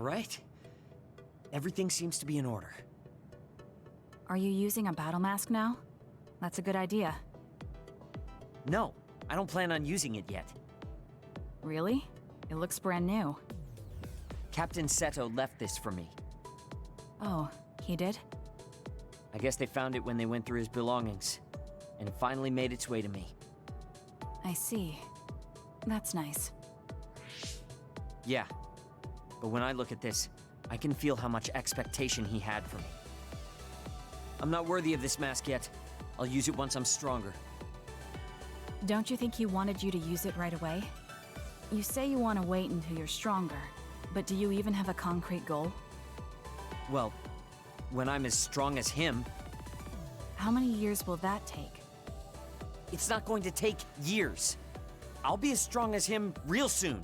All right. Everything seems to be in order. Are you using a battle mask now? That's a good idea. No, I don't plan on using it yet. Really? It looks brand new. Captain Seto left this for me. Oh, he did? I guess they found it when they went through his belongings, and it finally made its way to me. I see. That's nice. Yeah, but when I look at this, I can feel how much expectation he had for me. I'm not worthy of this mask yet. I'll use it once I'm stronger. Don't you think he wanted you to use it right away? You say you want to wait until you're stronger, but do you even have a concrete goal? Well, when I'm as strong as him... How many years will that take? It's not going to take years. I'll be as strong as him real soon.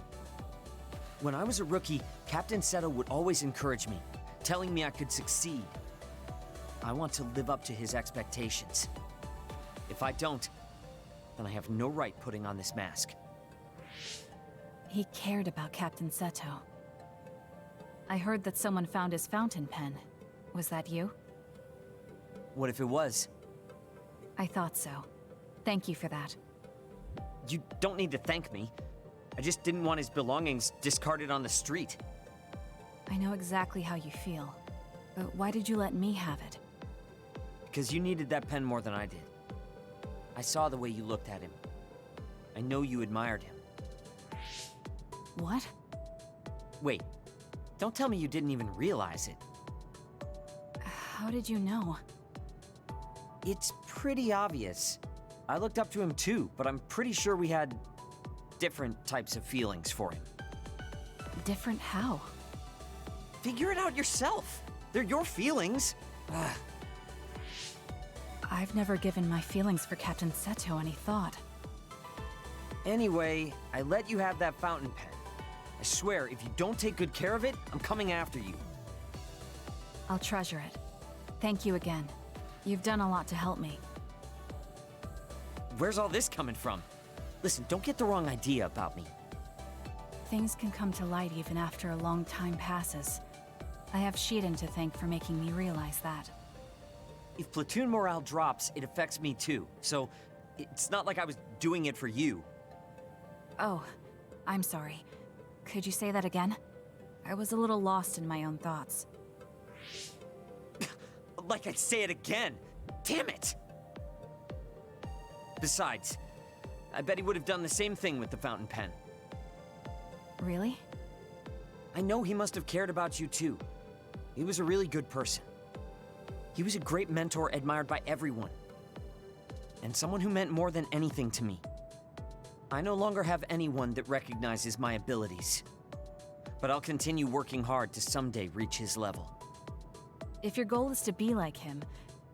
When I was a rookie, Captain Seto would always encourage me, telling me I could succeed. I want to live up to his expectations. If I don't, then I have no right putting on this mask. He cared about Captain Seto. I heard that someone found his fountain pen. Was that you? What if it was? I thought so. Thank you for that. You don't need to thank me. I just didn't want his belongings discarded on the street. I know exactly how you feel. But why did you let me have it? Because you needed that pen more than I did. I saw the way you looked at him. I know you admired him. What? Wait, don't tell me you didn't even realize it. How did you know? It's pretty obvious. I looked up to him too, but I'm pretty sure we had different types of feelings for him. Different how? Figure it out yourself. They're your feelings. Ugh. I've never given my feelings for Captain Seto any thought. Anyway, I let you have that fountain pen. I swear, if you don't take good care of it, I'm coming after you. I'll treasure it. Thank you again. You've done a lot to help me. Where's all this coming from? Listen, don't get the wrong idea about me. Things can come to light even after a long time passes. I have Shiden to thank for making me realize that. If platoon morale drops, it affects me too. So, it's not like I was doing it for you. Oh, I'm sorry. Could you say that again? I was a little lost in my own thoughts. Like I'd say it again. Damn it! Besides, I bet he would have done the same thing with the fountain pen. Really? I know he must have cared about you too. He was a really good person. He was a great mentor admired by everyone. And someone who meant more than anything to me. I no longer have anyone that recognizes my abilities. But I'll continue working hard to someday reach his level. If your goal is to be like him,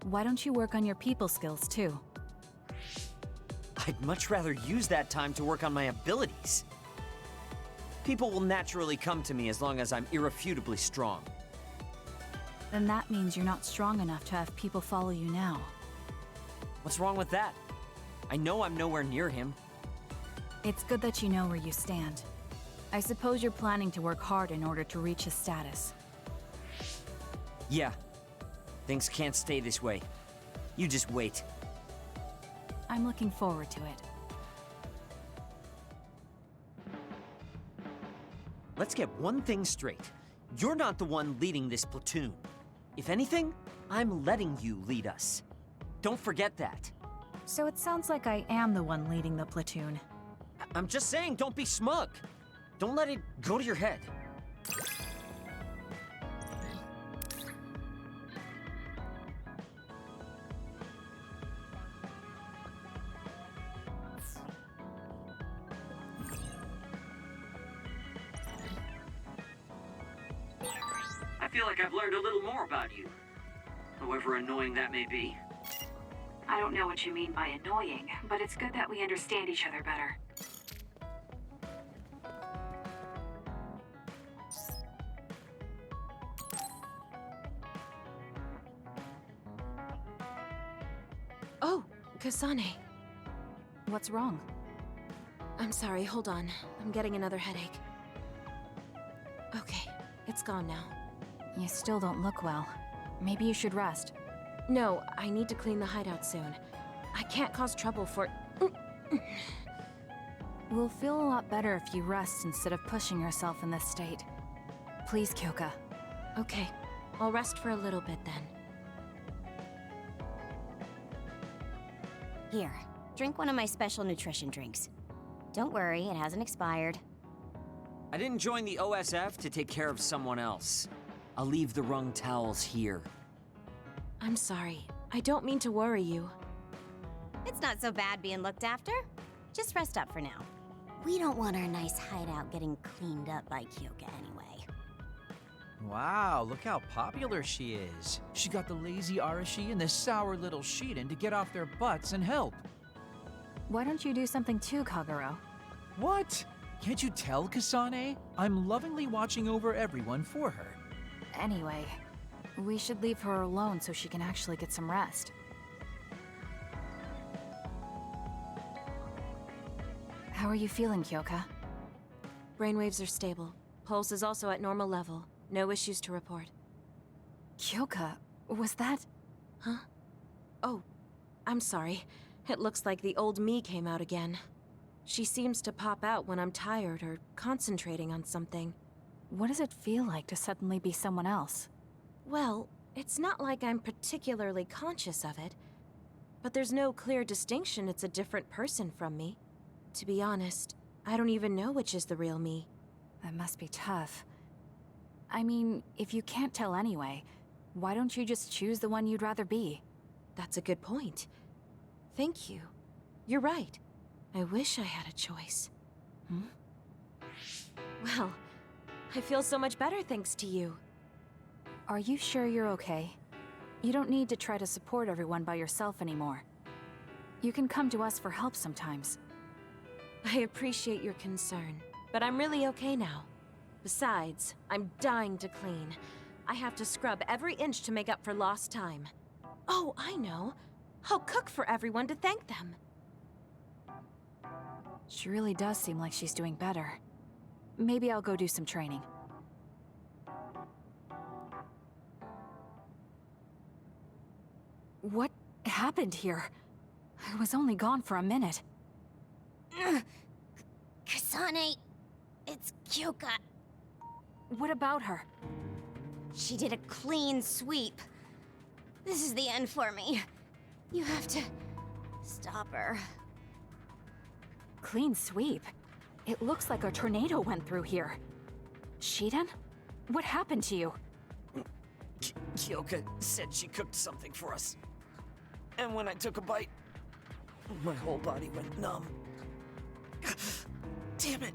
why don't you work on your people skills too? I'd much rather use that time to work on my abilities. People will naturally come to me as long as I'm irrefutably strong. Then that means you're not strong enough to have people follow you now. What's wrong with that? I know I'm nowhere near him. It's good that you know where you stand. I suppose you're planning to work hard in order to reach his status. Yeah. Things can't stay this way. You just wait. I'm looking forward to it. Let's get one thing straight. You're not the one leading this platoon. If anything, I'm letting you lead us. Don't forget that. So it sounds like I am the one leading the platoon. I'm just saying, don't be smug. Don't let it go to your head. I feel like I've learned a little more about you, however annoying that may be. I don't know what you mean by annoying, but it's good that we understand each other better. Oh, Kasane. What's wrong? I'm sorry, hold on. I'm getting another headache. Okay, It's gone now. You still don't look well. Maybe you should rest. No, I need to clean the hideout soon. I can't cause trouble for... We'll feel a lot better if you rest instead of pushing yourself in this state. Please, Kyoka. Okay, I'll rest for a little bit then. Here, drink one of my special nutrition drinks. Don't worry, it hasn't expired. I didn't join the OSF to take care of someone else. I'll leave the wrung towels here. I'm sorry. I don't mean to worry you. It's not so bad being looked after. Just rest up for now. We don't want our nice hideout getting cleaned up by Kyoka anyway. Wow, look how popular she is. She got the lazy Arashi and the sour little Shiden to get off their butts and help. Why don't you do something too, Kagero? What? Can't you tell, Kasane? I'm lovingly watching over everyone for her. Anyway, we should leave her alone so she can actually get some rest. How are you feeling, Kyoka? Brainwaves are stable. Pulse is also at normal level. No issues to report. Kyoka, was that... Huh? Oh, I'm sorry. It looks like the old me came out again. She seems to pop out when I'm tired or concentrating on something. What does it feel like to suddenly be someone else? Well, it's not like I'm particularly conscious of it. But there's no clear distinction it's a different person from me. To be honest, I don't even know which is the real me. That must be tough. I mean, if you can't tell anyway, why don't you just choose the one you'd rather be? That's a good point. Thank you. You're right. I wish I had a choice. Hmm? Well, I feel so much better thanks to you. Are you sure you're okay? You don't need to try to support everyone by yourself anymore. You can come to us for help sometimes. I appreciate your concern, but I'm really okay now. Besides, I'm dying to clean. I have to scrub every inch to make up for lost time. Oh, I know. I'll cook for everyone to thank them. She really does seem like she's doing better. Maybe I'll go do some training. What happened here? I was only gone for a minute. Kasane, it's Kyoka. What about her? She did a clean sweep. This is the end for me. You have to stop her. Clean sweep? It looks like a tornado went through here. Shiden? What happened to you? Kyoka said she cooked something for us. And when I took a bite, my whole body went numb. Damn it.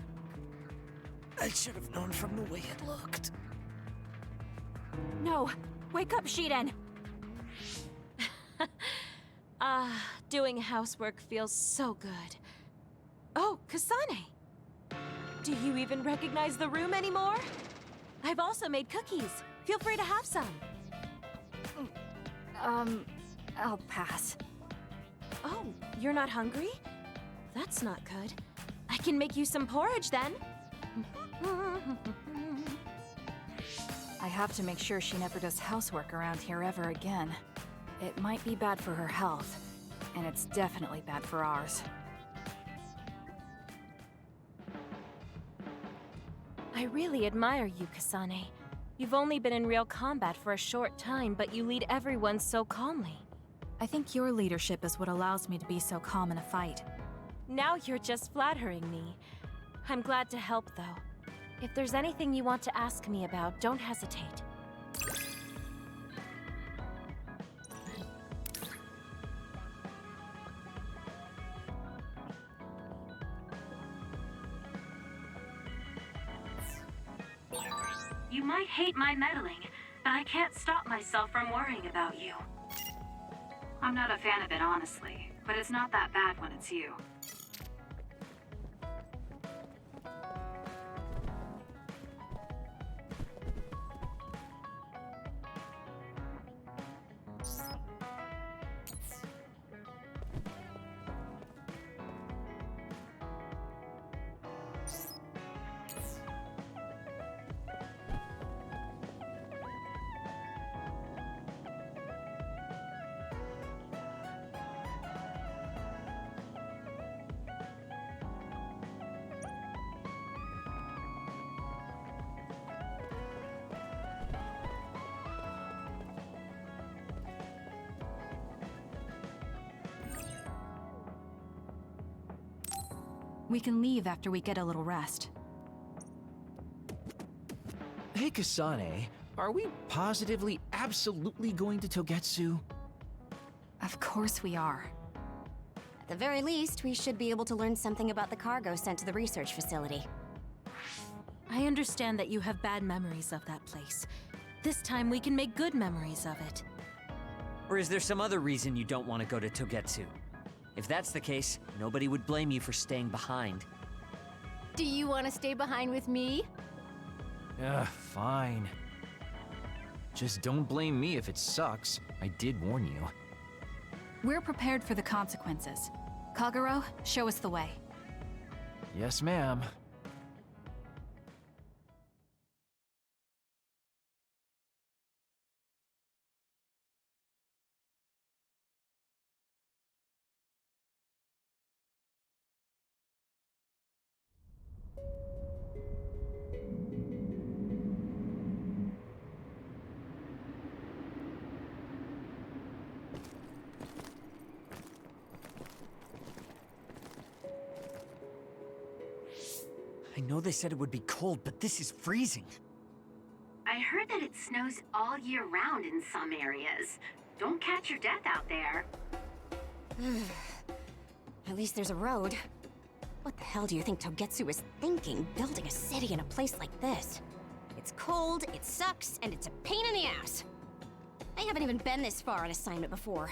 I should have known from the way it looked. No! Wake up, Shiden! Doing housework feels so good. Oh, Kasane! Do you even recognize the room anymore? I've also made cookies. Feel free to have some. I'll pass. Oh, you're not hungry? That's not good. I can make you some porridge then. I have to make sure she never does housework around here ever again. It might be bad for her health, and it's definitely bad for ours. I really admire you, Kasane. You've only been in real combat for a short time, but you lead everyone so calmly. I think your leadership is what allows me to be so calm in a fight. Now you're just flattering me. I'm glad to help, though. If there's anything you want to ask me about, don't hesitate. You might hate my meddling, but I can't stop myself from worrying about you. I'm not a fan of it, honestly, but it's not that bad when it's you. We can leave after we get a little rest. Hey, Kasane, are we positively, absolutely going to Togetsu? Of course we are. At the very least, we should be able to learn something about the cargo sent to the research facility. I understand that you have bad memories of that place. This time we can make good memories of it. Or is there some other reason you don't want to go to Togetsu? If that's the case, nobody would blame you for staying behind. Do you want to stay behind with me? Fine. Just don't blame me if it sucks. I did warn you. We're prepared for the consequences. Kagero, show us the way. Yes, ma'am. I know they said it would be cold, but this is freezing. I heard that it snows all year round in some areas. Don't catch your death out there. At least there's a road. What the hell do you think Togetsu is thinking, building a city in a place like this? It's cold, it sucks, and it's a pain in the ass. I haven't even been this far on assignment before.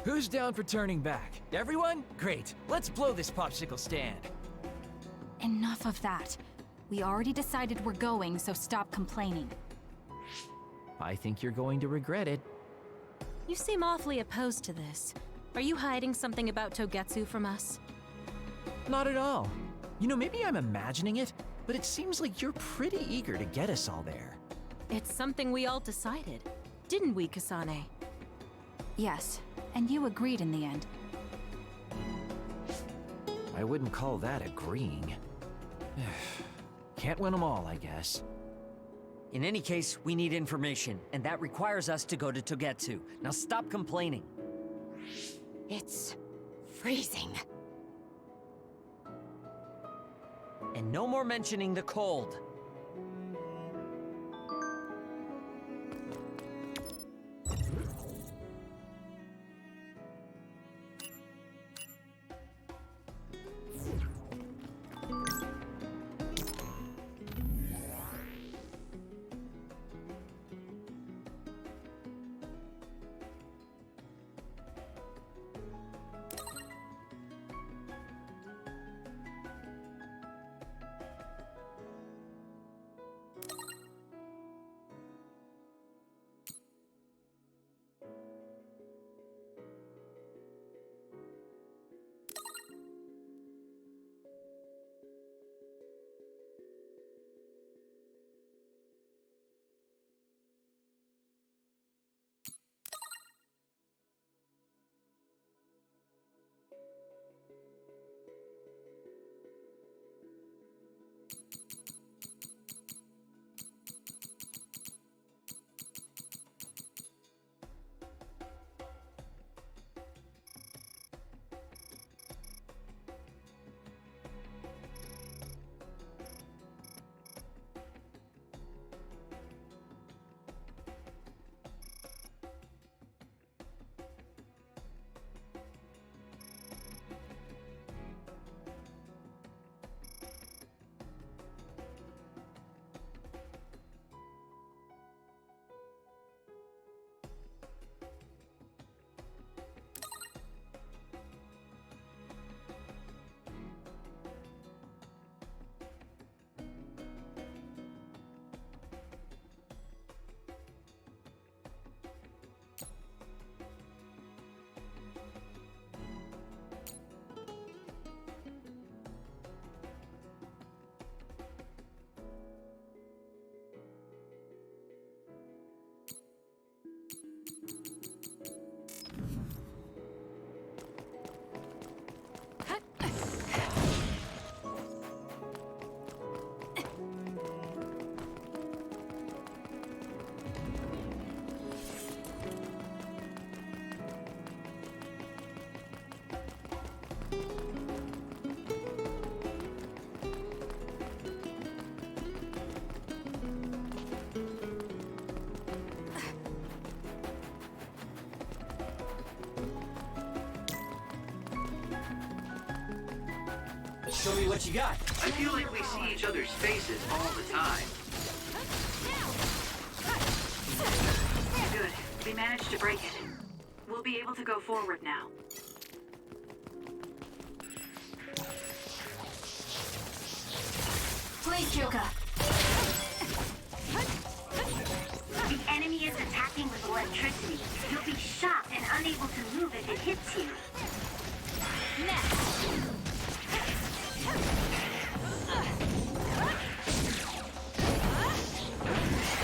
Who's down for turning back? Everyone? Great. Let's blow this popsicle stand. Enough of that. We already decided we're going, so stop complaining. I think you're going to regret it. You seem awfully opposed to this. Are you hiding something about Togetsu from us? Not at all. You know, maybe I'm imagining it, but it seems like you're pretty eager to get us all there. It's something we all decided. Didn't we, Kasane? Yes, and you agreed in the end. I wouldn't call that agreeing. Can't win them all, I guess. In any case, we need information, and that requires us to go to Togetsu. Now stop complaining. It's freezing. And no more mentioning the cold. Show me what you got. I feel like we see each other's faces all the time. Good. We managed to break it. We'll be able to go forward now. Please, Kyoka. The enemy is attacking with electricity. You'll be shocked and unable to move if it hits you.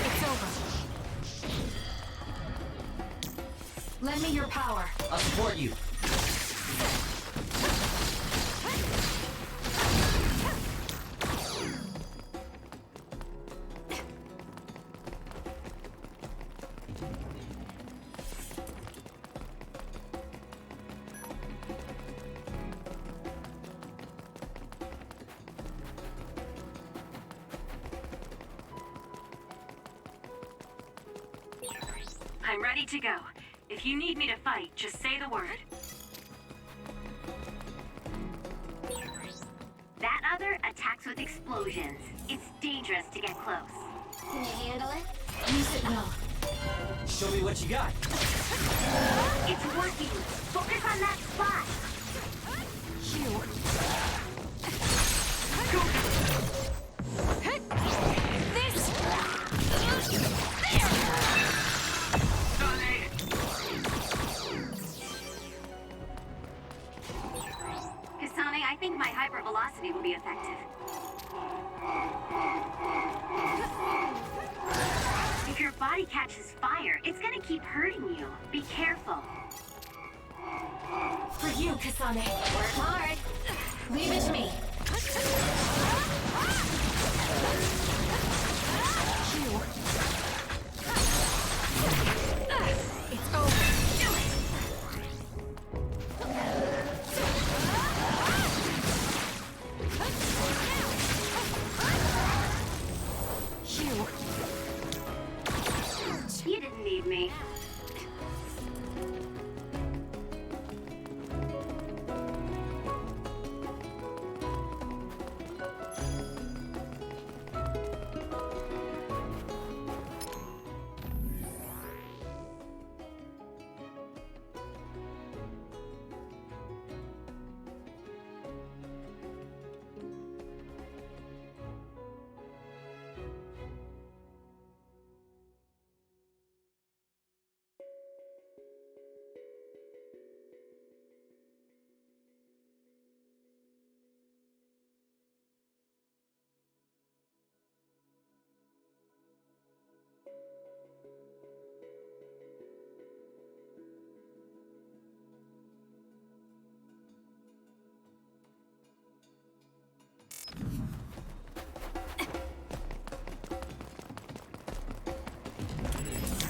It's over. Lend me your power. I'll support you. I'm ready to go. If you need me to fight, just say the word. That other attacks with explosions. It's dangerous to get close. Can you handle it? Use it well. Show me what you got. It's working. Focus on that spot. Kasane, I think my hypervelocity will be effective. If your body catches fire, it's gonna keep hurting you. Be careful. For you, Kasane. Work hard. Leave it to me. It's over. You didn't need me.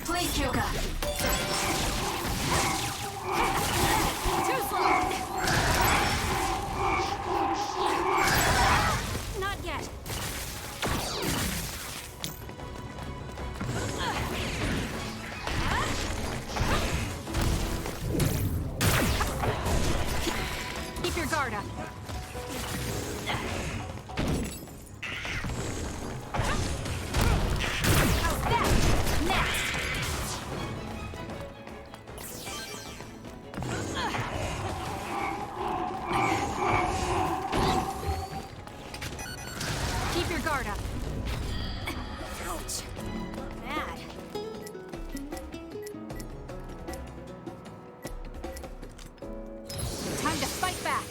Please, Kyoka. Too slow. Not yet. Keep your guard up. How's that? Next. Keep your guard up. Ouch. Bad. Time to fight back.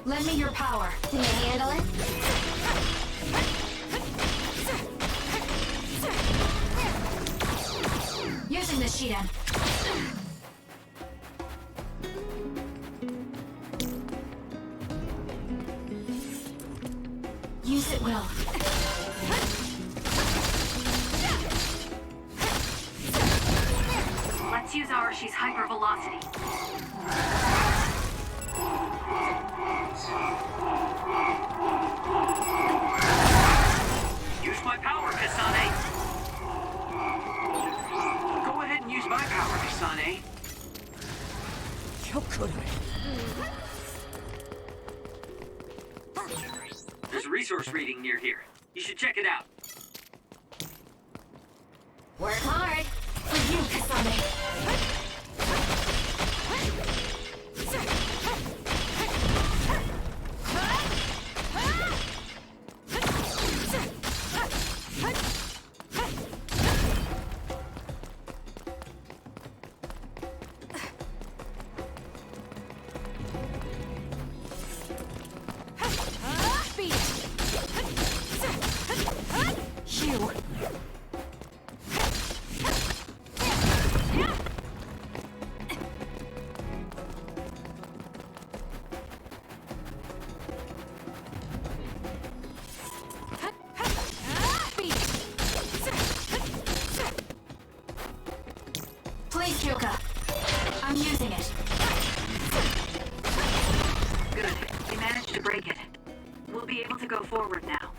Lend me your power. Can you handle it? Using the Shiden. Use it well. Let's use Arashi's hypervelocity. Use my power, Kasane. How could I? There's a resource reading near here. You should check it out. Work hard. For you, Kasane. Please, Kyoka. I'm using it. Good. We managed to break it. We'll be able to go forward now.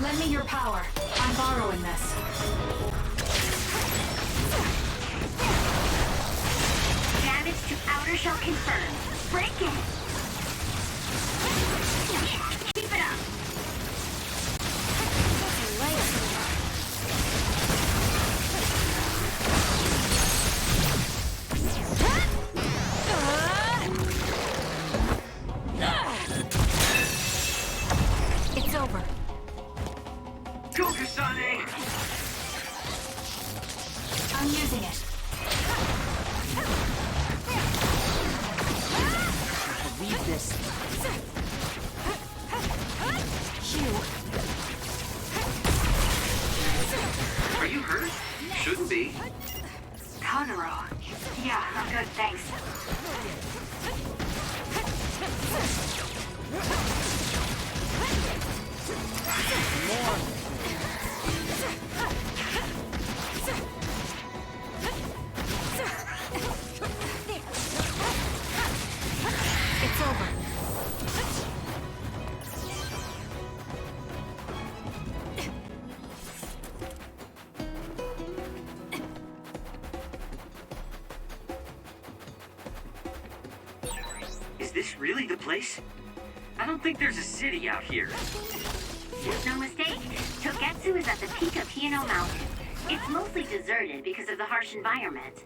Lend me your power. I'm borrowing this. Damage to outer shell confirmed. Break it. Keep it up. It's over. Go, Kasane! I'm using it. Believe this. Are you hurt? Shouldn't be. Totoro. Yeah, I'm good, thanks. It's over. Is this really the place? I don't think there's a city out here. There's no mistake. Togetsu is at the peak of Hino Mountain. It's mostly deserted because of the harsh environment.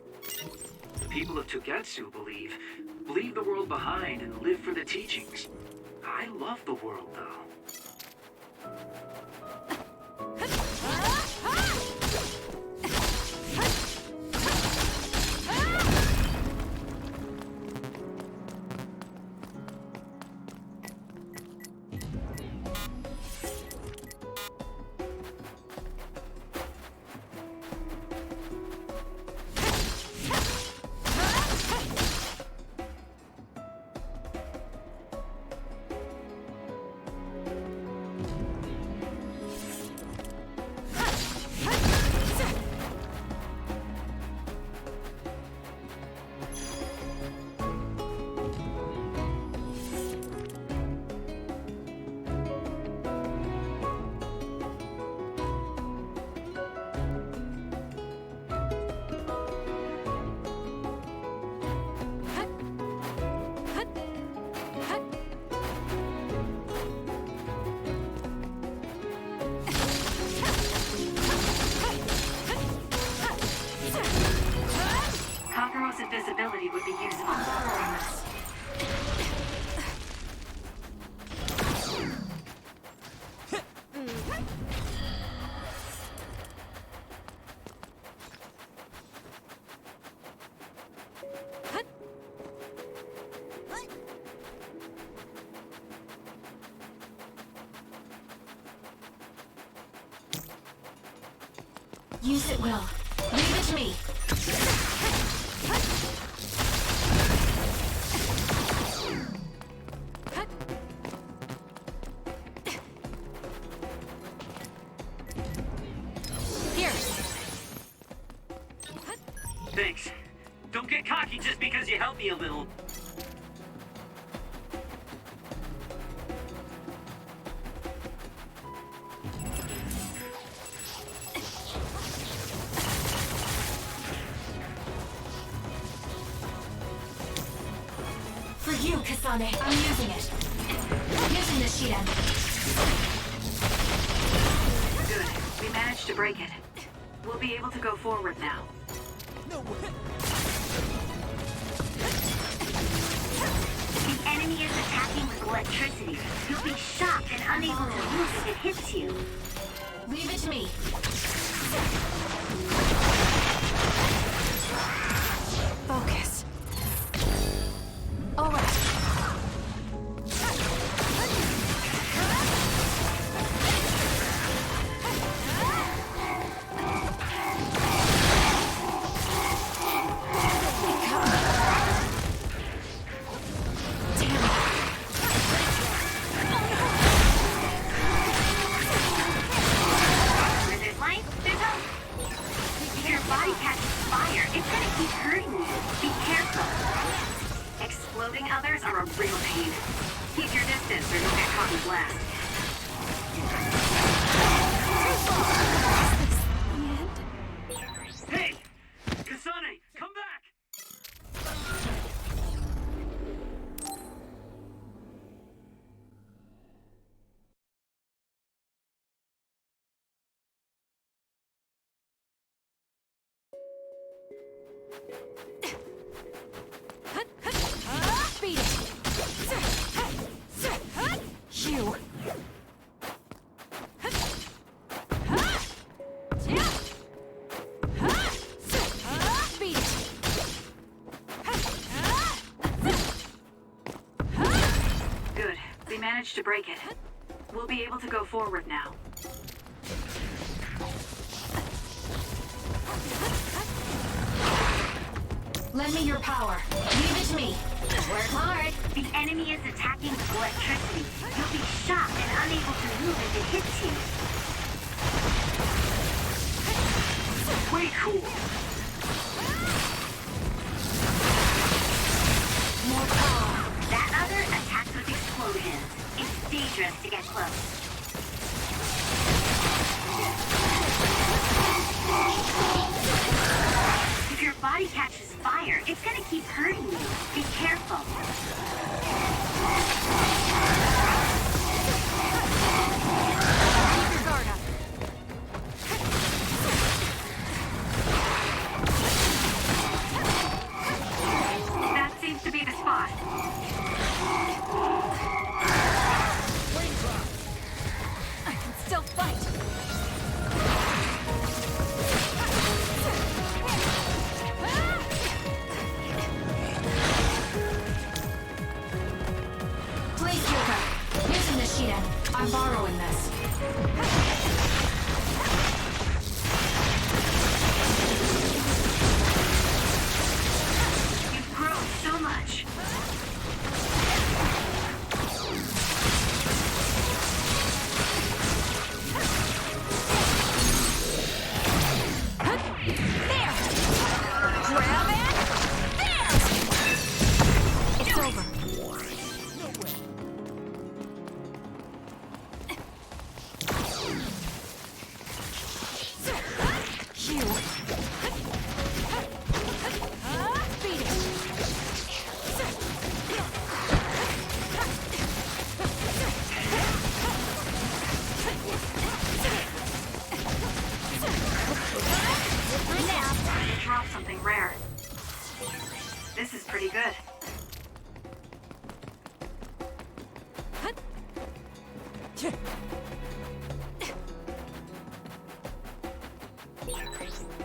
The people of Togetsu leave the world behind and live for the teachings. I love the world, though. Use it well. Leave it to me. Here. Thanks. Don't get cocky just because you helped me a little. For you, Kasane. I'm using it. Using the sheet end. Good. We managed to break it. We'll be able to go forward now. The enemy is attacking with electricity. You'll be shocked and unable to move if it hits you. Leave it to me. Focus. All right. Where there's life, there's hope. If your body catches fire, it's gonna keep hurting you. Be careful. Exploding others are a real pain. Keep your distance or you'll get caught in blast. Hey! Kasane, come back! Beat it. You. Beat it. Good. We managed to break it. We'll be able to go forward now. Lend me your power. Leave it to me. Work hard. The enemy is attacking with electricity. You'll be shocked and unable to move if it hits you. Way cool! More power. That other attacks with explosions. It's dangerous to get close. If your body catches fire, it's gonna keep hurting you. Be careful. Keep your guard up. That seems to be the spot. I can still fight. Please, Yuka. Using the sheet end. I'm borrowing this. You've grown so much. There. Grab it. There. It's over. You. Beat it. You dropped something rare. This is pretty good.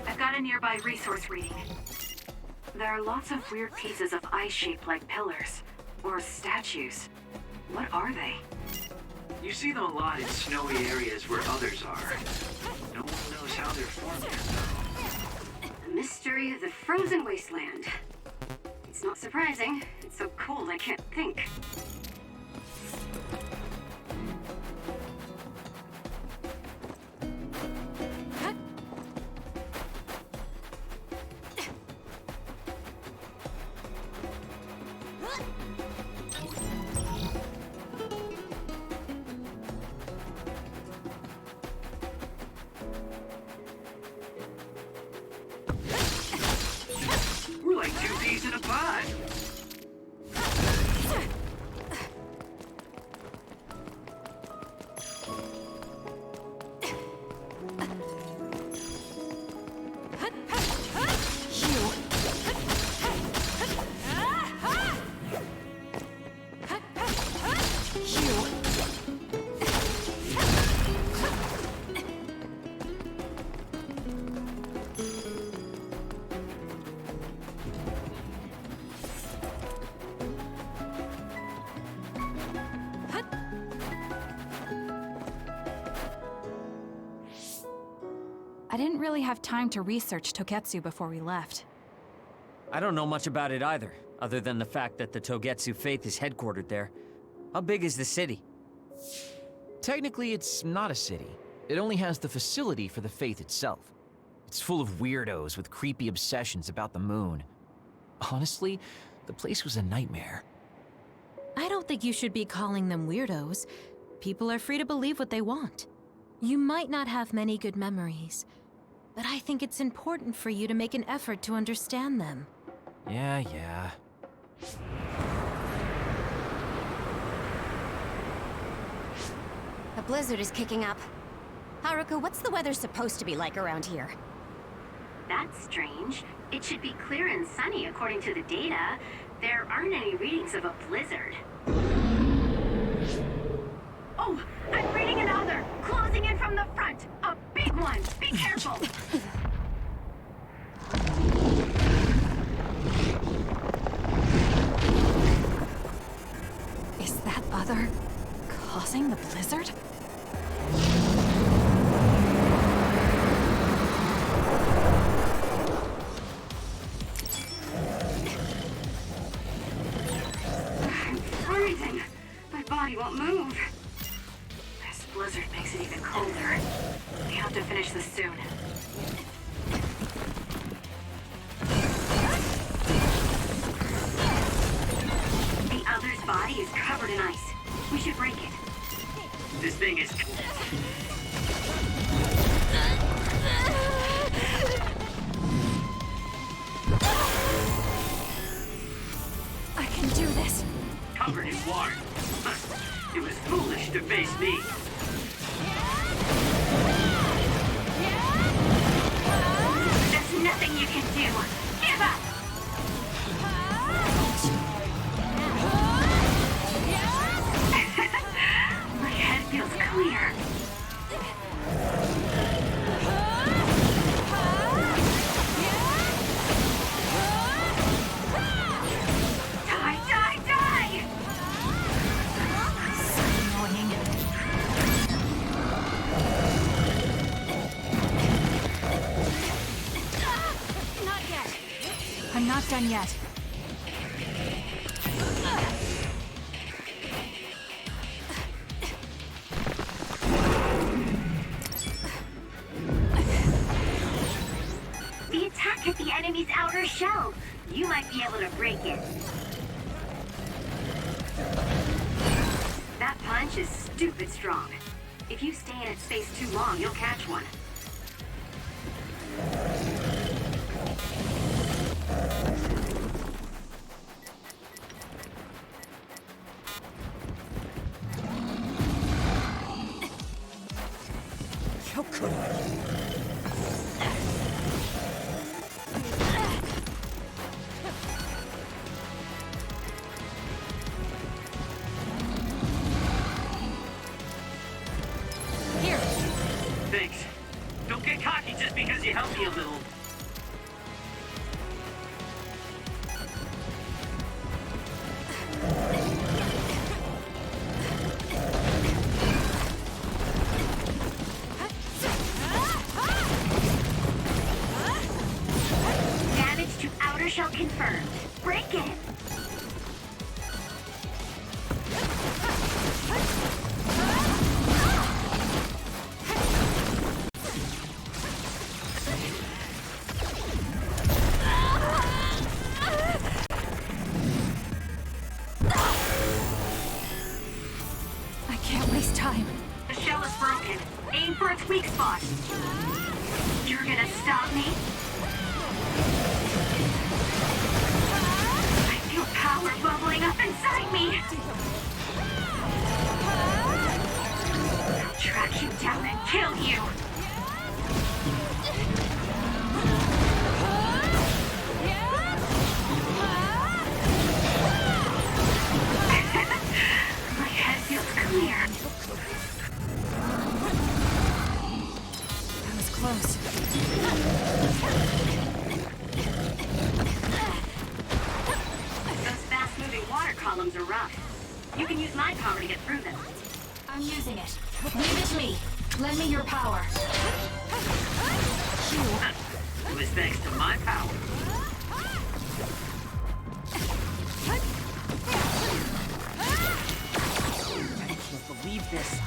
I've got a nearby resource reading. There are lots of weird pieces of ice shaped like pillars. Or statues. What are they? You see them a lot in snowy areas where others are. No one knows how they're formed. fury of the frozen wasteland. It's not surprising. It's so cold I can't think. We're like two peas in a pod. I didn't really have time to research Togetsu before we left. I don't know much about it either, other than the fact that the Togetsu faith is headquartered there. How big is the city? Technically, it's not a city. It only has the facility for the faith itself. It's full of weirdos with creepy obsessions about the moon. Honestly, the place was a nightmare. I don't think you should be calling them weirdos. People are free to believe what they want. You might not have many good memories, but I think it's important for you to make an effort to understand them. Yeah. A blizzard is kicking up. Haruka, what's the weather supposed to be like around here? That's strange. It should be clear and sunny according to the data. There aren't any readings of a blizzard. Oh, I'm reading another! Closing in from the front! A big one! Be careful! Is that other causing the blizzard? I'm freezing! My body won't move. This blizzard makes it even colder. We have to finish this soon. The other's body is covered in ice. We should break it. This thing is... I can do this. covered in water. It was foolish to face me. There's nothing you can do. Give up! My head feels clear. Die, die, die! So annoying. Not yet. I'm not done yet. The attack hit the enemy's outer shell. You might be able to break it. That punch is stupid strong. If you stay in its space too long, you'll catch one. How could I? Here. Thanks. Don't get cocky just because you helped me a little. shell confirmed. Break in. I can't waste time. The shell is broken. Aim for its weak spot. You're gonna stop me? I feel power bubbling up inside me. I'll track you down and kill you. My head feels clear. That was close. Those fast-moving water columns are rough. You can use my power to get through them. I'm using it. Leave it to me. Lend me your power. It was thanks to my power. I can't believe this.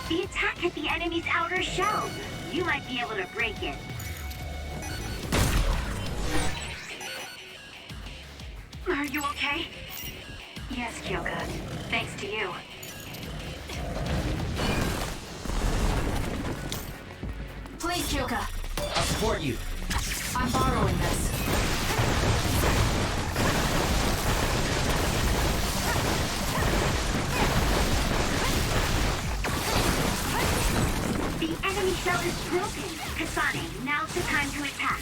The attack hit the enemy's outer shell. You might be able to break it. Are you okay? Yes, Kyoka. Thanks to you. Please, Kyoka. I'll support you. I'm borrowing this. The enemy shell is broken. Kasane, now's the time to attack.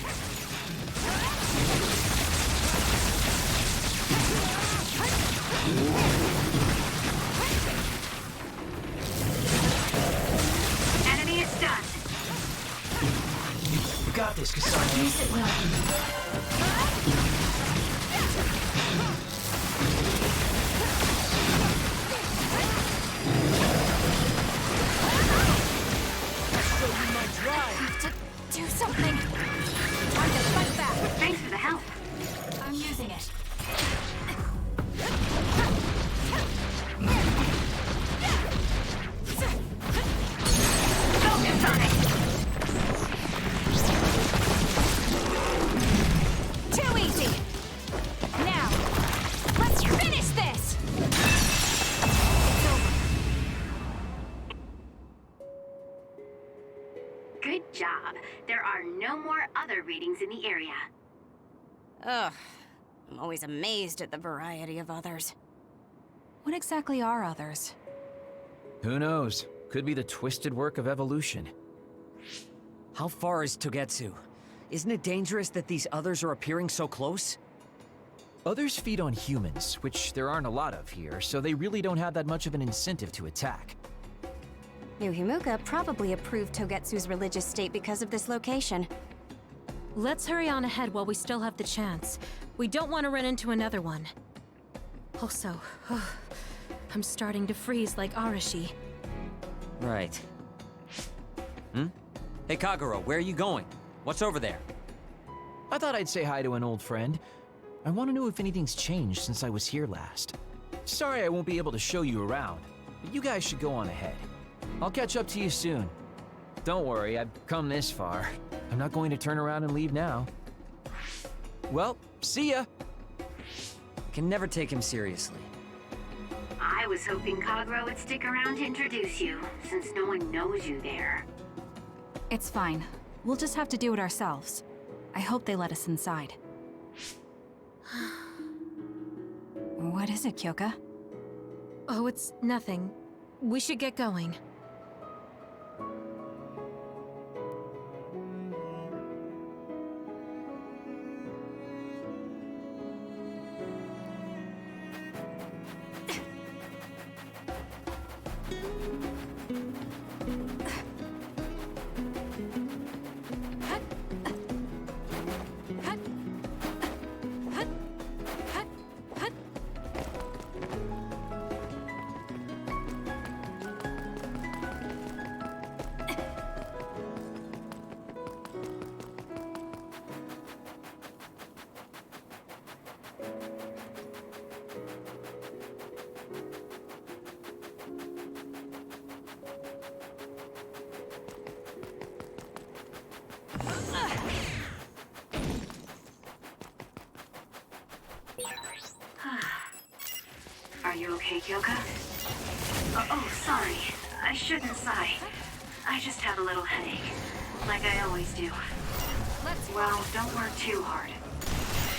Enemy is stunned. You got this, Kasane. Use it well. Have to do something. Time to fight back. Thanks for the help. I'm using it. Focus on it. Too easy. Now, let's finish this. It's over. Good job. There are no more other readings in the area. Ugh. I'm always amazed at the variety of others. What exactly are others? Who knows? Could be the twisted work of evolution. How far is Togetsu? Isn't it dangerous that these others are appearing so close? Others feed on humans, which there aren't a lot of here, so they really don't have that much of an incentive to attack. New Himuka probably approved Togetsu's religious state because of this location. Let's hurry on ahead while we still have the chance. We don't want to run into another one. Also, I'm starting to freeze like Arashi. Right. Hey, Kagero, where are you going? What's over there? I thought I'd say hi to an old friend. I want to know if anything's changed since I was here last. Sorry I won't be able to show you around, but you guys should go on ahead. I'll catch up to you soon. Don't worry, I've come this far. I'm not going to turn around and leave now. Well, see ya! Can never take him seriously. I was hoping Kagero would stick around to introduce you, since no one knows you there. It's fine. We'll just have to do it ourselves. I hope they let us inside. What is it, Kyoka? Oh, it's nothing. We should get going. Are you okay, Kyoka? Oh, sorry. I shouldn't sigh. I just have a little headache. Like I always do. Well, don't work too hard.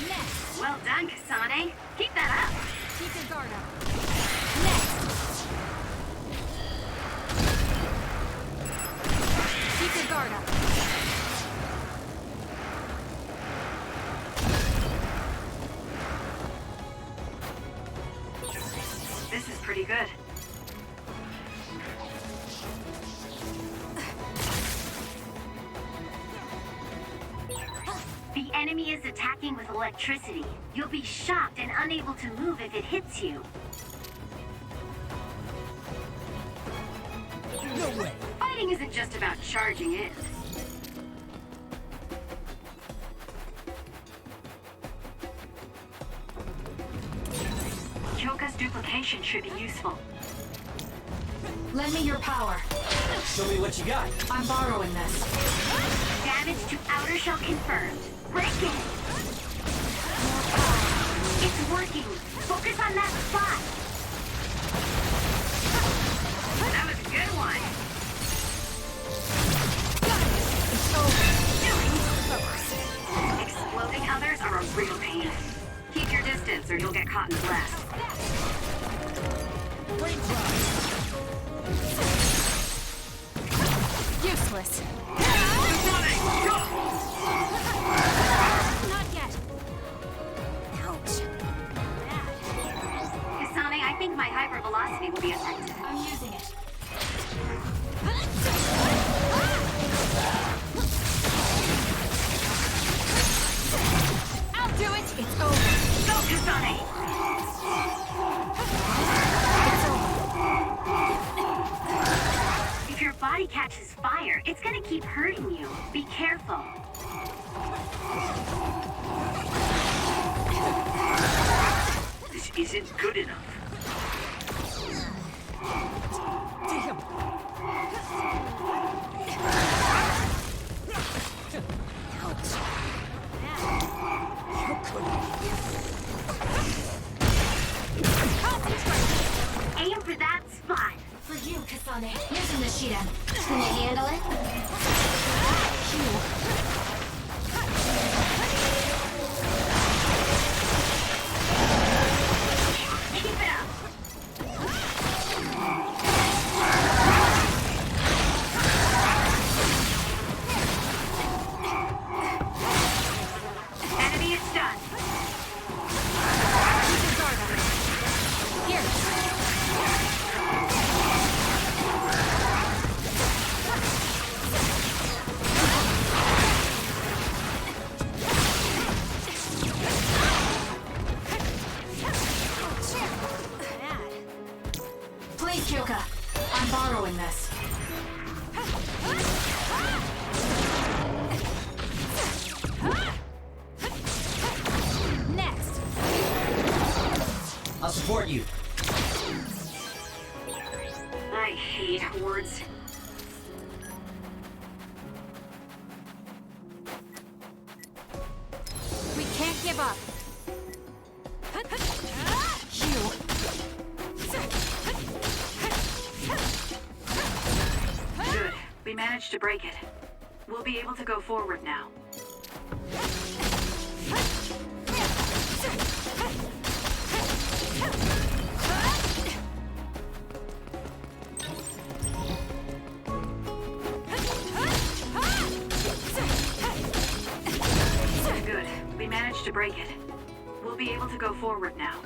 Next! Well done, Kasane. Keep that up. Keep your guard up. Next! Keep your guard up. This is pretty good. The enemy is attacking with electricity. You'll be shocked and unable to move if it hits you. No way! Fighting isn't just about charging in. Kyoka's duplication should be useful. Lend me your power. Show me what you got. I'm borrowing this. Damage to outer shell confirmed. Break it! It's working! Focus on that spot! That was a good one! Exploding others are a real pain. Keep your distance or you'll get caught in blast. Useless. Not yet. Ouch. Kasane, I think my hypervelocity will be effective. I'm using it. I'll do it. It's over. Go, Kasane! If your body catches fire, it's gonna keep hurting you. Be careful. This isn't good enough. Damn! How could I? Aim for that spot. For you, Kasane. Using the Shiden. Can you handle it? Keep it up. Enemy is done. Here. Please, Kyoka. I'm borrowing this. Next! I'll support you. I hate hordes. We can't give up. Good. We managed to break it. We'll be able to go forward now. Good. We managed to break it. We'll be able to go forward now.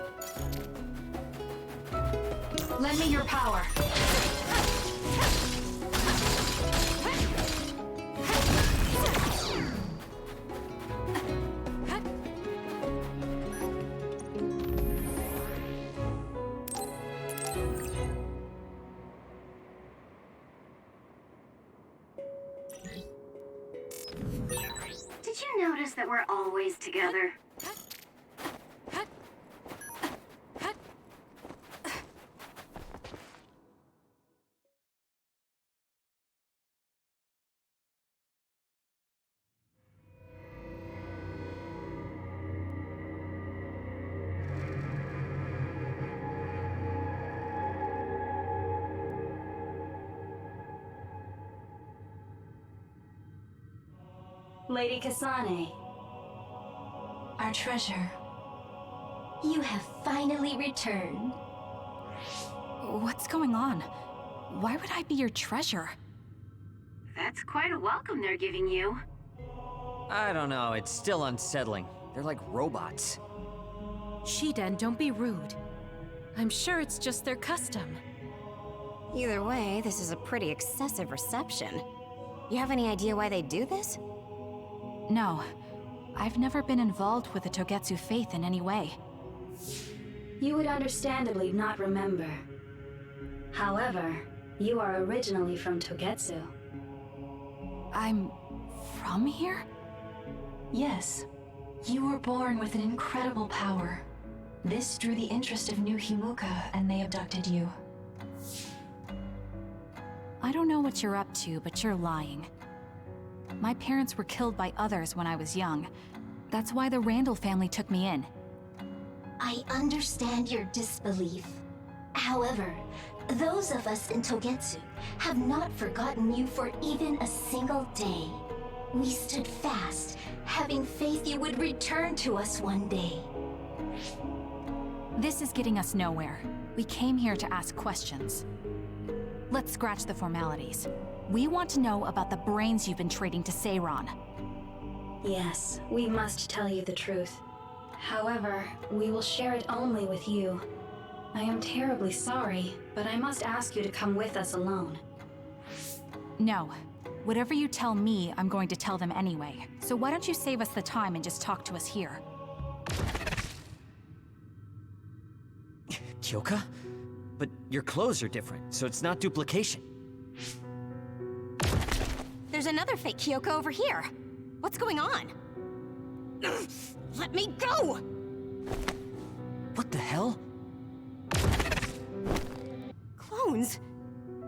Lend me your power. Did you notice that we're always together? Lady Kasane. Our treasure. You have finally returned. What's going on? Why would I be your treasure? That's quite a welcome they're giving you. I don't know, it's still unsettling. They're like robots. Shiden, don't be rude. I'm sure it's just their custom. Either way, this is a pretty excessive reception. You have any idea why they do this? No. I've never been involved with the Togetsu faith in any way. You would understandably not remember. However, you are originally from Togetsu. I'm from here? Yes. You were born with an incredible power. This drew the interest of New Himuka, and they abducted you. I don't know what you're up to, but you're lying. My parents were killed by others when I was young. That's why the Randall family took me in. I understand your disbelief. However, those of us in Togetsu have not forgotten you for even a single day. We stood fast, having faith you would return to us one day. This is getting us nowhere. We came here to ask questions. Let's scratch the formalities. We want to know about the brains you've been trading to Seiran. Yes, we must tell you the truth. However, we will share it only with you. I am terribly sorry, but I must ask you to come with us alone. No. Whatever you tell me, I'm going to tell them anyway. So why don't you save us the time and just talk to us here? Kyoka? But your clothes are different, so it's not duplication. There's another fake Kyoko over here. What's going on? Let me go! What the hell? Clones?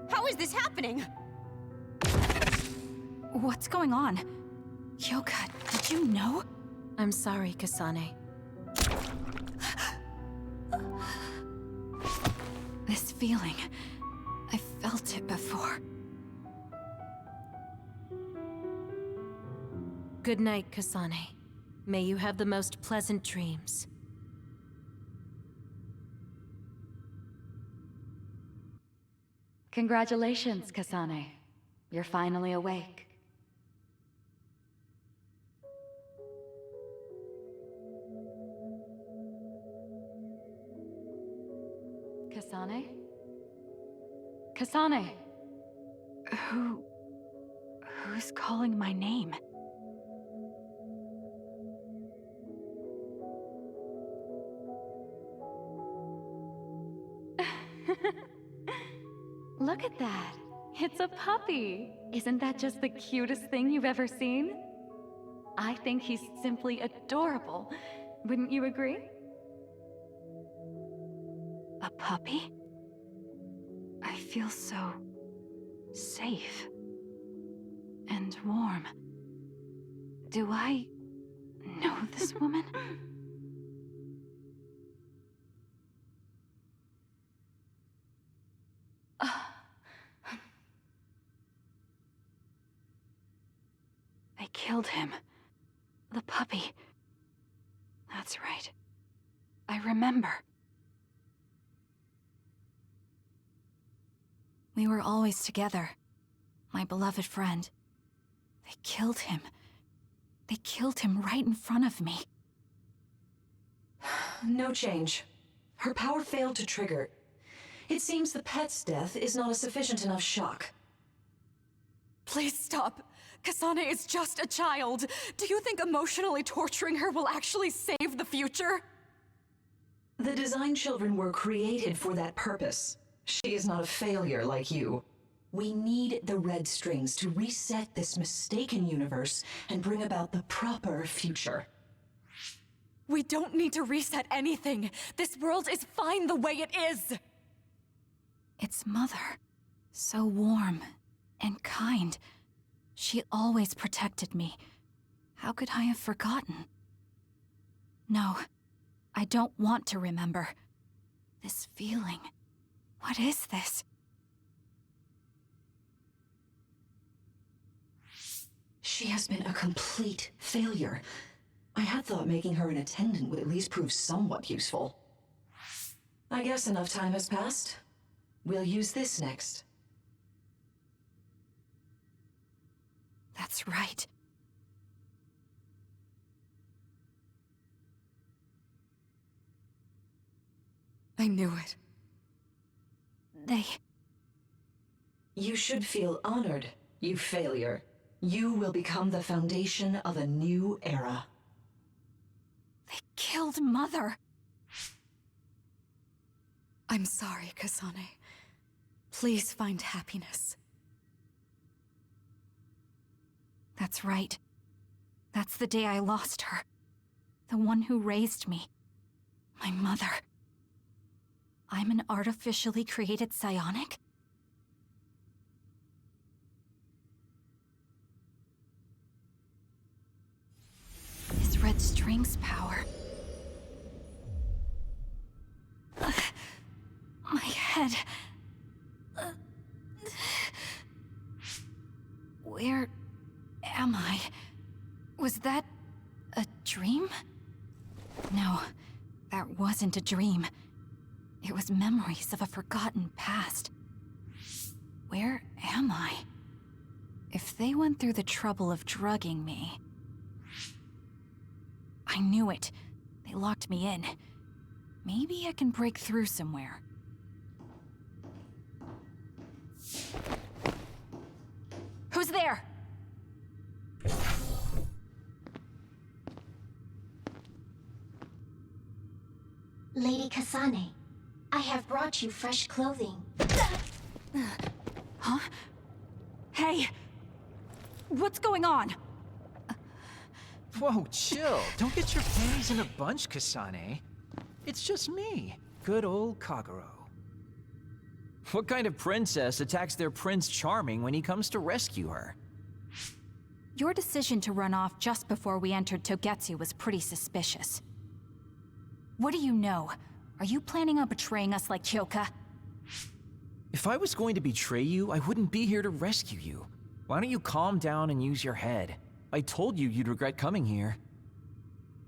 How is this happening? What's going on? Kyoka, did you know? I'm sorry, Kasane. This feeling, I felt it before. Good night, Kasane. May you have the most pleasant dreams. Congratulations, Kasane. You're finally awake. Kasane? Kasane! Who's calling my name? Look at that. It's a puppy. Isn't that just the cutest thing you've ever seen? I think he's simply adorable. Wouldn't you agree? A puppy? I feel so safe and warm. Do I know this woman? They killed him. The puppy. That's right. I remember. We were always together. My beloved friend. They killed him. They killed him right in front of me. No change. Her power failed to trigger. It seems the pet's death is not a sufficient enough shock. Please stop. Kasane is just a child. Do you think emotionally torturing her will actually save the future? The design children were created for that purpose. She is not a failure like you. We need the red strings to reset this mistaken universe and bring about the proper future. We don't need to reset anything. This world is fine the way it is. It's Mother. So warm and kind. She always protected me. How could I have forgotten? No, I don't want to remember. This feeling. What is this? She has been a complete failure. I had thought making her an attendant would at least prove somewhat useful. I guess enough time has passed. We'll use this next. That's right. I knew it. You should feel honored, you failure. You will become the foundation of a new era. They killed Mother. I'm sorry, Kasane. Please find happiness. That's right. That's the day I lost her. The one who raised me. My mother. I'm an artificially created psionic? This red string's power. My head. Where am I? Was that a dream? No, that wasn't a dream. It was memories of a forgotten past. Where am I? If they went through the trouble of drugging me... I knew it. They locked me in. Maybe I can break through somewhere. Who's there? Lady Kasane, I have brought you fresh clothing. Huh? Hey! What's going on? Whoa, chill. Don't get your panties in a bunch, Kasane. It's just me, good old Kagero. What kind of princess attacks their Prince Charming when he comes to rescue her? Your decision to run off just before we entered Togetsu was pretty suspicious. What do you know? Are you planning on betraying us like Kyoka? If I was going to betray you, I wouldn't be here to rescue you. Why don't you calm down and use your head? I told you you'd regret coming here.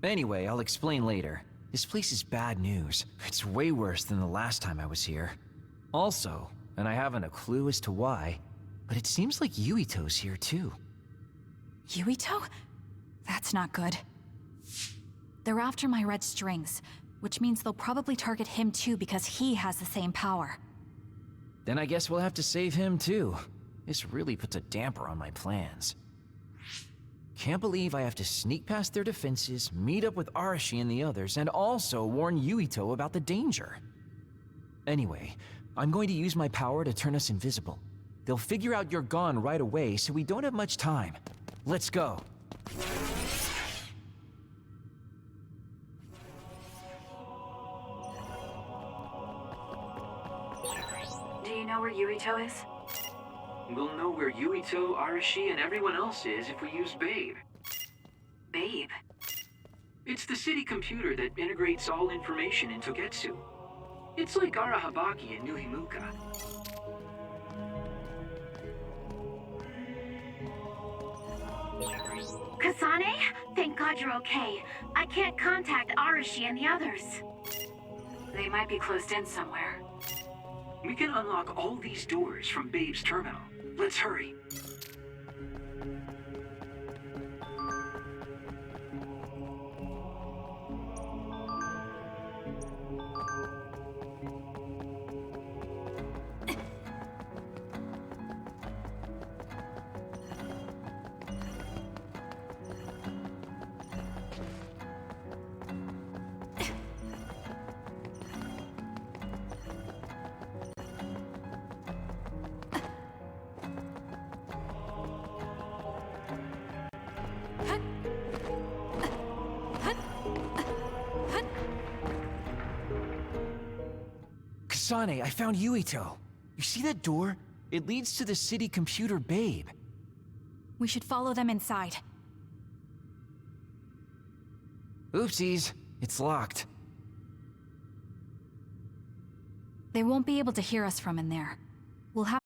Anyway, I'll explain later. This place is bad news. It's way worse than the last time I was here. Also, and I haven't a clue as to why, but it seems like Yuito's here too. Yuito? That's not good. They're after my red strings, which means they'll probably target him too because he has the same power. Then I guess we'll have to save him too. This really puts a damper on my plans. Can't believe I have to sneak past their defenses, meet up with Arashi and the others, and also warn Yuito about the danger. Anyway, I'm going to use my power to turn us invisible. They'll figure out you're gone right away, so we don't have much time. Let's go. Do you know where Yuito is? We'll know where Yuito, Arashi, and everyone else is if we use Babe. Babe? It's the city computer that integrates all information in Togetsu. It's like Arahabaki in New Himuka. Kasane? Thank God you're okay. I can't contact Arashi and the others. They might be closed in somewhere. We can unlock all these doors from Babe's terminal. Let's hurry. Kasane, I found Yuito. You see that door? It leads to the city computer Babe. We should follow them inside. Oopsies, it's locked. They won't be able to hear us from in there. We'll have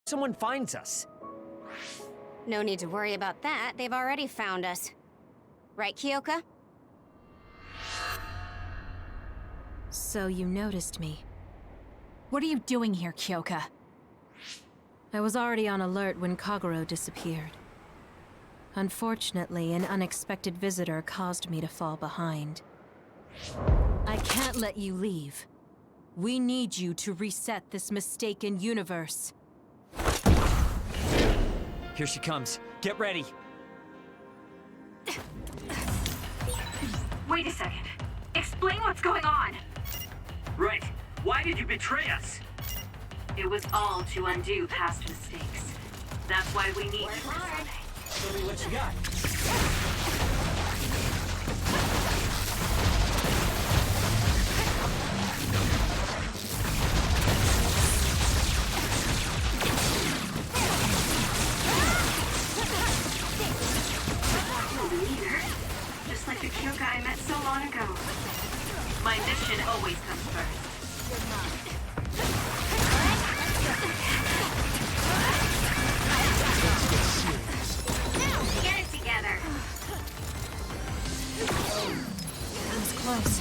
someone finds us. No need to worry about that. They've already found us. Right, Kyoka? So you noticed me. What are you doing here, Kyoka? I was already on alert when Kagero disappeared. Unfortunately, an unexpected visitor caused me to fall behind. I can't let you leave. We need you to reset this mistaken universe. Here she comes. Get ready. Wait a second. Explain what's going on. Right. Why did you betray us? It was all to undo past mistakes. That's why we need you, Kasane. Show me what you got. Leader. Just like the Kyoka I met so long ago. My mission always comes first. Now, get it together. That was close.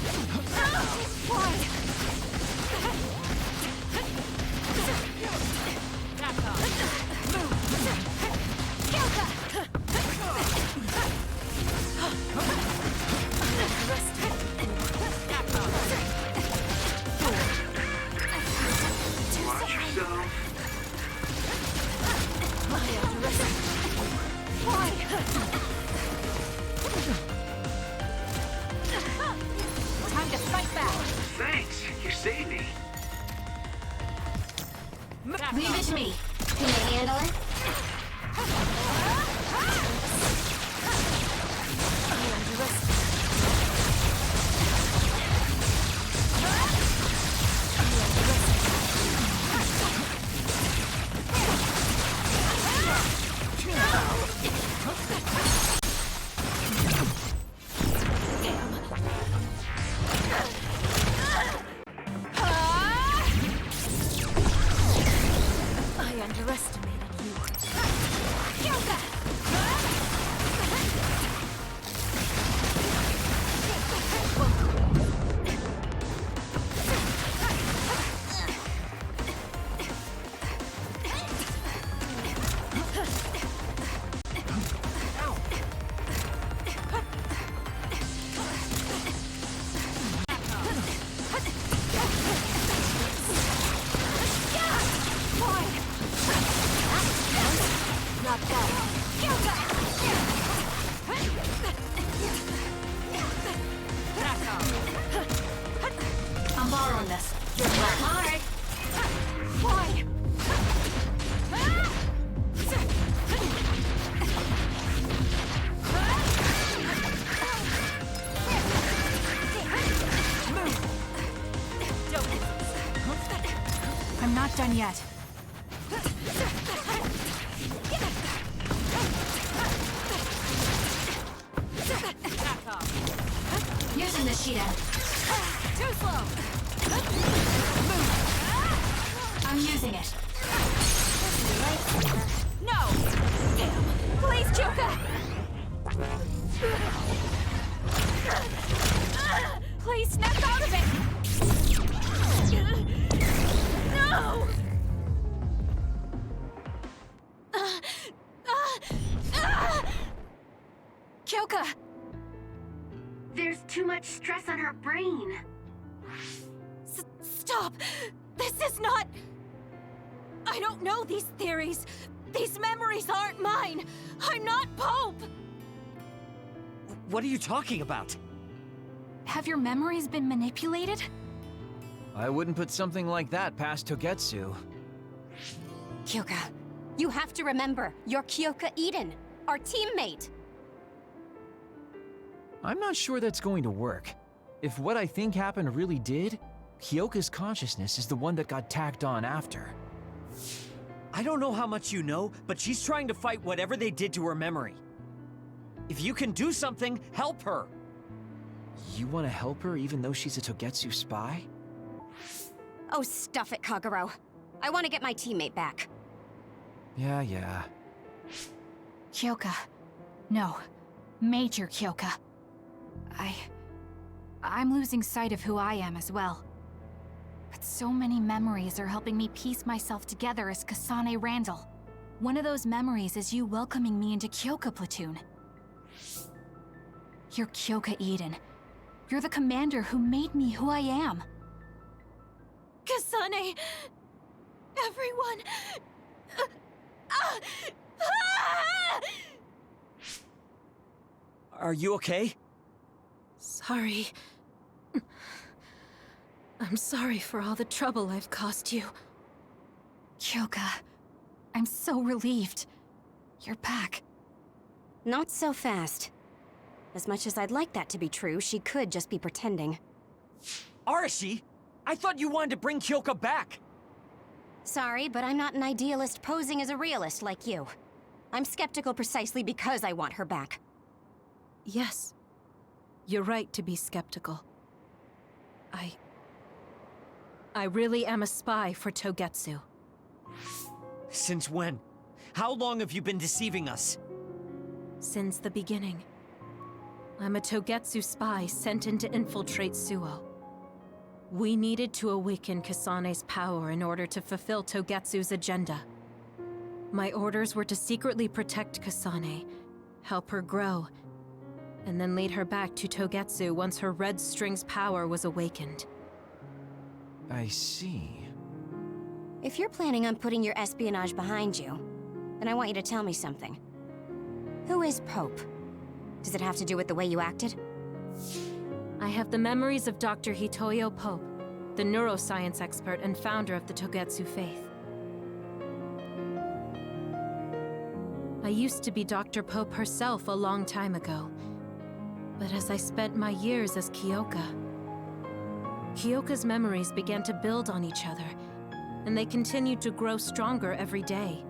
Watch yourself. Time to fight back. Thanks. You saved me. Leave it to me. Can you handle it? I underestimated you. Not bad. I'm borrowing this. Just work hard. Why? I'm not done yet. Using the Sheeta. Too slow. I'm using it. No! Please, Kyoka! Please snap out of it! No! Kyoka! There's too much stress on her brain. Stop! This is not... I don't know these theories. These memories aren't mine. I'm not Pope! What are you talking about? Have your memories been manipulated? I wouldn't put something like that past Togetsu. Kyoka, you have to remember, you're Kyoka Eden, our teammate. I'm not sure that's going to work. If what I think happened really did, Kyoka's consciousness is the one that got tacked on after. I don't know how much you know, but she's trying to fight whatever they did to her memory. If you can do something, help her! You want to help her even though she's a Togetsu spy? Oh, stuff it, Kagero. I want to get my teammate back. Yeah. Kyoka. No. Major Kyoka. I'm losing sight of who I am as well. But so many memories are helping me piece myself together as Kasane Randall. One of those memories is you welcoming me into Kyoka Platoon. You're Kyoka Eden. You're the commander who made me who I am. Kasane! Everyone! Are you okay? Sorry. I'm sorry for all the trouble I've caused you. Kyoka, I'm so relieved. You're back. Not so fast. As much as I'd like that to be true, she could just be pretending. Arashi! I thought you wanted to bring Kyoka back! Sorry, but I'm not an idealist posing as a realist like you. I'm skeptical precisely because I want her back. Yes. You're right to be skeptical. I really am a spy for Togetsu. Since when? How long have you been deceiving us? Since the beginning. I'm a Togetsu spy sent in to infiltrate Suo. We needed to awaken Kasane's power in order to fulfill Togetsu's agenda. My orders were to secretly protect Kasane, help her grow, and then lead her back to Togetsu once her Red String's power was awakened. I see. If you're planning on putting your espionage behind you, then I want you to tell me something. Who is Pope? Does it have to do with the way you acted? I have the memories of Dr. Hitoyo Pope, the neuroscience expert and founder of the Togetsu faith. I used to be Dr. Pope herself a long time ago. But as I spent my years as Kyoka's memories began to build on each other, and they continued to grow stronger every day.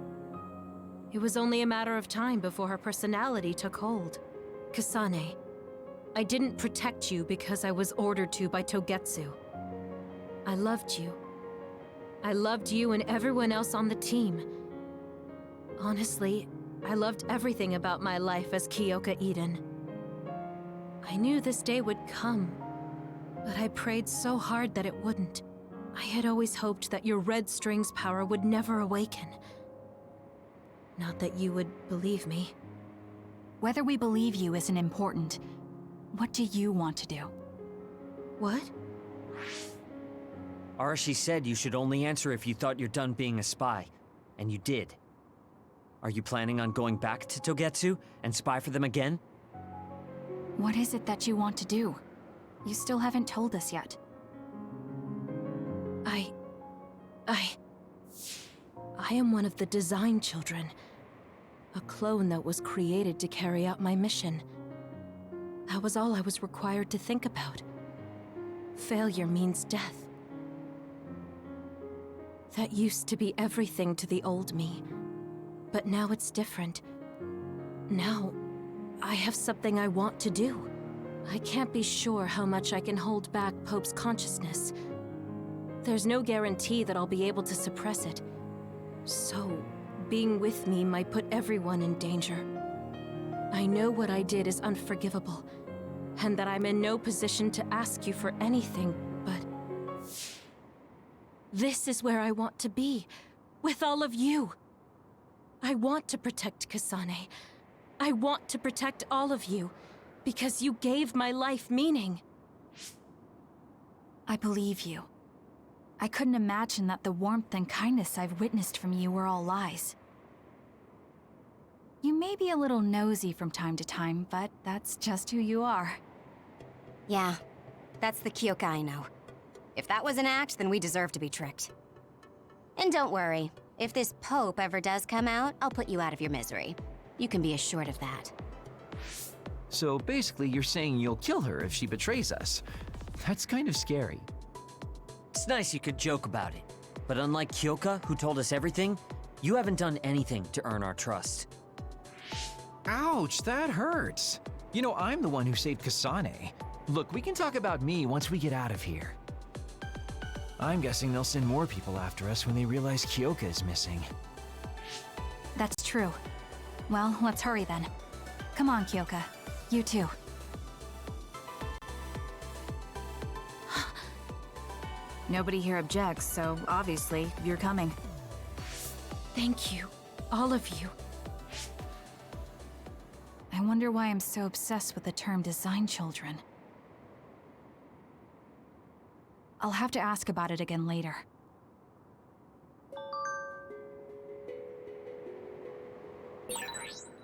It was only a matter of time before her personality took hold. Kasane, I didn't protect you because I was ordered to by Togetsu. I loved you. I loved you and everyone else on the team. Honestly, I loved everything about my life as Kyoka Eden. I knew this day would come, but I prayed so hard that it wouldn't. I had always hoped that your Red String's power would never awaken. Not that you would believe me. Whether we believe you isn't important. What do you want to do? What? Arashi said you should only answer if you thought you're done being a spy, and you did. Are you planning on going back to Togetsu and spy for them again? What is it that you want to do? You still haven't told us yet. I am one of the design children. A clone that was created to carry out my mission. That was all I was required to think about. Failure means death. That used to be everything to the old me. But now it's different. Now, I have something I want to do. I can't be sure how much I can hold back Pope's consciousness. There's no guarantee that I'll be able to suppress it. So, being with me might put everyone in danger. I know what I did is unforgivable, and that I'm in no position to ask you for anything, but... this is where I want to be, with all of you. I want to protect Kasane. I want to protect all of you, because you gave my life meaning. I believe you. I couldn't imagine that the warmth and kindness I've witnessed from you were all lies. You may be a little nosy from time to time, but that's just who you are. Yeah, that's the Kyoka I know. If that was an act, then we deserve to be tricked. And don't worry, if this Pope ever does come out, I'll put you out of your misery. You can be assured of that. So basically, you're saying you'll kill her if she betrays us. That's kind of scary. It's nice you could joke about it, but unlike Kyoka, who told us everything, you haven't done anything to earn our trust. Ouch, that hurts. You know, I'm the one who saved Kasane. Look, we can talk about me once we get out of here. I'm guessing they'll send more people after us when they realize Kyoka is missing. That's true. Well, let's hurry then. Come on, Kyoka. You too. Nobody here objects, so obviously, you're coming. Thank you, all of you. I wonder why I'm so obsessed with the term design children. I'll have to ask about it again later.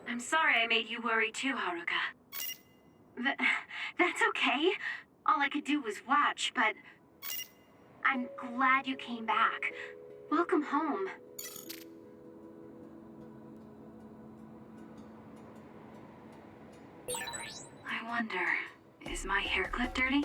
I'm sorry I made you worry too, Haruka. That's okay. All I could do was watch, but I'm glad you came back. Welcome home. I wonder, is my hair clip dirty?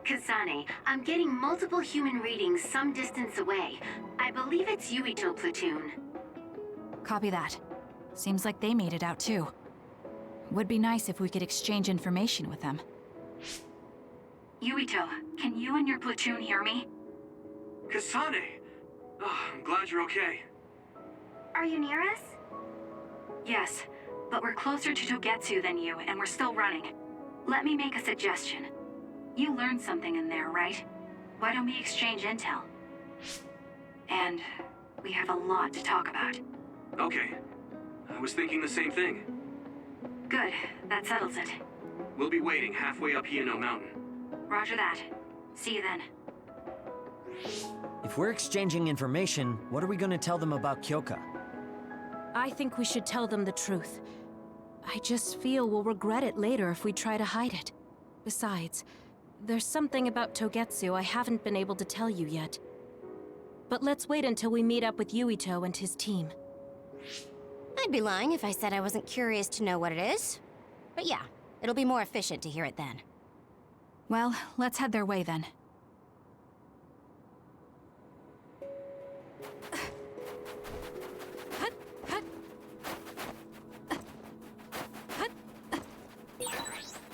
Kasane, I'm getting multiple human readings some distance away. I believe it's Yuito platoon. Copy that. Seems like they made it out too. Would be nice if we could exchange information with them. Yuito, can you and your platoon hear me? Kasane! Oh, I'm glad you're okay. Are you near us? Yes, but we're closer to Togetsu than you, and we're still running. Let me make a suggestion. You learned something in there, right? Why don't we exchange intel? And we have a lot to talk about. Okay. I was thinking the same thing. Good, that settles it. We'll be waiting halfway up Hino Mountain. Roger that. See you then. If we're exchanging information, what are we gonna tell them about Kyoka? I think we should tell them the truth. I just feel we'll regret it later if we try to hide it. Besides, there's something about Togetsu I haven't been able to tell you yet. But let's wait until we meet up with Yuito and his team. I'd be lying if I said I wasn't curious to know what it is. But yeah, it'll be more efficient to hear it then. Well, let's head their way then.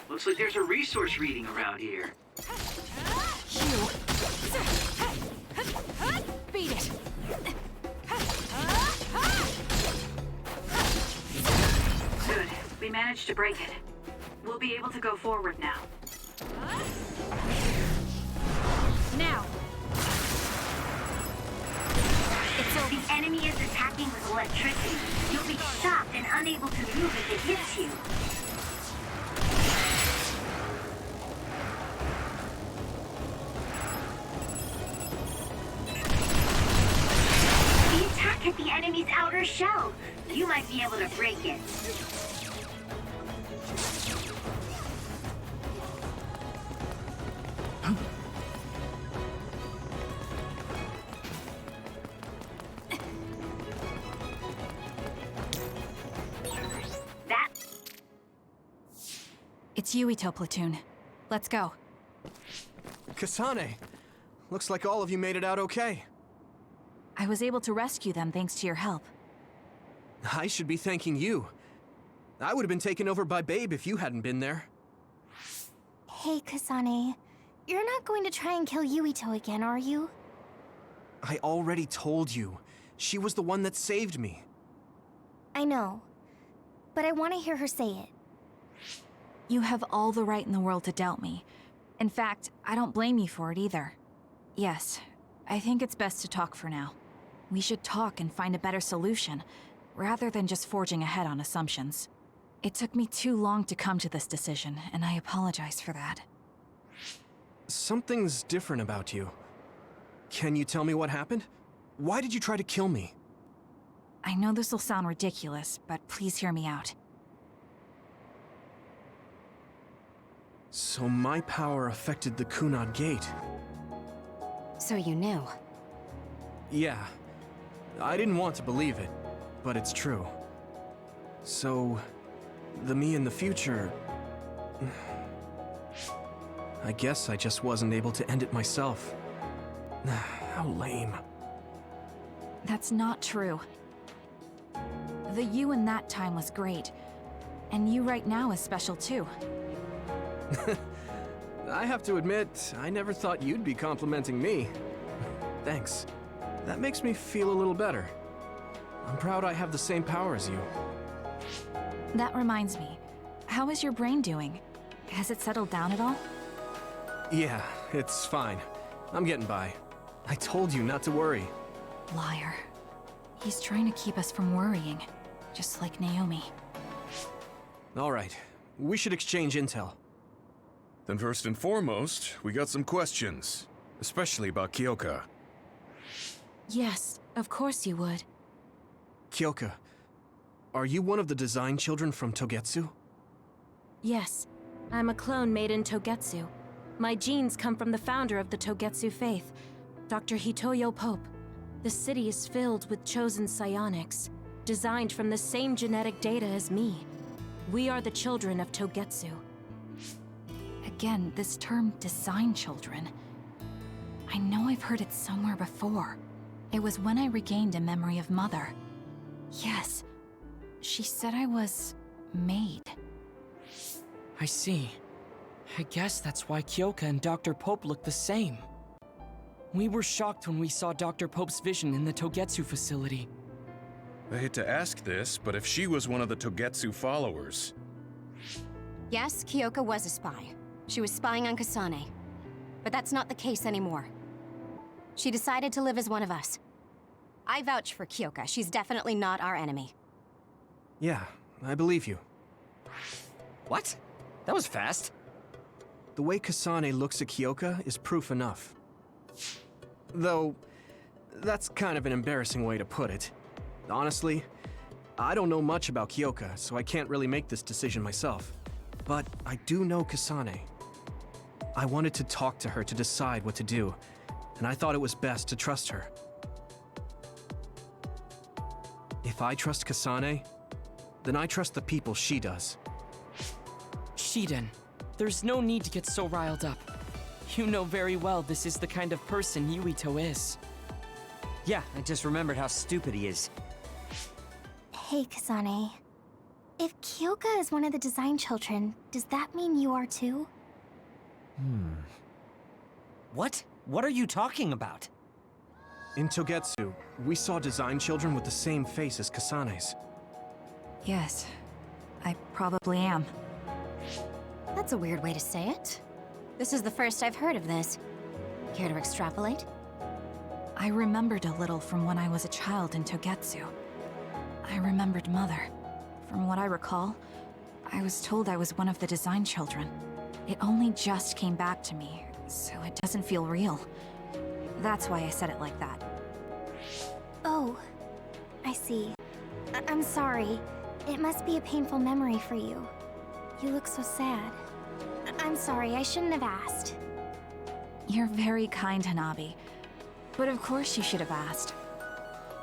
Looks like there's a resource reading around here. Beat it! Good. We managed to break it. We'll be able to go forward now. Now! The enemy is attacking with electricity. You'll be shocked and unable to move if it hits you. The attack hit the enemy's outer shell. You might be able to break it. It's Yuito platoon. Let's go. Kasane! Looks like all of you made it out okay. I was able to rescue them thanks to your help. I should be thanking you. I would have been taken over by Babe if you hadn't been there. Hey, Kasane. You're not going to try and kill Yuito again, are you? I already told you. She was the one that saved me. I know. But I want to hear her say it. You have all the right in the world to doubt me. In fact, I don't blame you for it either. Yes, I think it's best to talk for now. We should talk and find a better solution, rather than just forging ahead on assumptions. It took me too long to come to this decision, and I apologize for that. Something's different about you. Can you tell me what happened? Why did you try to kill me? I know this will sound ridiculous, but please hear me out. So my power affected the Kunad Gate. So you knew. Yeah. I didn't want to believe it, but it's true. So, the me in the future... I guess I just wasn't able to end it myself. How lame. That's not true. The you in that time was great. And you right now is special too. I have to admit, I never thought you'd be complimenting me. Thanks. That makes me feel a little better. I'm proud I have the same power as you. That reminds me. How is your brain doing? Has it settled down at all? Yeah, it's fine. I'm getting by. I told you not to worry. Liar. He's trying to keep us from worrying. Just like Naomi. All right. We should exchange intel. Then first and foremost, we got some questions. Especially about Kyoka. Yes, of course you would. Kyoka, are you one of the design children from Togetsu? Yes, I'm a clone made in Togetsu. My genes come from the founder of the Togetsu faith, Dr. Hitoyo Pope. The city is filled with chosen psionics, designed from the same genetic data as me. We are the children of Togetsu. Again, this term design children. I know I've heard it somewhere before. It was when I regained a memory of Mother. Yes, she said I was made. I see. I guess that's why Kyoka and Dr. Pope look the same. We were shocked when we saw Dr. Pope's vision in the Togetsu facility. I hate to ask this, but if she was one of the Togetsu followers... Yes, Kyoka was a spy. She was spying on Kasane. But that's not the case anymore. She decided to live as one of us. I vouch for Kyoka. She's definitely not our enemy. Yeah, I believe you. What? That was fast. The way Kasane looks at Kyoka is proof enough. Though, that's kind of an embarrassing way to put it. Honestly, I don't know much about Kyoka, so I can't really make this decision myself. But I do know Kasane. I wanted to talk to her to decide what to do, and I thought it was best to trust her. If I trust Kasane, then I trust the people she does. Shiden, there's no need to get so riled up. You know very well this is the kind of person Yuito is. Yeah, I just remembered how stupid he is. Hey, Kasane. If Kyoka is one of the design children, does that mean you are too? What? What are you talking about? In Togetsu, we saw design children with the same face as Kasane's. Yes, I probably am. That's a weird way to say it. This is the first I've heard of this. Care to extrapolate? I remembered a little from when I was a child in Togetsu. I remembered Mother. From what I recall, I was told I was one of the design children. It only just came back to me, so it doesn't feel real. That's why I said it like that. Oh, I see. I'm sorry. It must be a painful memory for you. You look so sad. I'm sorry, I shouldn't have asked. You're very kind, Hanabi. But of course you should have asked.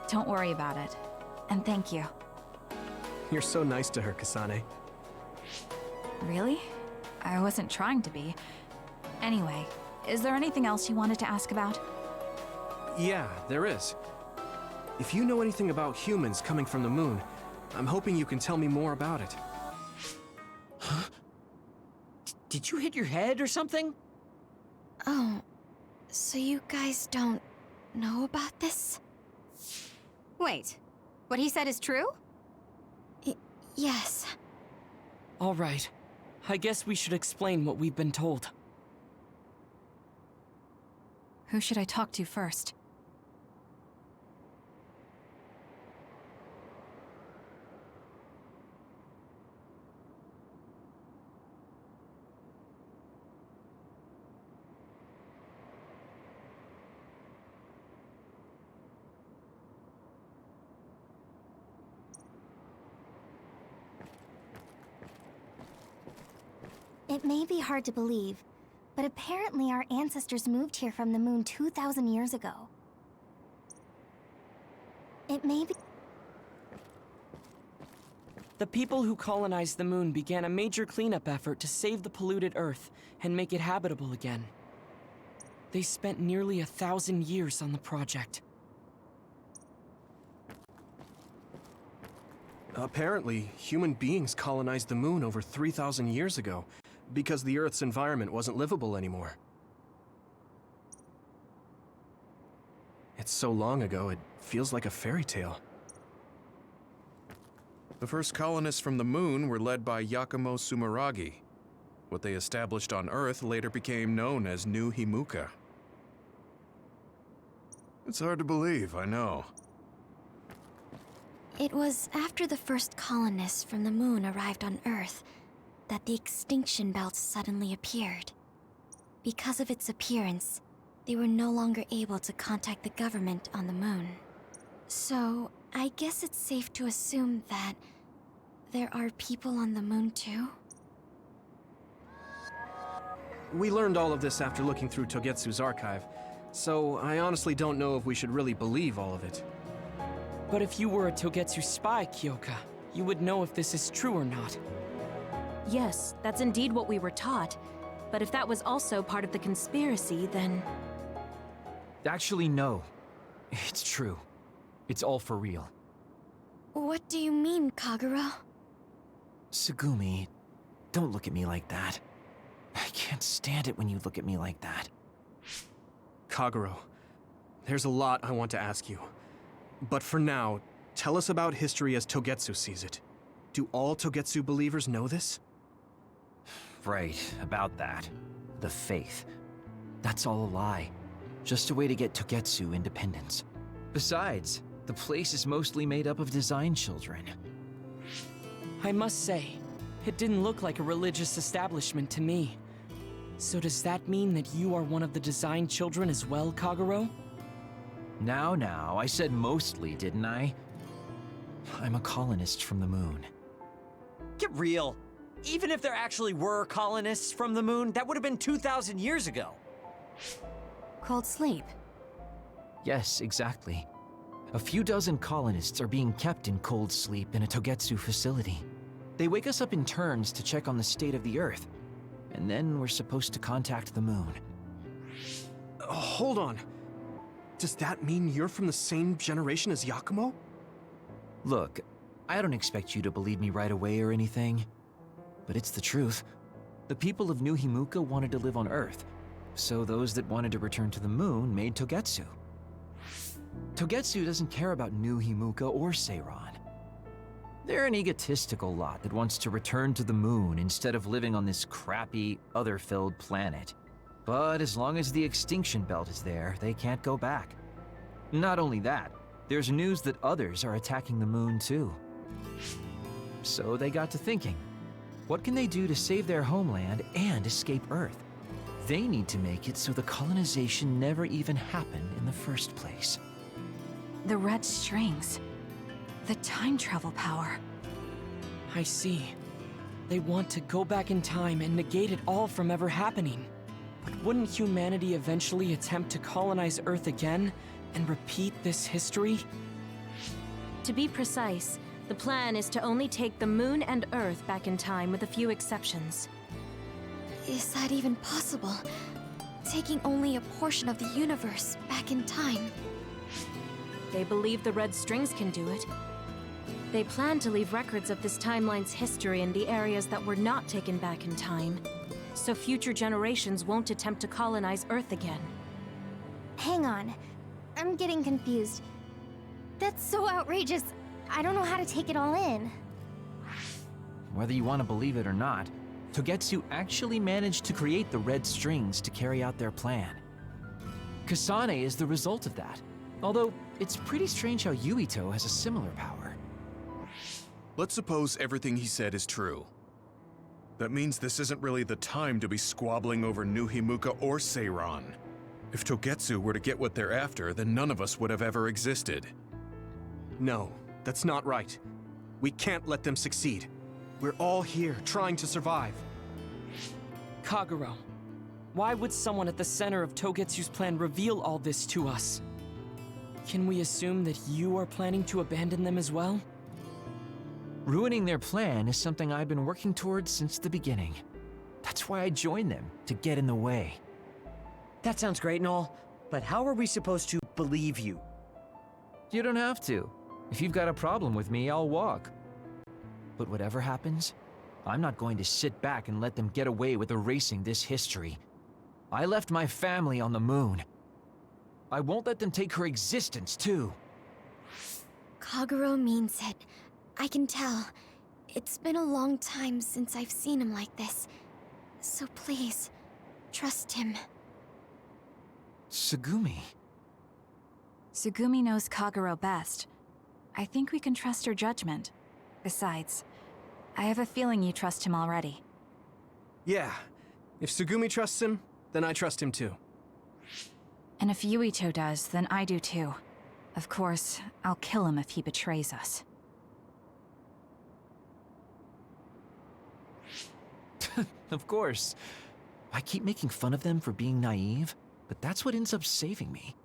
Don't worry about it. And thank you. You're so nice to her, Kasane. Really? I wasn't trying to be. Anyway, is there anything else you wanted to ask about? Yeah, there is. If you know anything about humans coming from the moon, I'm hoping you can tell me more about it. Huh? Did you hit your head or something? Oh, so you guys don't know about this? Wait, what he said is true? Yes. All right. I guess we should explain what we've been told. Who should I talk to first? It may be hard to believe, but apparently our ancestors moved here from the moon 2,000 years ago. It may be... The people who colonized the moon began a major cleanup effort to save the polluted Earth and make it habitable again. They spent nearly 1,000 years on the project. Apparently, human beings colonized the moon over 3,000 years ago, because the Earth's environment wasn't livable anymore. It's so long ago, it feels like a fairy tale. The first colonists from the moon were led by Yakumo Sumeragi. What they established on Earth later became known as New Himuka. It's hard to believe, I know. It was after the first colonists from the moon arrived on Earth that the extinction belt suddenly appeared. Because of its appearance, they were no longer able to contact the government on the moon. So, I guess it's safe to assume that there are people on the moon too? We learned all of this after looking through Togetsu's archive, so I honestly don't know if we should really believe all of it. But if you were a Togetsu spy, Kyoka, you would know if this is true or not. Yes, that's indeed what we were taught. But if that was also part of the conspiracy, then... Actually, no. It's true. It's all for real. What do you mean, Kagero? Tsugumi, don't look at me like that. I can't stand it when you look at me like that. Kagero, there's a lot I want to ask you. But for now, tell us about history as Togetsu sees it. Do all Togetsu believers know this? Right, about that. The faith. That's all a lie. Just a way to get Togetsu independence. Besides, the place is mostly made up of design children. I must say, it didn't look like a religious establishment to me. So does that mean that you are one of the design children as well, Kagero? Now, I said mostly, didn't I? I'm a colonist from the moon. Get real. Even if there actually were colonists from the moon, that would have been 2,000 years ago. Cold sleep. Yes, exactly. A few dozen colonists are being kept in cold sleep in a Togetsu facility. They wake us up in turns to check on the state of the Earth, and then we're supposed to contact the moon. Hold on. Does that mean you're from the same generation as Yakumo? Look, I don't expect you to believe me right away or anything, but it's the truth. The people of New Himuka wanted to live on Earth, so those that wanted to return to the moon made Togetsu. Togetsu doesn't care about New Himuka or Seiran. They're an egotistical lot that wants to return to the moon instead of living on this crappy, other-filled planet. But as long as the extinction belt is there, they can't go back. Not only that, there's news that others are attacking the moon too. So they got to thinking, what can they do to save their homeland and escape Earth? They need to make it so the colonization never even happened in the first place. The red strings. The time travel power. I see. They want to go back in time and negate it all from ever happening. But wouldn't humanity eventually attempt to colonize Earth again and repeat this history? To be precise, the plan is to only take the moon and Earth back in time with a few exceptions. Is that even possible? Taking only a portion of the universe back in time? They believe the red strings can do it. They plan to leave records of this timeline's history in the areas that were not taken back in time, so future generations won't attempt to colonize Earth again. Hang on. I'm getting confused. That's so outrageous. I don't know how to take it all in. Whether you want to believe it or not, Togetsu actually managed to create the red strings to carry out their plan. Kasane is the result of that, although it's pretty strange how Yuito has a similar power. Let's suppose everything he said is true. That means this isn't really the time to be squabbling over New Himuka or Seiran. If Togetsu were to get what they're after, then none of us would have ever existed. No, that's not right. We can't let them succeed. We're all here trying to survive. Kagero, why would someone at the center of Togetsu's plan reveal all this to us? Can we assume that you are planning to abandon them as well? Ruining their plan is something I've been working towards since the beginning. That's why I joined them, to get in the way. That sounds great and all, but how are we supposed to believe you? You don't have to. If you've got a problem with me, I'll walk. But whatever happens, I'm not going to sit back and let them get away with erasing this history. I left my family on the moon. I won't let them take her existence, too. Kagero means it. I can tell. It's been a long time since I've seen him like this. So please, trust him. Tsugumi. Tsugumi knows Kagero best. I think we can trust her judgment. Besides, I have a feeling you trust him already. Yeah. If Tsugumi trusts him, then I trust him too. And if Yuito does, then I do too. Of course, I'll kill him if he betrays us. Of course. I keep making fun of them for being naive, but that's what ends up saving me.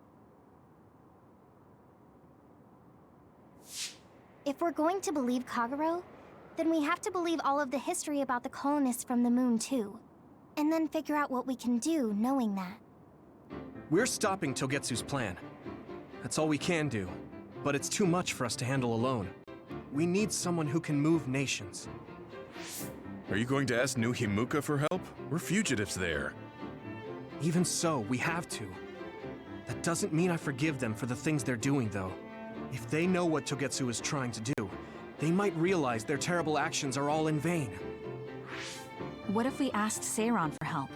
If we're going to believe Kagero, then we have to believe all of the history about the colonists from the moon too. And then figure out what we can do knowing that. We're stopping Togetsu's plan. That's all we can do. But it's too much for us to handle alone. We need someone who can move nations. Are you going to ask New Himuka for help? We're fugitives there. Even so, we have to. That doesn't mean I forgive them for the things they're doing, though. If they know what Togetsu is trying to do, they might realize their terrible actions are all in vain. What if we asked Seiron for help?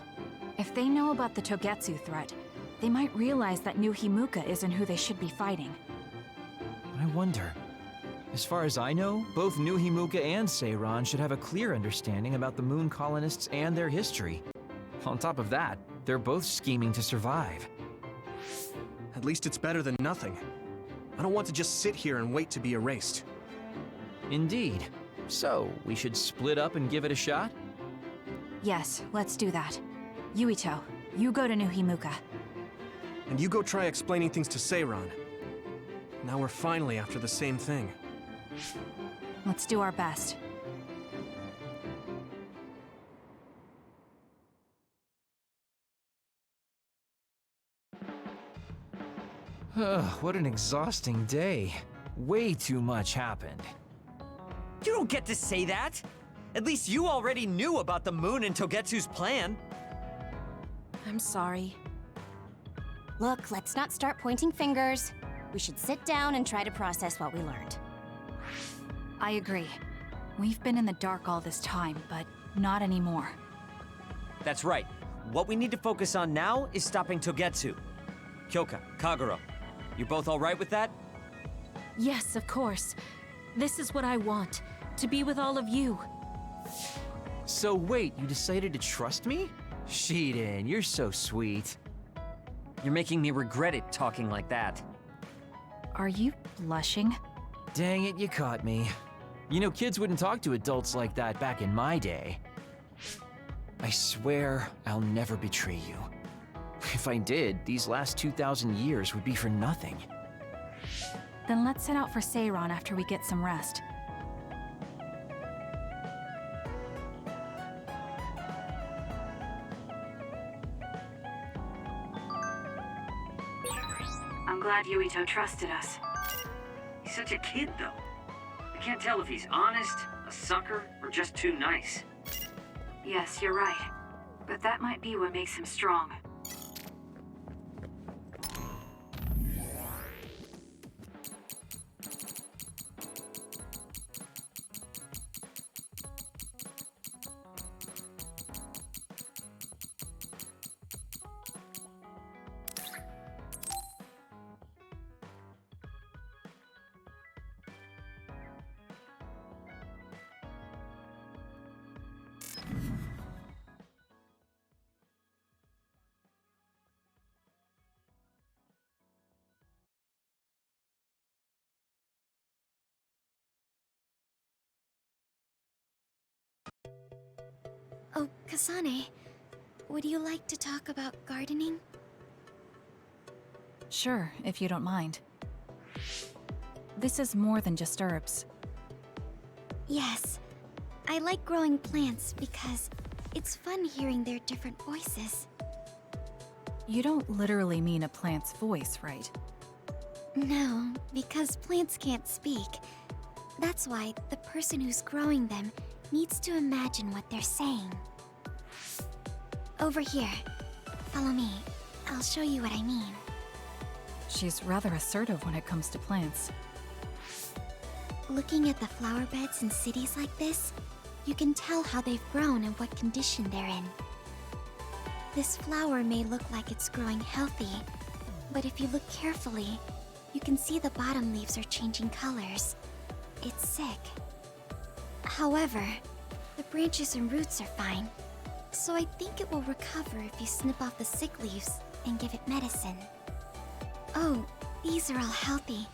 If they know about the Togetsu threat, they might realize that New Himuka isn't who they should be fighting. I wonder. As far as I know, both New Himuka and Seiron should have a clear understanding about the moon colonists and their history. On top of that, they're both scheming to survive. At least it's better than nothing. I don't want to just sit here and wait to be erased. Indeed. So, we should split up and give it a shot? Yes, let's do that. Yuito, you go to New Himuka. And you go try explaining things to Seiron. Now we're finally after the same thing. Let's do our best. What an exhausting day. Way too much happened. You don't get to say that! At least you already knew about the moon and Togetsu's plan. I'm sorry. Look, let's not start pointing fingers. We should sit down and try to process what we learned. I agree. We've been in the dark all this time, but not anymore. That's right. What we need to focus on now is stopping Togetsu. Kyoka, Kagero, you both all right with that? Yes, of course. This is what I want, to be with all of you. So wait, you decided to trust me? Shiden, you're so sweet. You're making me regret it talking like that. Are you blushing? Dang it, you caught me. You know, kids wouldn't talk to adults like that back in my day. I swear I'll never betray you. If I did, these last 2,000 years would be for nothing. Then let's head out for Seiron after we get some rest. I'm glad Yuito trusted us. He's such a kid, though. I can't tell if he's honest, a sucker, or just too nice. Yes, you're right. But that might be what makes him strong. Oh, Kasane, would you like to talk about gardening? Sure, if you don't mind. This is more than just herbs. Yes. I like growing plants because it's fun hearing their different voices. You don't literally mean a plant's voice, right? No, because plants can't speak. That's why the person who's growing them needs to imagine what they're saying. Over here. Follow me. I'll show you what I mean. She's rather assertive when it comes to plants. Looking at the flower beds in cities like this, you can tell how they've grown and what condition they're in. This flower may look like it's growing healthy, but if you look carefully, you can see the bottom leaves are changing colors. It's sick. However, the branches and roots are fine, so I think it will recover if you snip off the sick leaves and give it medicine. Oh, these are all healthy,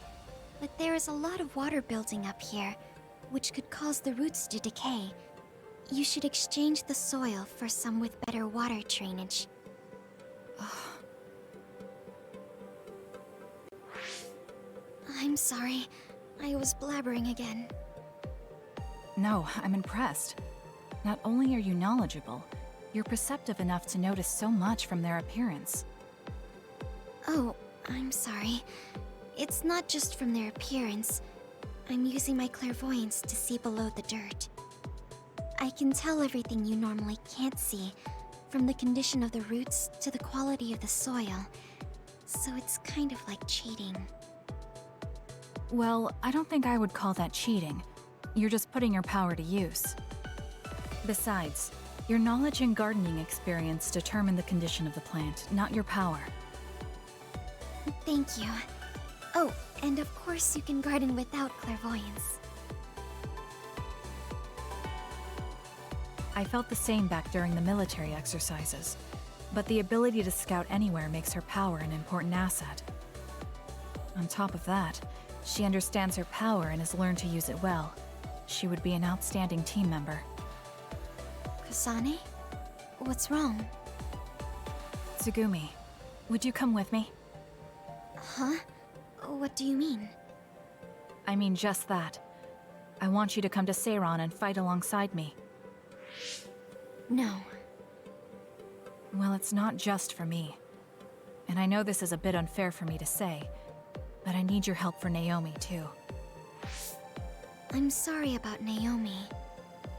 but there is a lot of water building up here, which could cause the roots to decay. You should exchange the soil for some with better water drainage. I'm sorry. I was blabbering again. No, I'm impressed. Not only are you knowledgeable, you're perceptive enough to notice so much from their appearance. Oh, I'm sorry. It's not just from their appearance. I'm using my clairvoyance to see below the dirt. I can tell everything you normally can't see, from the condition of the roots to the quality of the soil. So it's kind of like cheating. Well, I don't think I would call that cheating. You're just putting your power to use. Besides, your knowledge and gardening experience determine the condition of the plant, not your power. Thank you. Oh, and of course you can garden without clairvoyance. I felt the same back during the military exercises, but the ability to scout anywhere makes her power an important asset. On top of that, she understands her power and has learned to use it well. She would be an outstanding team member. Kasane? What's wrong? Tsugumi, would you come with me? Huh? What do you mean? I mean just that. I want you to come to Seiran and fight alongside me. No. Well, it's not just for me. And I know this is a bit unfair for me to say, but I need your help for Naomi, too. I'm sorry about Naomi,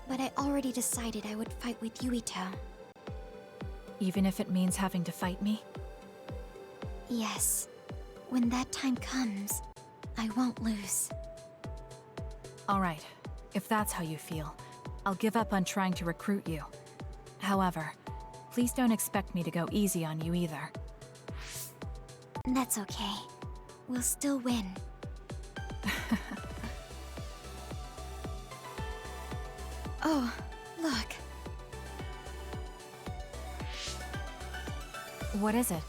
but I already decided I would fight with Yuito. Even if it means having to fight me? Yes. When that time comes, I won't lose. All right. If that's how you feel, I'll give up on trying to recruit you. However, please don't expect me to go easy on you either. That's okay. We'll still win. Oh, look. What is it?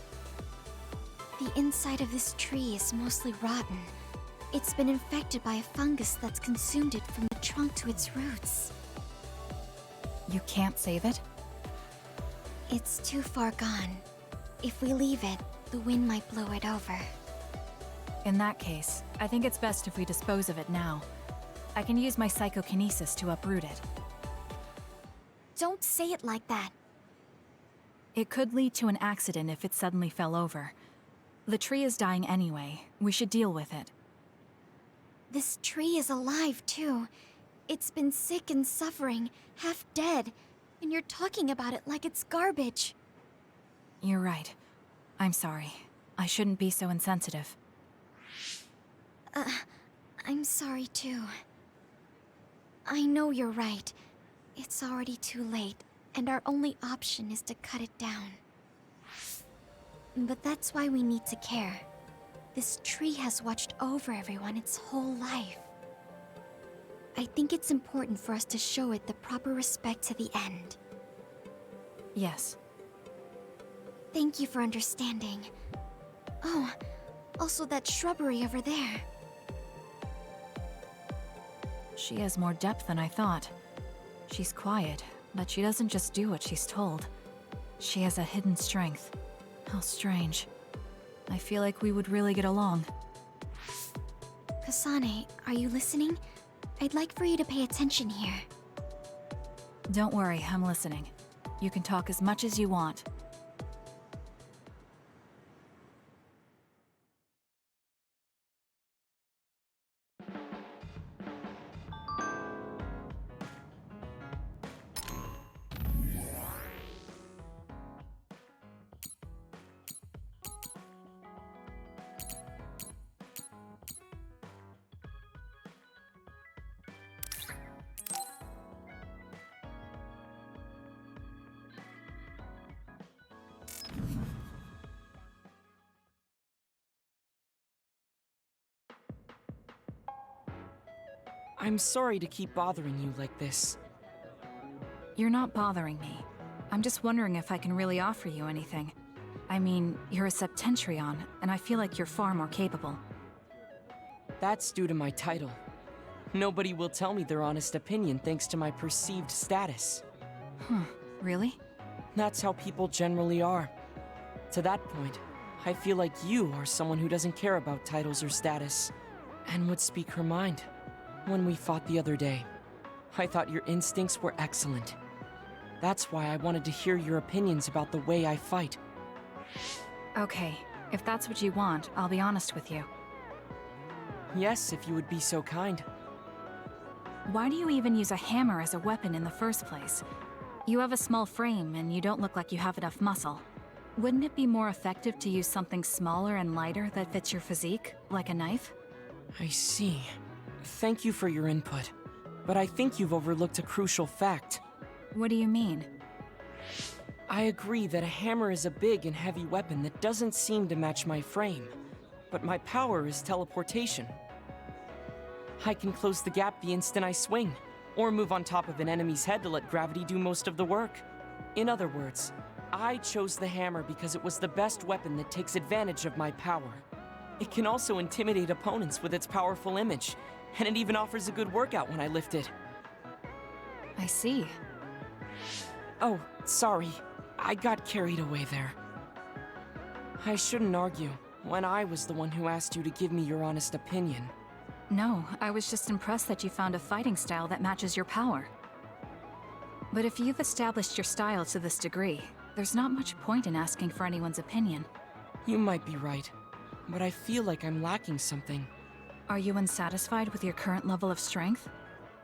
The inside of this tree is mostly rotten. It's been infected by a fungus that's consumed it from the trunk to its roots. You can't save it? It's too far gone. If we leave it, the wind might blow it over. In that case, I think it's best if we dispose of it now. I can use my psychokinesis to uproot it. Don't say it like that. It could lead to an accident if it suddenly fell over. The tree is dying anyway. We should deal with it. This tree is alive, too. It's been sick and suffering, half dead, and you're talking about it like it's garbage. You're right. I'm sorry. I shouldn't be so insensitive. I'm sorry, too. I know you're right. It's already too late, and our only option is to cut it down. But that's why we need to care. This tree has watched over everyone its whole life. I think it's important for us to show it the proper respect to the end. Yes. Thank you for understanding. Oh, also that shrubbery over there. She has more depth than I thought. She's quiet, but she doesn't just do what she's told. She has a hidden strength. How strange. I feel like we would really get along. Kasane, are you listening? I'd like for you to pay attention here. Don't worry, I'm listening. You can talk as much as you want. I'm sorry to keep bothering you like this. You're not bothering me. I'm just wondering if I can really offer you anything. I mean, you're a Septentrion, and I feel like you're far more capable. That's due to my title. Nobody will tell me their honest opinion thanks to my perceived status. Really? That's how people generally are. To that point, I feel like you are someone who doesn't care about titles or status, and would speak her mind. When we fought the other day, I thought your instincts were excellent. That's why I wanted to hear your opinions about the way I fight. Okay, if that's what you want, I'll be honest with you. Yes, if you would be so kind. Why do you even use a hammer as a weapon in the first place? You have a small frame, and you don't look like you have enough muscle. Wouldn't it be more effective to use something smaller and lighter that fits your physique, like a knife? I see. Thank you for your input, but I think you've overlooked a crucial fact. What do you mean? I agree that a hammer is a big and heavy weapon that doesn't seem to match my frame, but my power is teleportation. I can close the gap the instant I swing, or move on top of an enemy's head to let gravity do most of the work. In other words, I chose the hammer because it was the best weapon that takes advantage of my power. It can also intimidate opponents with its powerful image, and it even offers a good workout when I lift it. I see. Oh, sorry. I got carried away there. I shouldn't argue, when I was the one who asked you to give me your honest opinion. No, I was just impressed that you found a fighting style that matches your power. But if you've established your style to this degree, there's not much point in asking for anyone's opinion. You might be right, but I feel like I'm lacking something. Are you unsatisfied with your current level of strength?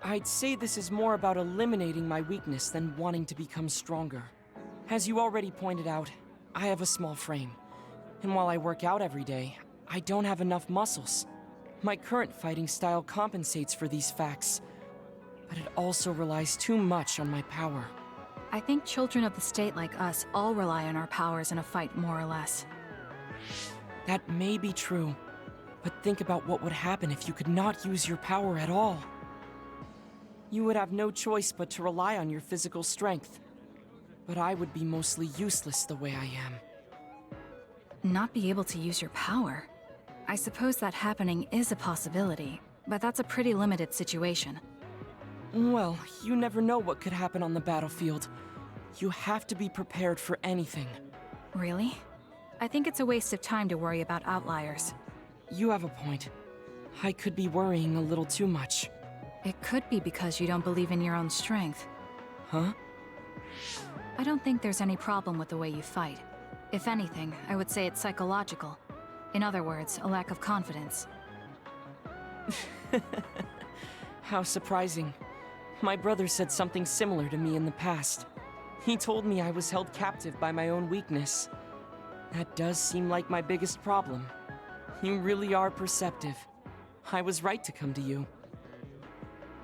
I'd say this is more about eliminating my weakness than wanting to become stronger. As you already pointed out, I have a small frame, and while I work out every day, I don't have enough muscles. My current fighting style compensates for these facts, but it also relies too much on my power. I think children of the state like us all rely on our powers in a fight, more or less. That may be true, but think about what would happen if you could not use your power at all. You would have no choice but to rely on your physical strength, but I would be mostly useless the way I am. Not be able to use your power? I suppose that happening is a possibility, but that's a pretty limited situation. Well, you never know what could happen on the battlefield. You have to be prepared for anything. Really? I think it's a waste of time to worry about outliers. You have a point. I could be worrying a little too much. It could be because you don't believe in your own strength. Huh? I don't think there's any problem with the way you fight. If anything, I would say it's psychological. In other words, a lack of confidence. How surprising. My brother said something similar to me in the past. He told me I was held captive by my own weakness. That does seem like my biggest problem. You really are perceptive. I was right to come to you.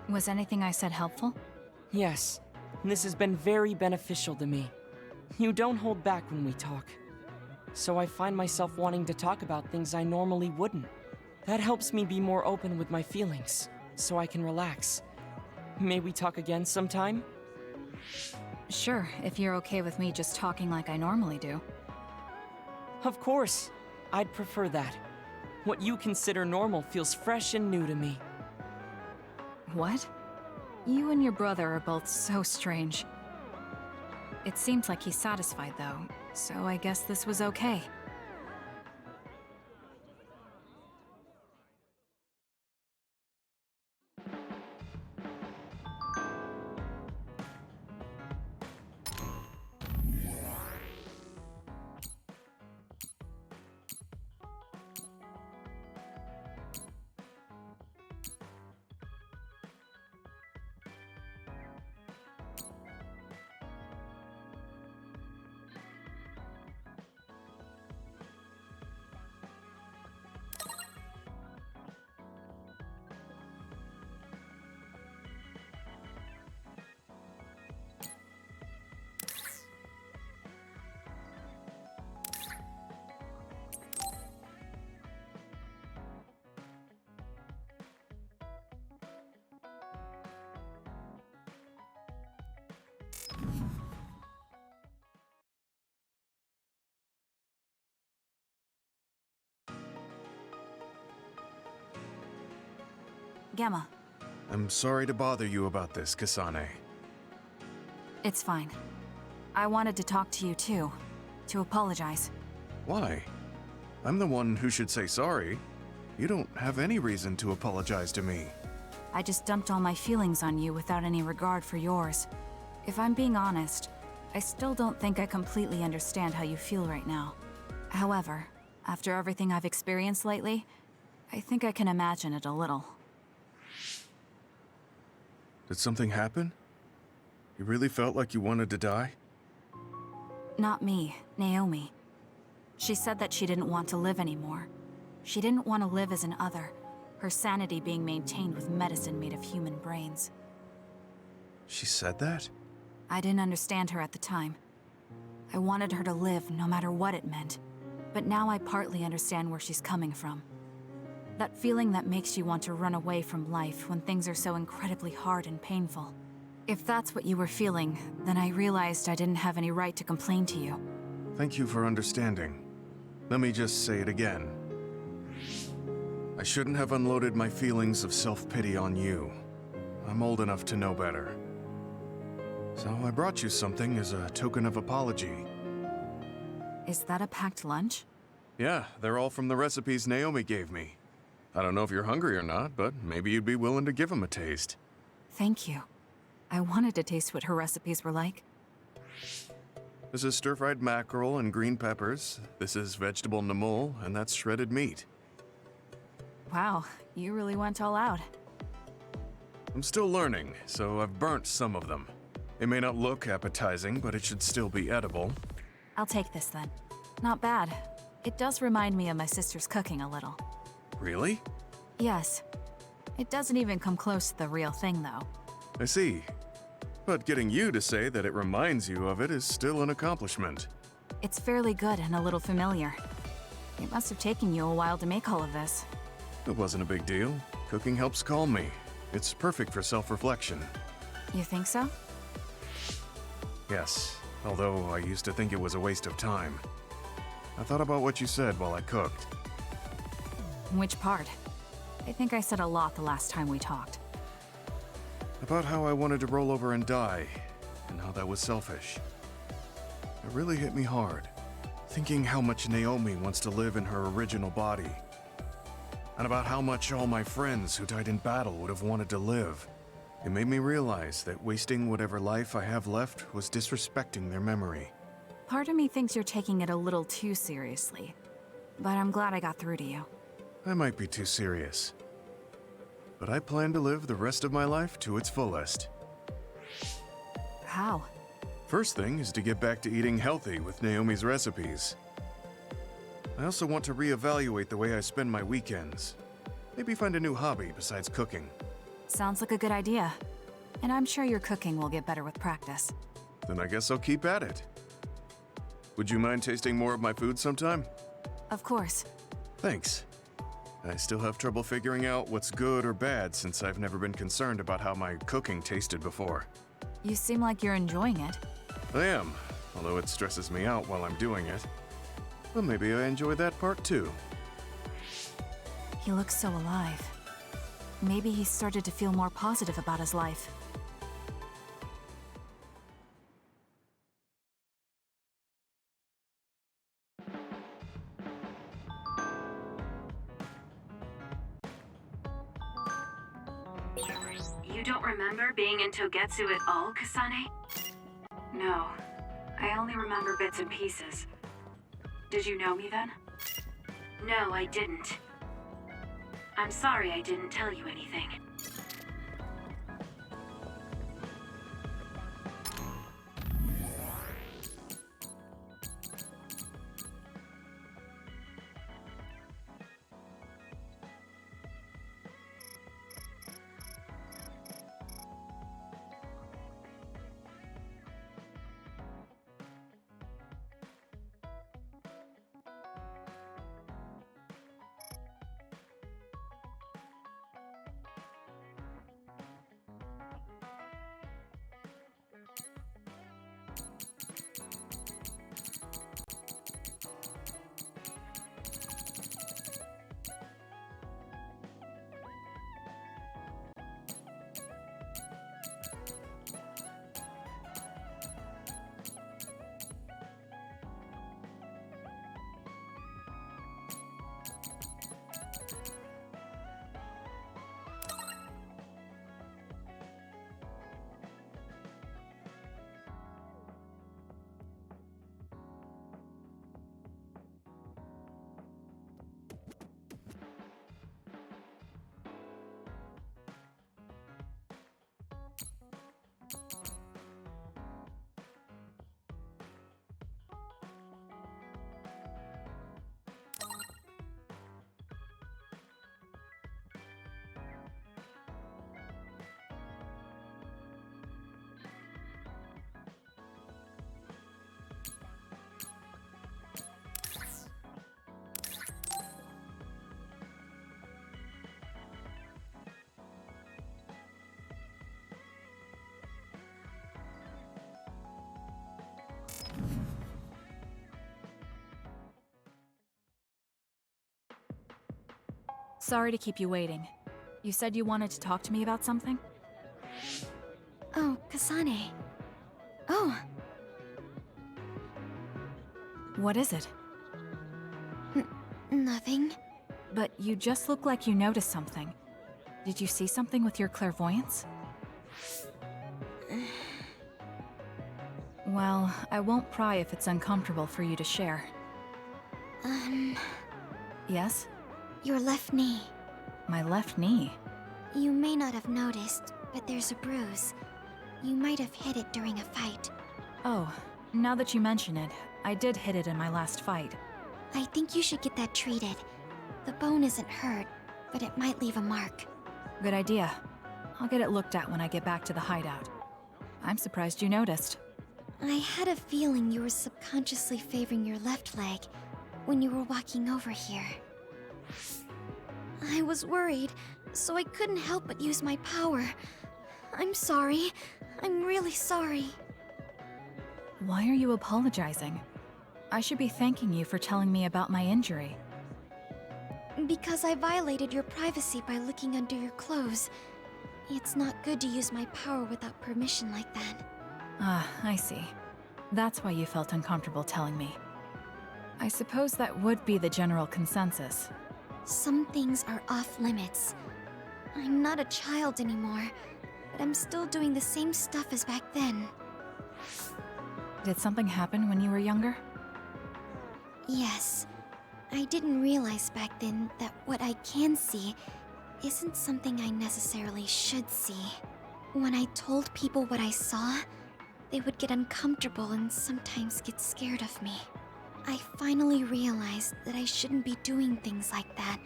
Was anything I said helpful? Yes. This has been very beneficial to me. You don't hold back when we talk. So I find myself wanting to talk about things I normally wouldn't. That helps me be more open with my feelings, so I can relax. May we talk again sometime? Sure, if you're okay with me just talking like I normally do. Of course. I'd prefer that. What you consider normal feels fresh and new to me. What? You and your brother are both so strange. It seems like he's satisfied, though, so I guess this was okay. Gamma. I'm sorry to bother you about this, Kasane. It's fine. I wanted to talk to you too, to apologize. Why? I'm the one who should say sorry. You don't have any reason to apologize to me. I just dumped all my feelings on you without any regard for yours. If I'm being honest, I still don't think I completely understand how you feel right now. However, after everything I've experienced lately, I think I can imagine it a little. Did something happen? You really felt like you wanted to die? Not me, Naomi. She said that she didn't want to live anymore. She didn't want to live as an other, her sanity being maintained with medicine made of human brains. She said that? I didn't understand her at the time. I wanted her to live no matter what it meant, but now I partly understand where she's coming from. That feeling that makes you want to run away from life when things are so incredibly hard and painful. If that's what you were feeling, then I realized I didn't have any right to complain to you. Thank you for understanding. Let me just say it again. I shouldn't have unloaded my feelings of self-pity on you. I'm old enough to know better. So I brought you something as a token of apology. Is that a packed lunch? Yeah, they're all from the recipes Naomi gave me. I don't know if you're hungry or not, but maybe you'd be willing to give them a taste. Thank you. I wanted to taste what her recipes were like. This is stir-fried mackerel and green peppers. This is vegetable namul, and that's shredded meat. Wow, you really went all out. I'm still learning, so I've burnt some of them. It may not look appetizing, but it should still be edible. I'll take this then. Not bad. It does remind me of my sister's cooking a little. Really? Yes. It doesn't even come close to the real thing, though. I see. But getting you to say that it reminds you of it is still an accomplishment. It's fairly good and a little familiar. It must have taken you a while to make all of this. It wasn't a big deal. Cooking helps calm me. It's perfect for self-reflection. You think so? Yes, although I used to think it was a waste of time. I thought about what you said while I cooked. Which part? I think I said a lot the last time we talked. About how I wanted to roll over and die, and how that was selfish. It really hit me hard, thinking how much Naomi wants to live in her original body. And about how much all my friends who died in battle would have wanted to live. It made me realize that wasting whatever life I have left was disrespecting their memory. Part of me thinks you're taking it a little too seriously, but I'm glad I got through to you. I might be too serious. But I plan to live the rest of my life to its fullest. How? First thing is to get back to eating healthy with Naomi's recipes. I also want to reevaluate the way I spend my weekends. Maybe find a new hobby besides cooking. Sounds like a good idea. And I'm sure your cooking will get better with practice. Then I guess I'll keep at it. Would you mind tasting more of my food sometime? Of course. Thanks. I still have trouble figuring out what's good or bad since I've never been concerned about how my cooking tasted before. You seem like you're enjoying it. I am, although it stresses me out while I'm doing it. Well, maybe I enjoy that part too. He looks so alive. Maybe he started to feel more positive about his life. don't remember being in Togetsu at all, Kasane? No. I only remember bits and pieces. Did you know me then? No, I didn't. I'm sorry I didn't tell you anything. Sorry to keep you waiting. You said you wanted to talk to me about something? Oh, Kasane. Oh. What is it? Nothing. But you just look like you noticed something. Did you see something with your clairvoyance? Well, I won't pry if it's uncomfortable for you to share. Yes? Your left knee. My left knee? You may not have noticed, but there's a bruise. You might have hit it during a fight. Oh, now that you mention it, I did hit it in my last fight. I think you should get that treated. The bone isn't hurt, but it might leave a mark. Good idea. I'll get it looked at when I get back to the hideout. I'm surprised you noticed. I had a feeling you were subconsciously favoring your left leg when you were walking over here. I was worried, so I couldn't help but use my power. I'm sorry. I'm really sorry. Why are you apologizing? I should be thanking you for telling me about my injury. Because I violated your privacy by looking under your clothes. It's not good to use my power without permission like that. Ah, I see. That's why you felt uncomfortable telling me. I suppose that would be the general consensus. Some things are off limits. I'm not a child anymore, but I'm still doing the same stuff as back then. Did something happen when you were younger? Yes. I didn't realize back then that what I can see isn't something I necessarily should see. When I told people what I saw, they would get uncomfortable and sometimes get scared of me. I finally realized that I shouldn't be doing things like that.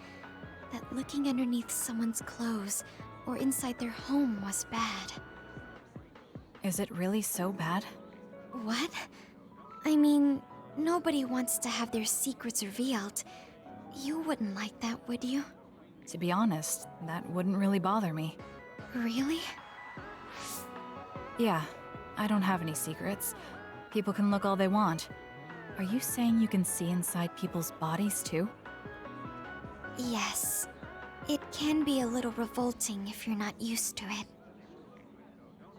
That looking underneath someone's clothes or inside their home was bad. Is it really so bad? What? I mean, nobody wants to have their secrets revealed. You wouldn't like that, would you? To be honest, that wouldn't really bother me. Really? Yeah, I don't have any secrets. People can look all they want. Are you saying you can see inside people's bodies too? Yes. It can be a little revolting if you're not used to it.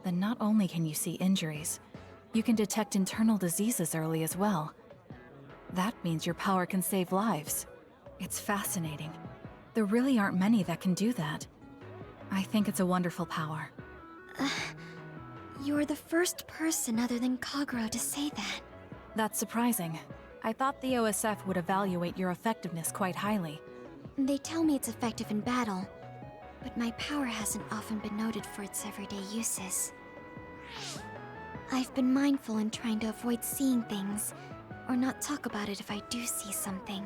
Then not only can you see injuries, you can detect internal diseases early as well. That means your power can save lives. It's fascinating. There really aren't many that can do that. I think it's a wonderful power. You're the first person other than Kagero to say that. That's surprising. I thought the OSF would evaluate your effectiveness quite highly. They tell me it's effective in battle, but my power hasn't often been noted for its everyday uses. I've been mindful in trying to avoid seeing things, or not talk about it if I do see something.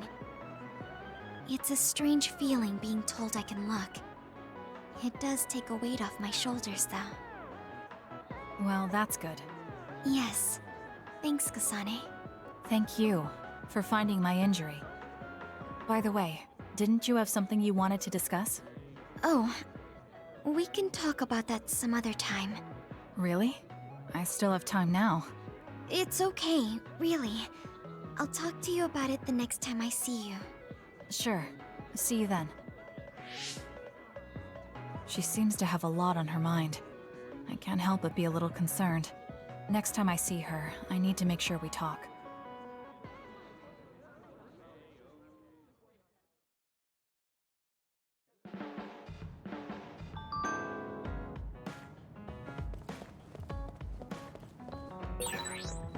It's a strange feeling being told I can look. It does take a weight off my shoulders, though. Well, that's good. Yes. Thanks, Kasane. Thank you for finding my injury. By the way, didn't you have something you wanted to discuss? Oh, we can talk about that some other time. Really? I still have time now. It's okay, really. I'll talk to you about it the next time I see you. Sure. See you then. She seems to have a lot on her mind. I can't help but be a little concerned. Next time I see her, I need to make sure we talk.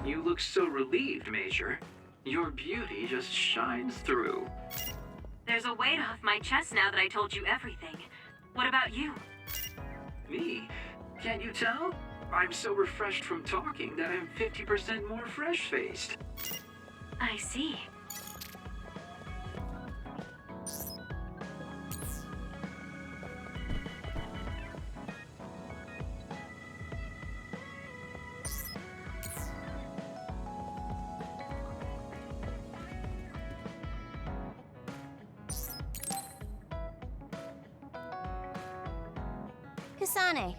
You look so relieved, Major. Your beauty just shines through. There's a weight off my chest now that I told you everything. What about you? Me? Can't you tell? I'm so refreshed from talking that I'm 50% more fresh-faced. I see. Kasane,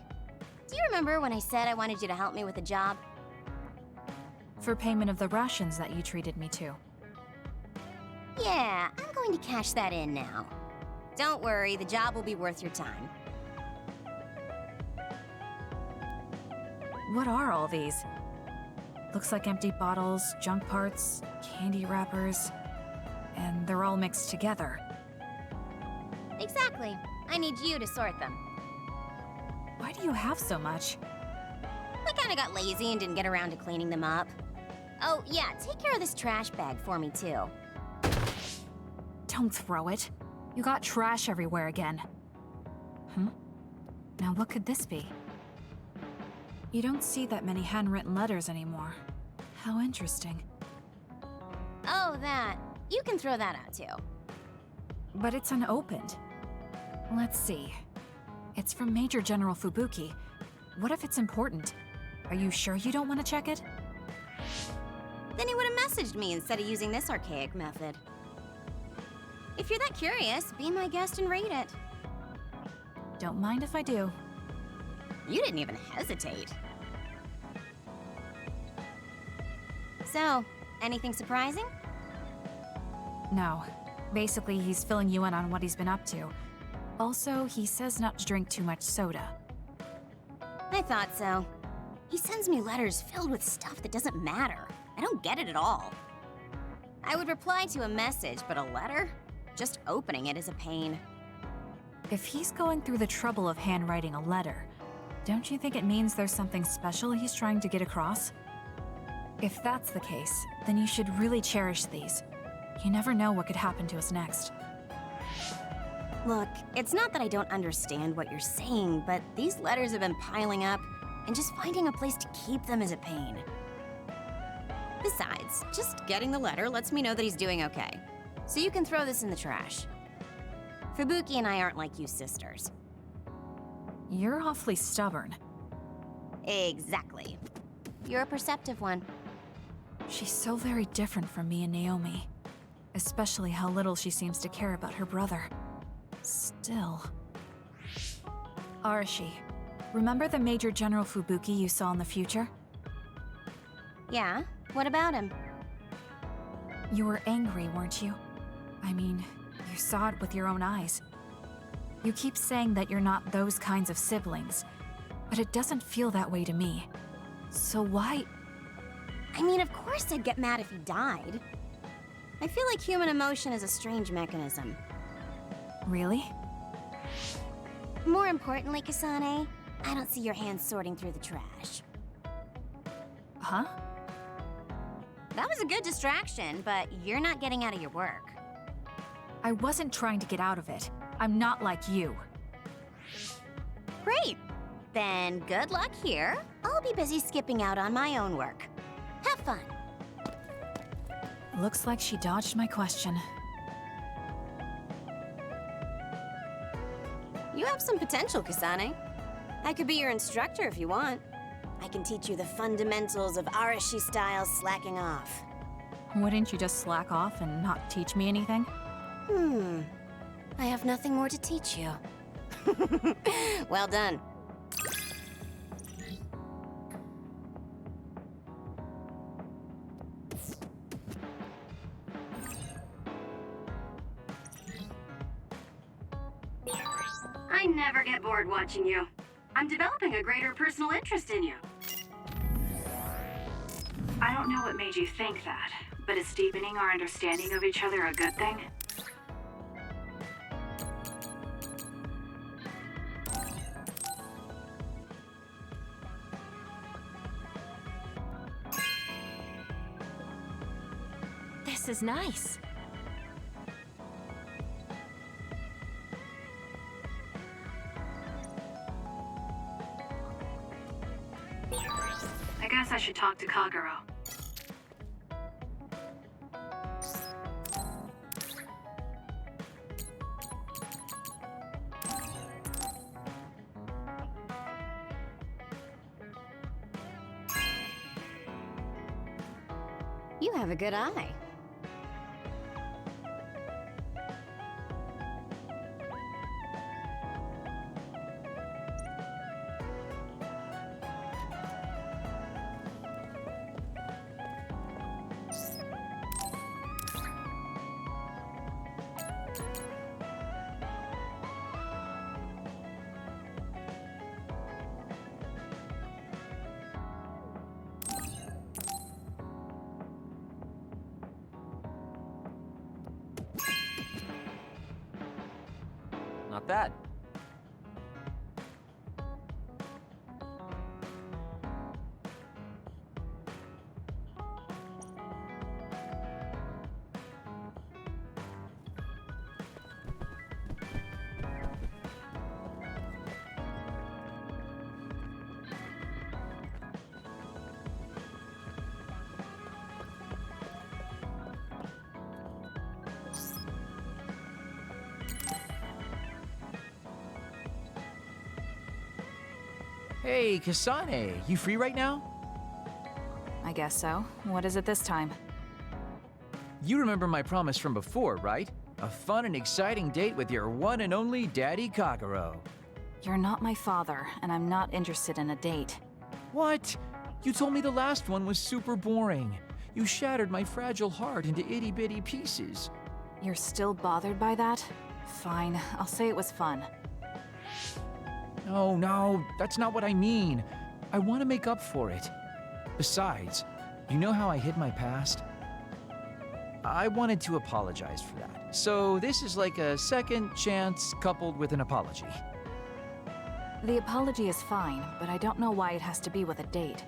do you remember when I said I wanted you to help me with a job? For payment of the rations that you treated me to. Yeah, I'm going to cash that in now. Don't worry, the job will be worth your time. What are all these? Looks like empty bottles, junk parts, candy wrappers, and they're all mixed together. Exactly. I need you to sort them. Why do you have so much? I kinda got lazy and didn't get around to cleaning them up. Oh, yeah, take care of this trash bag for me, too. Don't throw it. You got trash everywhere again. Now what could this be? You don't see that many handwritten letters anymore. How interesting. Oh, that. You can throw that out, too. But it's unopened. Let's see. It's from Major General Fubuki. What if it's important? Are you sure you don't want to check it? Then he would have messaged me instead of using this archaic method. If you're that curious, be my guest and read it. Don't mind if I do. You didn't even hesitate. So, anything surprising? No. Basically, he's filling you in on what he's been up to. Also, he says not to drink too much soda. I thought so. He sends me letters filled with stuff that doesn't matter. I don't get it at all. I would reply to a message, but a letter? Just opening it is a pain. If he's going through the trouble of handwriting a letter, don't you think it means there's something special he's trying to get across? If that's the case, then you should really cherish these. You never know what could happen to us next. Look, it's not that I don't understand what you're saying, but these letters have been piling up, and just finding a place to keep them is a pain. Besides, just getting the letter lets me know that he's doing okay. So you can throw this in the trash. Fubuki and I aren't like you sisters. You're awfully stubborn. Exactly. You're a perceptive one. She's so very different from me and Naomi. Especially how little she seems to care about her brother. Still... Arashi, remember the Major General Fubuki you saw in the future? Yeah? What about him? You were angry, weren't you? I mean, you saw it with your own eyes. You keep saying that you're not those kinds of siblings, but it doesn't feel that way to me. So why... I mean, of course I'd get mad if he died. I feel like human emotion is a strange mechanism. Really? More importantly, Kasane, I don't see your hands sorting through the trash. Huh? That was a good distraction, but you're not getting out of your work. I wasn't trying to get out of it. I'm not like you. Great. Then good luck here. I'll be busy skipping out on my own work. Have fun. Looks like she dodged my question. You have some potential, Kasane. I could be your instructor if you want. I can teach you the fundamentals of Arashi-style slacking off. Wouldn't you just slack off and not teach me anything? I have nothing more to teach you. Well done. I never get bored watching you. I'm developing a greater personal interest in you. I don't know what made you think that, but is deepening our understanding of each other a good thing? This is nice. I guess I should talk to Kagero. You have a good eye. Not bad. Hey, Kasane, you free right now? I guess so. What is it this time? You remember my promise from before, right? A fun and exciting date with your one and only Daddy Kagero. You're not my father, and I'm not interested in a date. What? You told me the last one was super boring. You shattered my fragile heart into itty-bitty pieces. You're still bothered by that? Fine, I'll say it was fun. Oh, no, that's not what I mean. I want to make up for it. Besides, you know how I hid my past? I wanted to apologize for that. So this is like a second chance coupled with an apology. The apology is fine, but I don't know why it has to be with a date.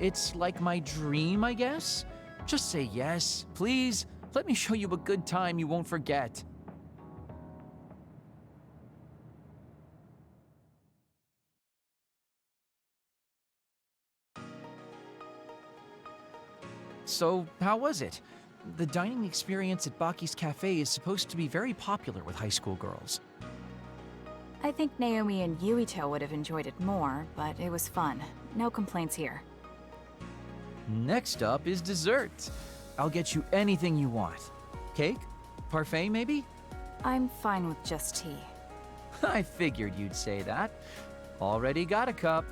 It's like my dream, I guess? Just say yes, please. Let me show you a good time you won't forget. So, how was it? The dining experience at Baki's Cafe is supposed to be very popular with high school girls. I think Naomi and Yuito would have enjoyed it more, but it was fun. No complaints here. Next up is dessert. I'll get you anything you want. Cake? Parfait, maybe? I'm fine with just tea. I figured you'd say that. Already got a cup.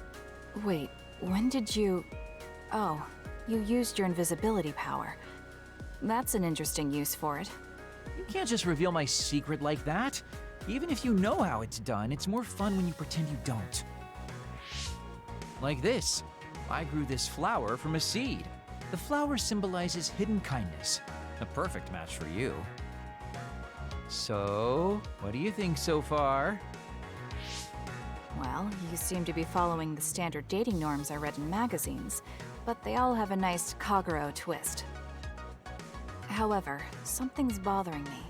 Wait, when did you... Oh, you used your invisibility power. That's an interesting use for it. You can't just reveal my secret like that. Even if you know how it's done, it's more fun when you pretend you don't. Like this. I grew this flower from a seed. The flower symbolizes hidden kindness. A perfect match for you. So, what do you think so far? Well, you seem to be following the standard dating norms I read in magazines, but they all have a nice Kagero twist. However, something's bothering me.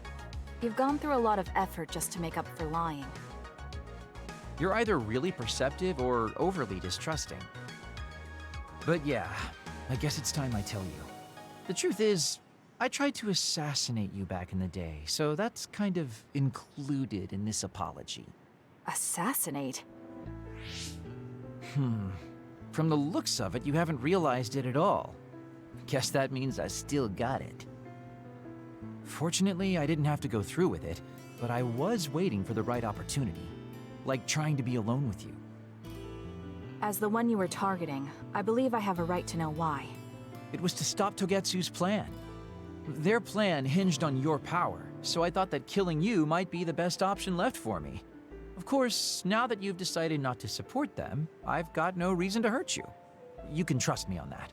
You've gone through a lot of effort just to make up for lying. You're either really perceptive or overly distrusting. But yeah, I guess it's time I tell you. The truth is, I tried to assassinate you back in the day, so that's kind of included in this apology. Assassinate? From the looks of it, you haven't realized it at all. Guess that means I still got it. Fortunately, I didn't have to go through with it, but I was waiting for the right opportunity. Like trying to be alone with you. As the one you were targeting, I believe I have a right to know why. It was to stop Togetsu's plan. Their plan hinged on your power, so I thought that killing you might be the best option left for me. Of course, now that you've decided not to support them, I've got no reason to hurt you. You can trust me on that.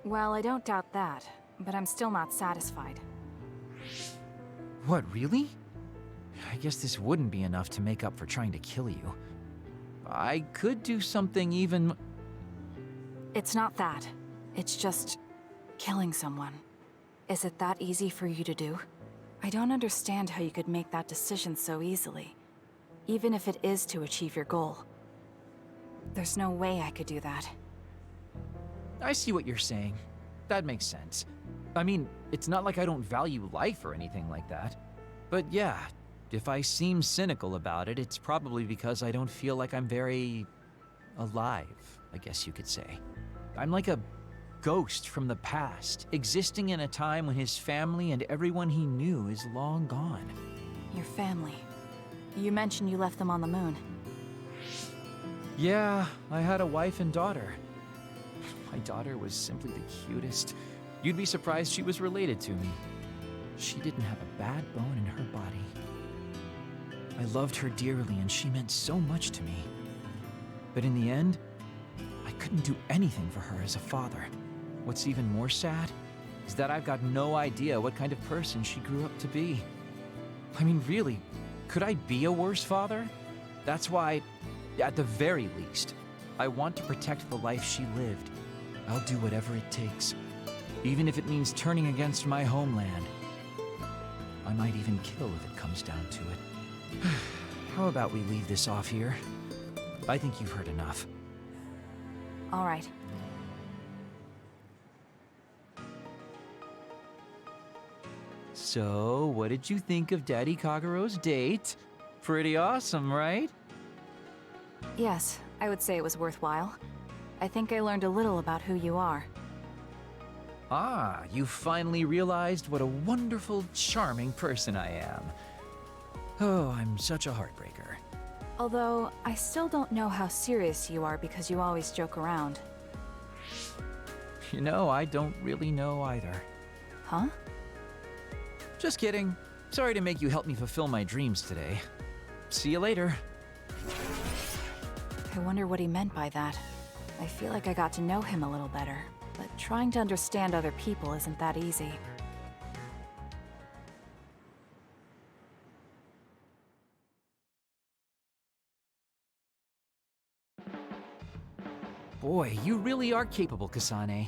Well, I don't doubt that, but I'm still not satisfied. What, really? I guess this wouldn't be enough to make up for trying to kill you. I could do something even... It's not that. It's just... killing someone. Is it that easy for you to do? I don't understand how you could make that decision so easily, even if it is to achieve your goal. There's no way I could do that. I see what you're saying. That makes sense. I mean, it's not like I don't value life or anything like that. But yeah, if I seem cynical about it, it's probably because I don't feel like I'm very... alive, I guess you could say. I'm like a ghost from the past, existing in a time when his family and everyone he knew is long gone. Your family. You mentioned you left them on the moon. Yeah, I had a wife and daughter. My daughter was simply the cutest. You'd be surprised she was related to me. She didn't have a bad bone in her body. I loved her dearly and she meant so much to me. But in the end, I couldn't do anything for her as a father. What's even more sad is that I've got no idea what kind of person she grew up to be. I mean, really, could I be a worse father? That's why, at the very least, I want to protect the life she lived. I'll do whatever it takes, even if it means turning against my homeland. I might even kill if it comes down to it. How about we leave this off here? I think you've heard enough. All right. So, what did you think of Daddy Kagero's date? Pretty awesome, right? Yes, I would say it was worthwhile. I think I learned a little about who you are. Ah, you finally realized what a wonderful, charming person I am. Oh, I'm such a heartbreaker. Although, I still don't know how serious you are because you always joke around. You know, I don't really know either. Huh? Just kidding. Sorry to make you help me fulfill my dreams today. See you later. I wonder what he meant by that. I feel like I got to know him a little better, but trying to understand other people isn't that easy. Boy, you really are capable, Kasane.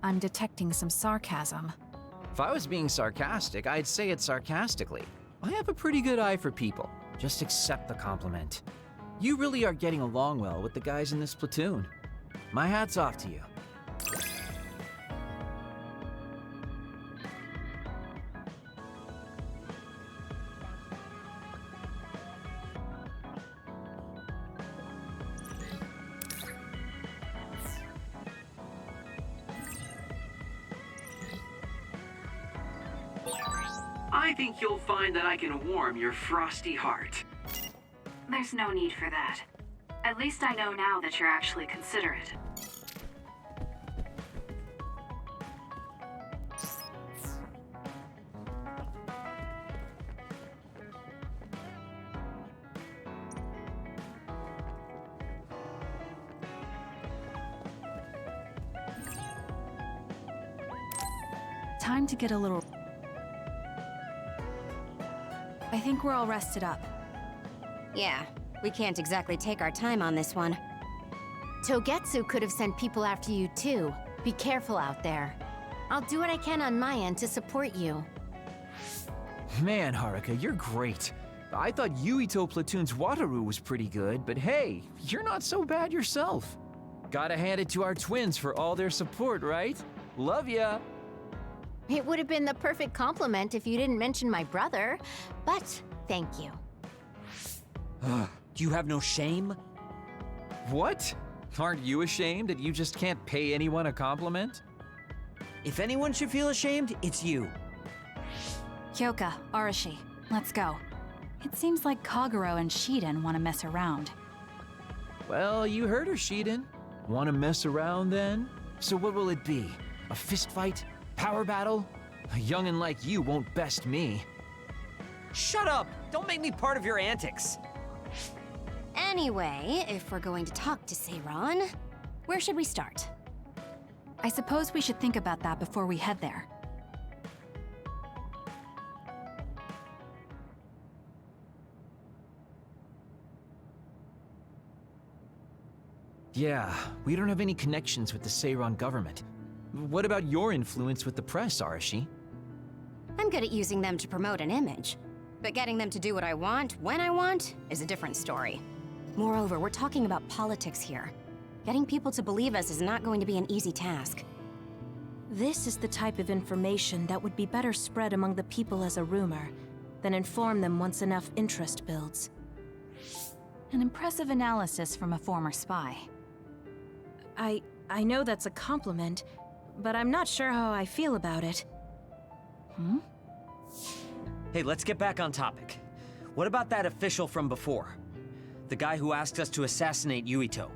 I'm detecting some sarcasm. If I was being sarcastic, I'd say it sarcastically. I have a pretty good eye for people. Just accept the compliment. You really are getting along well with the guys in this platoon. My hat's off to you. I think you'll find that I can warm your frosty heart. There's no need for that. At least I know now that you're actually considerate. Time to get a little... I think we're all rested up. Yeah, We can't exactly take our time on this one. Togetsu could have sent people after you too. Be careful out there. I'll do what I can on my end to support you. Man, Haruka, you're great. I thought Yuito Platoon's Wataru was pretty good, but hey, you're not so bad yourself. Gotta hand it to our twins for all their support, right? Love ya! It would have been the perfect compliment if you didn't mention my brother, but thank you. Do you have no shame? What? Aren't you ashamed that you just can't pay anyone a compliment? If anyone should feel ashamed, it's you. Kyoka, Arashi, let's go. It seems like Kagero and Shiden want to mess around. Well, you heard her, Shiden. Want to mess around then? So what will it be? A fist fight? Power battle? A youngin' like you won't best me. Shut up! Don't make me part of your antics. Anyway, if we're going to talk to Seiran, where should we start? I suppose we should think about that before we head there. Yeah, we don't have any connections with the Seiran government. What about your influence with the press, Arashi? I'm good at using them to promote an image. But getting them to do what I want, when I want, is a different story. Moreover, we're talking about politics here. Getting people to believe us is not going to be an easy task. This is the type of information that would be better spread among the people as a rumor, than inform them once enough interest builds. An impressive analysis from a former spy. I know that's a compliment, but I'm not sure how I feel about it. Hey, let's get back on topic. What about that official from before? The guy who asked us to assassinate Yuito.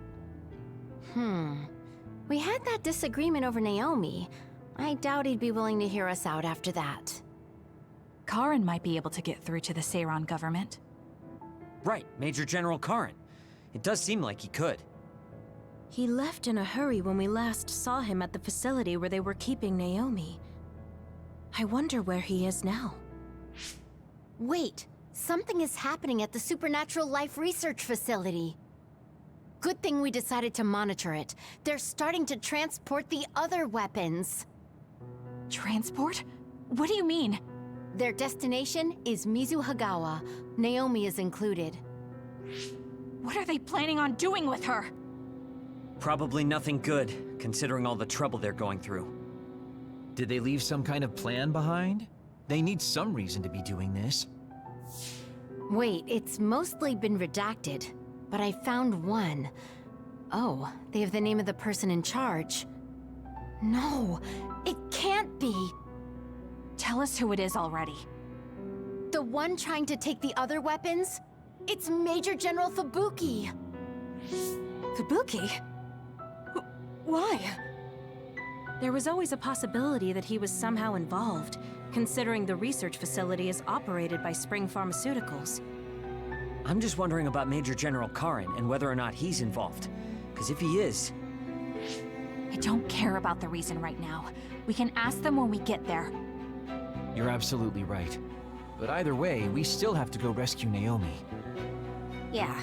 We had that disagreement over Naomi. I doubt he'd be willing to hear us out after that. Karin might be able to get through to the Seiran government. Right, Major General Karin. It does seem like he could. He left in a hurry when we last saw him at the facility where they were keeping Naomi. I wonder where he is now. Wait, something is happening at the Supernatural Life Research Facility. Good thing we decided to monitor it. They're starting to transport the other weapons. Transport? What do you mean? Their destination is Mizuhagawa. Naomi is included. What are they planning on doing with her? Probably nothing good, considering all the trouble they're going through. Did they leave some kind of plan behind? They need some reason to be doing this. Wait, it's mostly been redacted, but I found one. Oh, they have the name of the person in charge. No, it can't be. Tell us who it is already. The one trying to take the other weapons? It's Major General Fubuki. Fubuki? Why? There was always a possibility that he was somehow involved, considering the research facility is operated by Spring Pharmaceuticals. I'm just wondering about Major General Karin and whether or not he's involved. Because if he is... I don't care about the reason right now. We can ask them when we get there. You're absolutely right. But either way, we still have to go rescue Naomi. Yeah.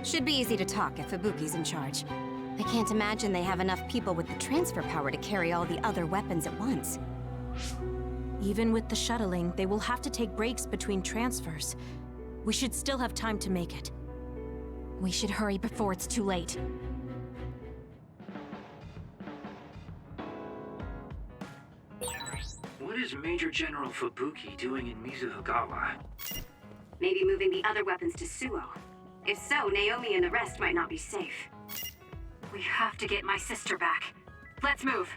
Should be easy to talk if Fubuki's in charge. I can't imagine they have enough people with the transfer power to carry all the other weapons at once. Even with the shuttling, they will have to take breaks between transfers. We should still have time to make it. We should hurry before it's too late. What is Major General Fubuki doing in Mizuhagawa? Maybe moving the other weapons to Suo. If so, Naomi and the rest might not be safe. We have to get my sister back. Let's move.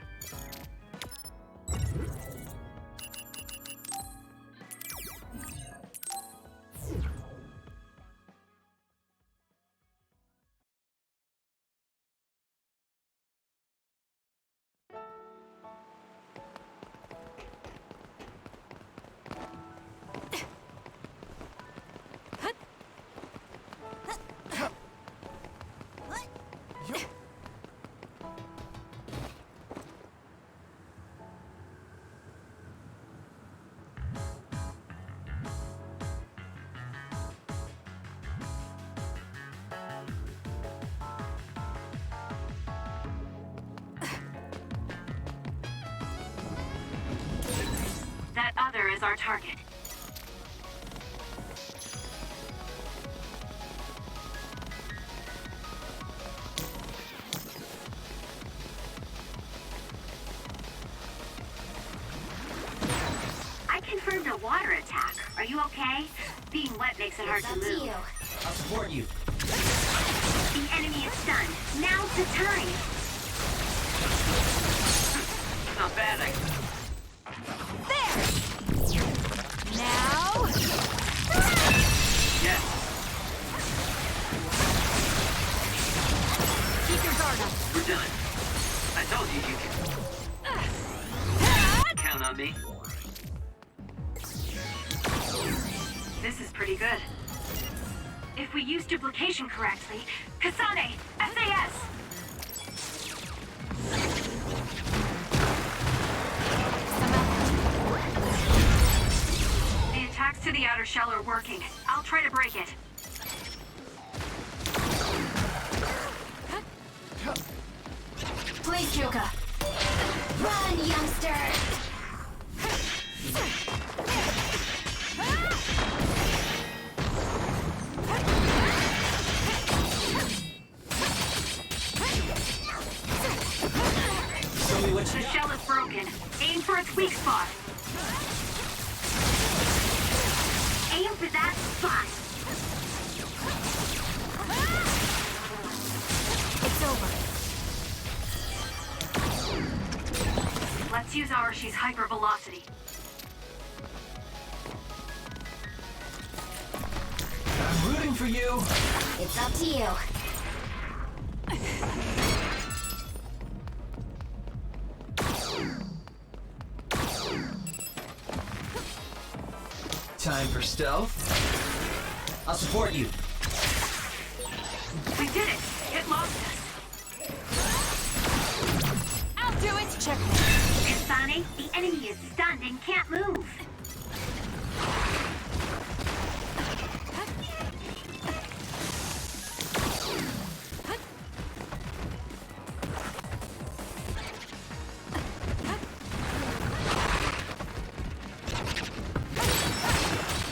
is our target. I confirmed a water attack. Are you okay? Being wet makes it hard to move. I'll support you. The enemy is stunned. Now's the time. Not bad, There! Now... Yes. Keep your guard up. We're done. I told you can count on me. This is pretty good. If we use duplication correctly, Kasane, SAS! The attacks to the outer shell are working. I'll try to break it. Please, Kyoka. Run, youngster! Show me what The you got. shell is broken. Aim for its weak spot. Aim for that spot. It's over. Let's use Arashi's hypervelocity. I'm rooting for you. It's up to you. Time for stealth. I'll support you. We did it! It lost us! I'll do it! Check. Kasane, the enemy is stunned and can't move.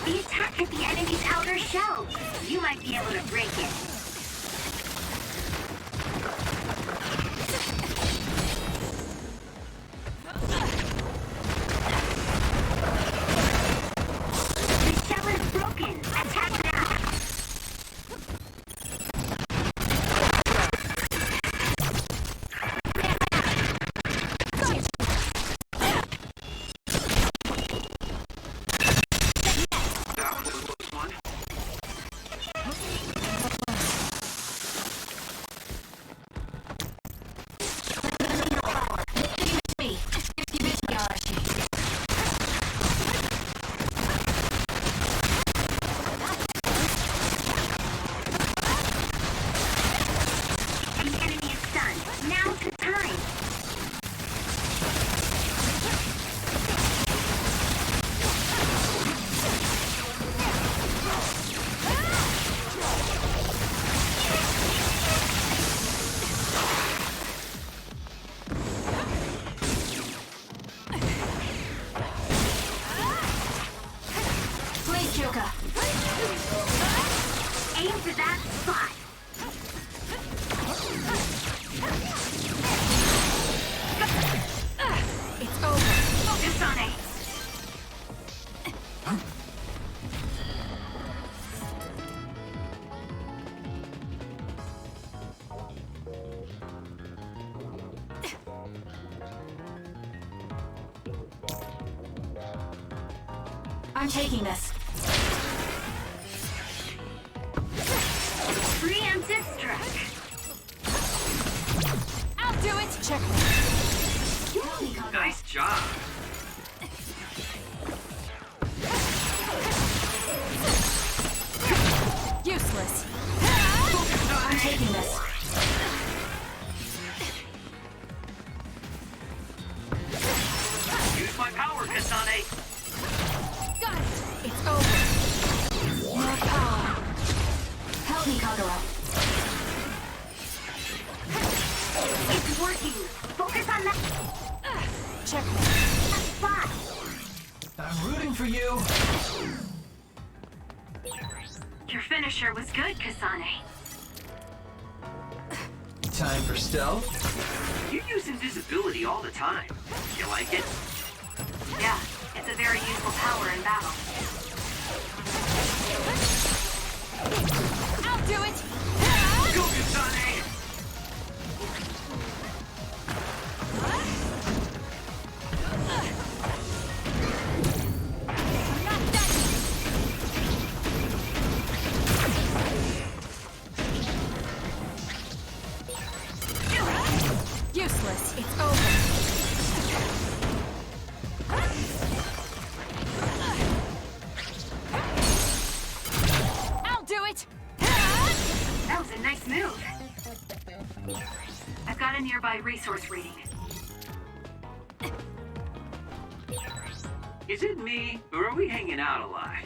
The attack hit the enemy's outer shell. You might be able to break it. The shell is broken. Attack now. That was a close one. The enemy is stunned. Now's the time. Please, Kyoka. Aim for that spot. It's over. Focus on it. I'm taking this. Preemptive strike. I'll do it! Check. Nice job. Useless. I'm taking this. Use my power, Kasane. Got it! It's over. More power. Help me, Kagura. It's working. Focus on that Check. spot. I'm rooting for you. Your finisher was good, Kasane. Time for stealth. You use invisibility all the time. You like it? Yeah, it's a very useful power in battle. I'll do it! Go, Kasane! Useless. It's over. I'll do it! That was a nice move. I've got a nearby resource reading. Is it me, or are we hanging out a lot?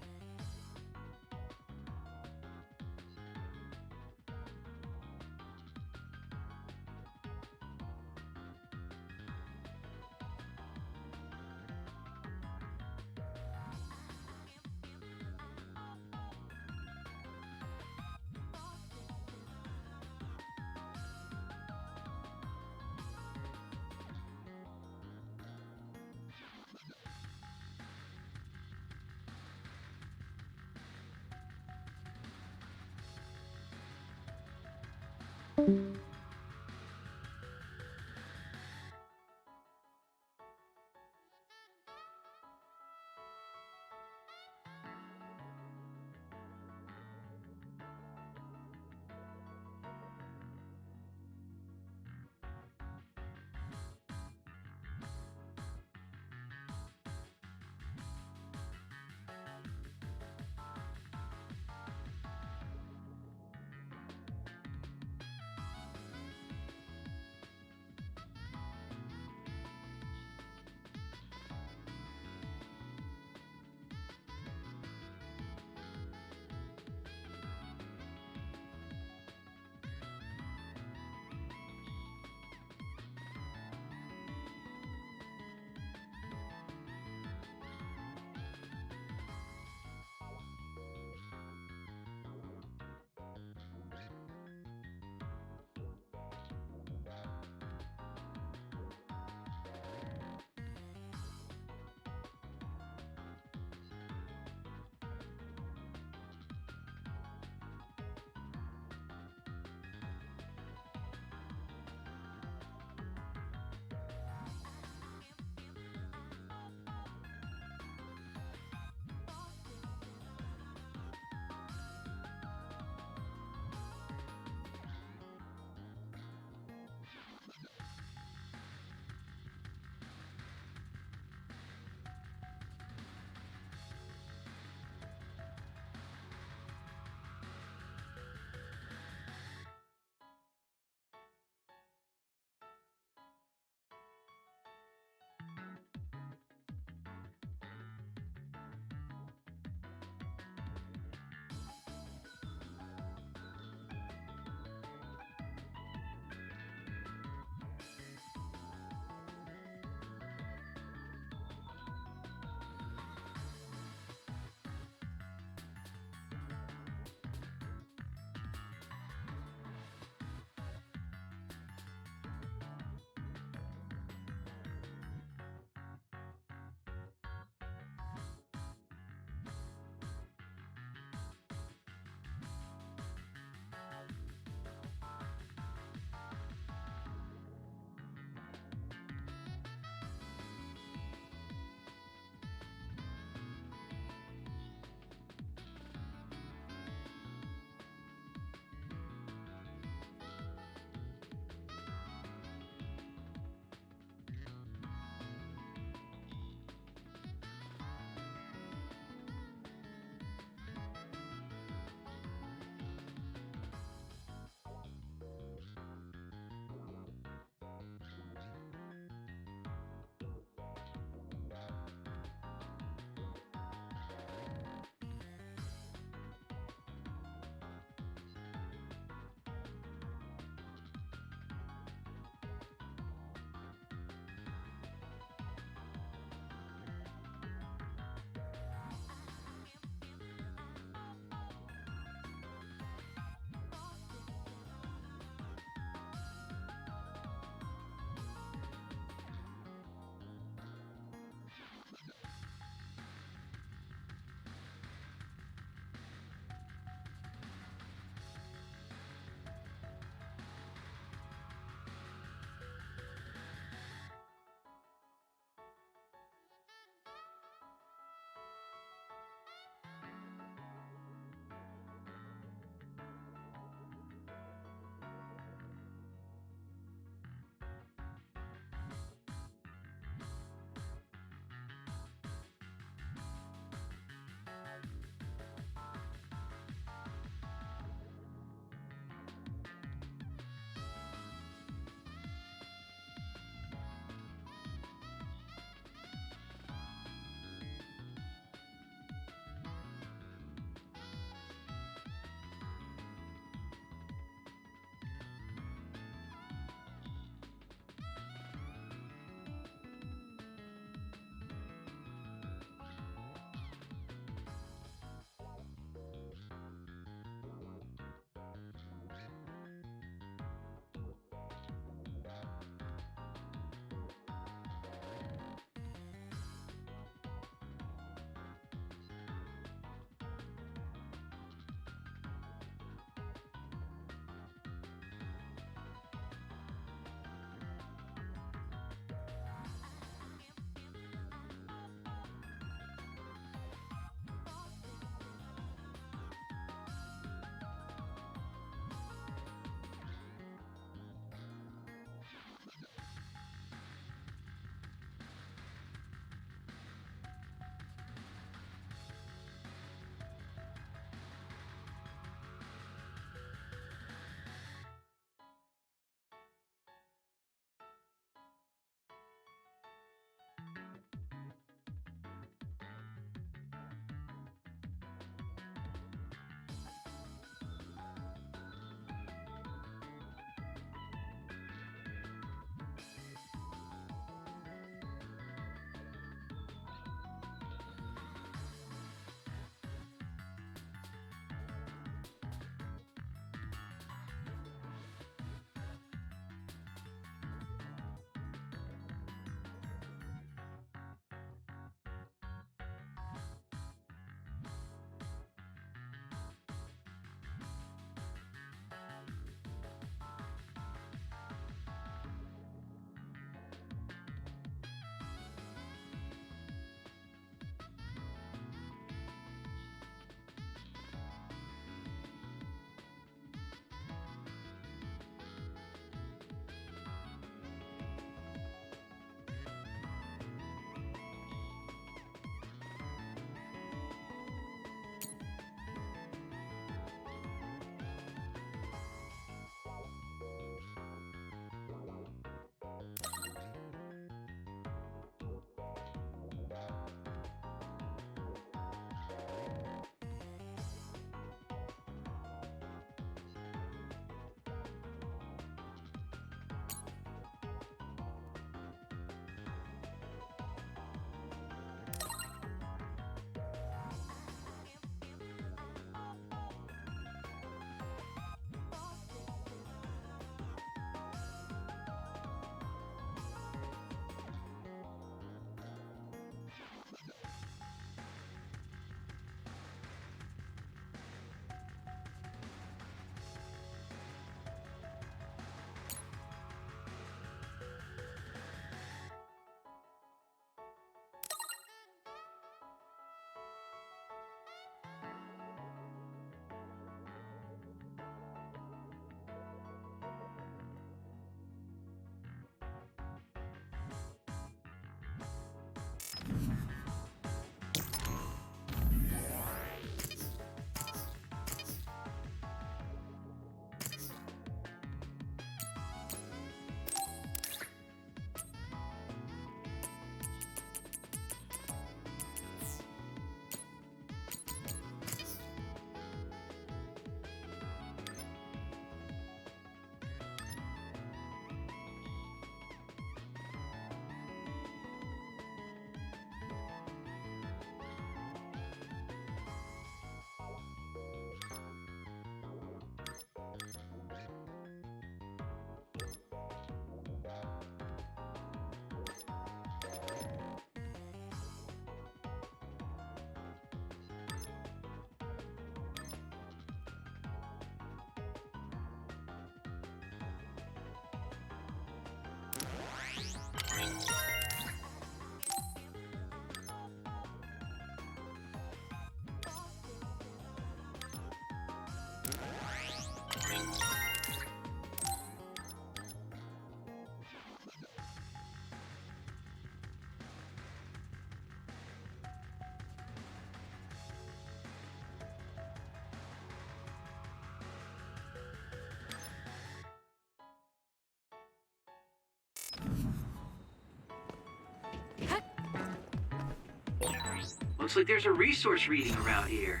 Looks like there's a resource reading around here.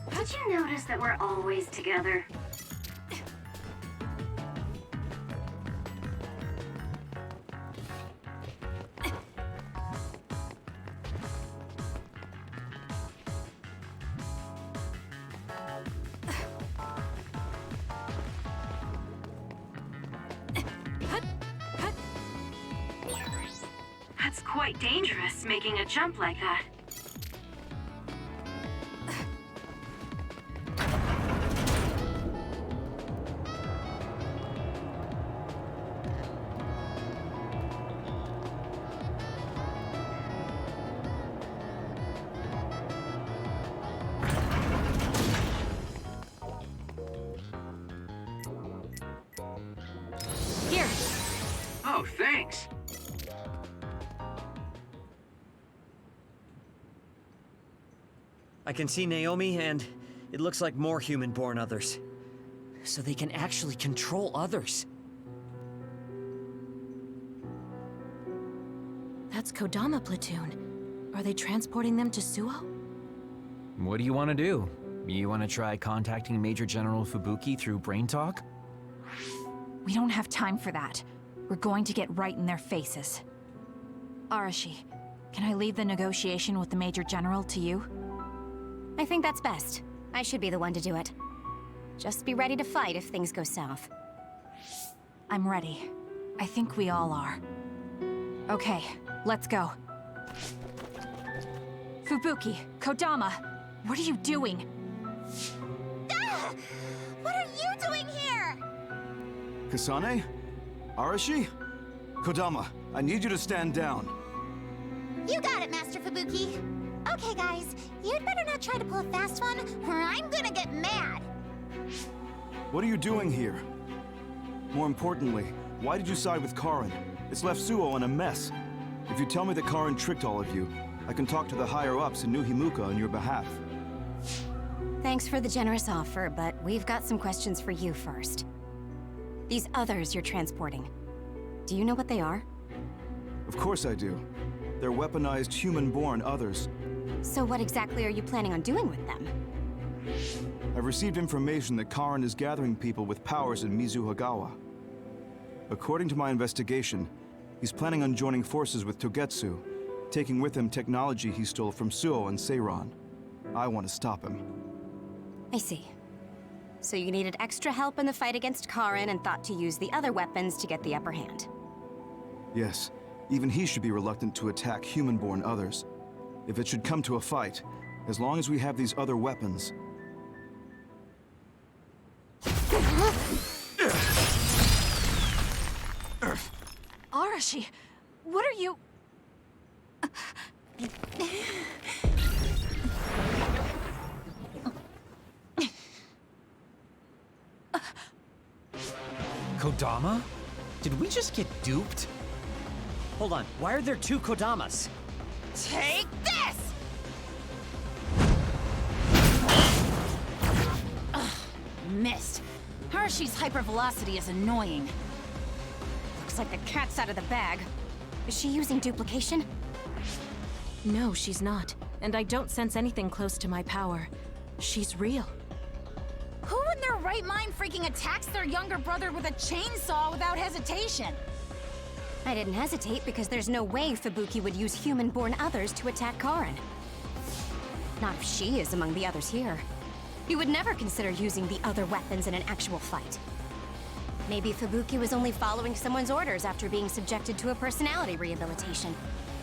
Did you notice that we're always together? That's quite dangerous, making a jump like that. Here. Oh, thanks. I can see Naomi, and it looks like more human-born others. So they can actually control others. That's Kodama platoon. Are they transporting them to Suo? What do you want to do? You want to try contacting Major General Fubuki through Brain Talk? We don't have time for that. We're going to get right in their faces. Arashi, can I leave the negotiation with the Major General to you? I think that's best. I should be the one to do it. Just be ready to fight if things go south. I'm ready. I think we all are. Okay, let's go. Fubuki, Kodama, what are you doing? Ah! What are you doing here? Kasane? Arashi? Kodama, I need you to stand down. You got it, Master Fubuki. Okay, guys, you'd better not try to pull a fast one, or I'm gonna get mad. What are you doing here? More importantly, why did you side with Karin? It's left Suo in a mess. If you tell me that Karin tricked all of you, I can talk to the higher-ups in New Himuka on your behalf. Thanks for the generous offer, but we've got some questions for you first. These others you're transporting, do you know what they are? Of course I do. They're weaponized human-born others. So what exactly are you planning on doing with them? I've received information that Karin is gathering people with powers in Mizuhagawa. According to my investigation, he's planning on joining forces with Togetsu, taking with him technology he stole from Suo and Seiran. I want to stop him. I see. So you needed extra help in the fight against Karin and thought to use the other weapons to get the upper hand. Yes, even he should be reluctant to attack human-born others. If it should come to a fight, as long as we have these other weapons... Arashi, what are you... Kodama? Did we just get duped? Hold on, why are there two Kodamas? Take this! Ugh, missed. Arashi's hypervelocity is annoying. Looks like the cat's out of the bag. Is she using duplication? No, she's not. And I don't sense anything close to my power. She's real. Who in their right mind freaking attacks their younger brother with a chainsaw without hesitation? I didn't hesitate because there's no way Fubuki would use human-born others to attack Karin. Not if she is among the others here. He would never consider using the other weapons in an actual fight. Maybe Fubuki was only following someone's orders after being subjected to a personality rehabilitation.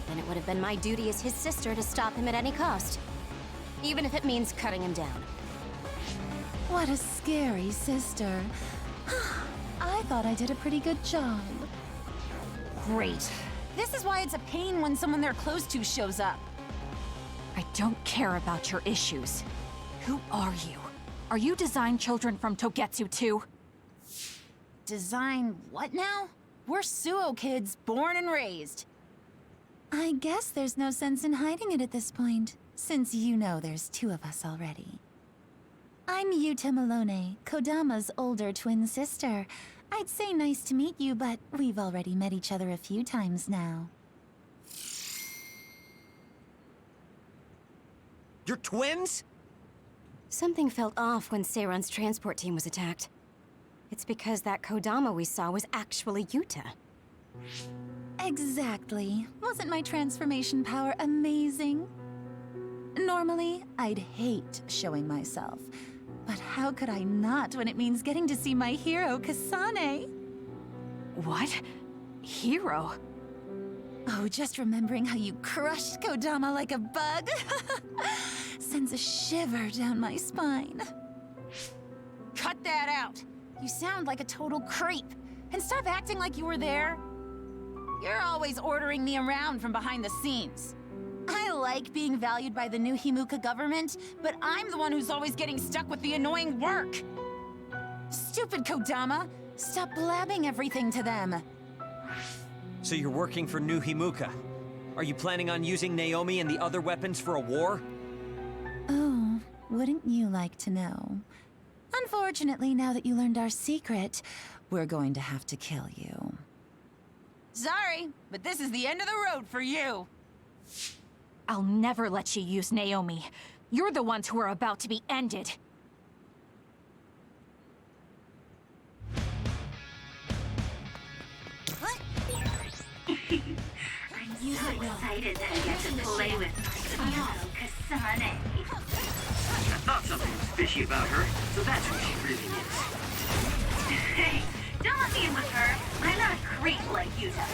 Then it would have been my duty as his sister to stop him at any cost. Even if it means cutting him down. What a scary sister. I thought I did a pretty good job. Great. This is why it's a pain when someone they're close to shows up. I don't care about your issues. Who are you? Are you design children from Togetsu too? Design what now? We're Suo kids, born and raised. I guess there's no sense in hiding it at this point, since you know there's two of us already. I'm Yuta Malone, Kodama's older twin sister. I'd say nice to meet you, but we've already met each other a few times now. You're twins? Something felt off when Seiron's transport team was attacked. It's because that Kodama we saw was actually Yuta. Exactly. Wasn't my transformation power amazing? Normally, I'd hate showing myself. But how could I not when it means getting to see my hero, Kasane? What? Hero? Oh, just remembering how you crushed Kodama like a bug sends a shiver down my spine. Cut that out! You sound like a total creep. And stop acting like you were there. You're always ordering me around from behind the scenes. I like being valued by the new Himuka government, but I'm the one who's always getting stuck with the annoying work. Stupid Kodama! Stop blabbing everything to them. So you're working for New Himuka. Are you planning on using Naomi and the other weapons for a war? Oh, wouldn't you like to know? Unfortunately, now that you learned our secret, we're going to have to kill you. Sorry, but this is the end of the road for you. I'll never let you use Naomi. You're the ones who are about to be ended. I'm so excited that I get to play with Kasane. I thought something was fishy about her, so that's who she really is. Hey, don't let me in with her. I'm not a creep like Yuta.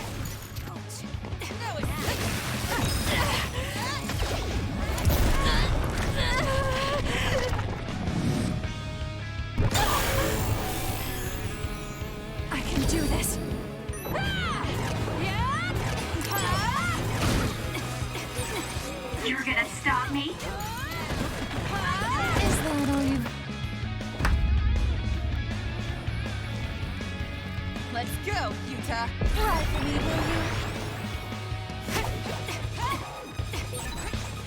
I can do this. You're gonna stop me? Is that all you've... Let's go, Yuta. Ride for me, will you?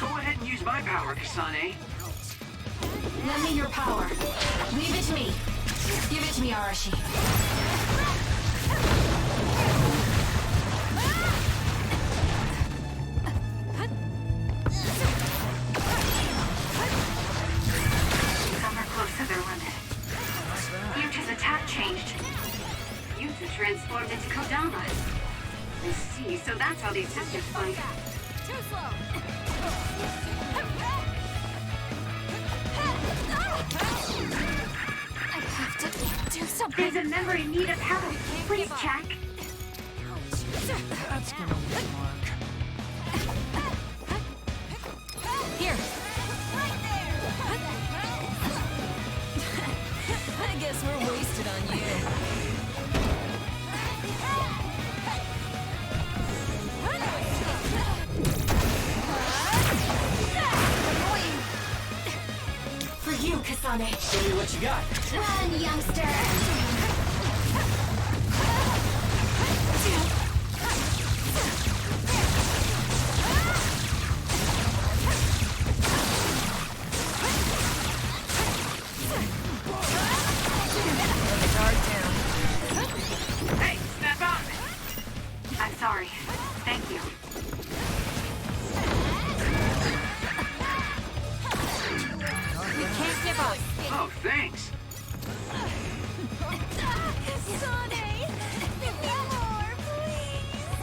Go ahead and use my power, Kasane. Lend me your power. Leave it to me. Give it to me, Arashi. Some are close to their limit. Yuta's attack changed. Yuta transformed into Kodama. I see, so that's how these sisters fight. Too slow. I have to do something. There's a member in need of help. Please check. That's gonna work. Here. I guess we're wasted on you. For you, Kasane. Show me what you got. Run, youngster! Hey, snap out of it. I'm sorry. Thank you. You can't give up. Oh, thanks. Kasane! Give me more, please!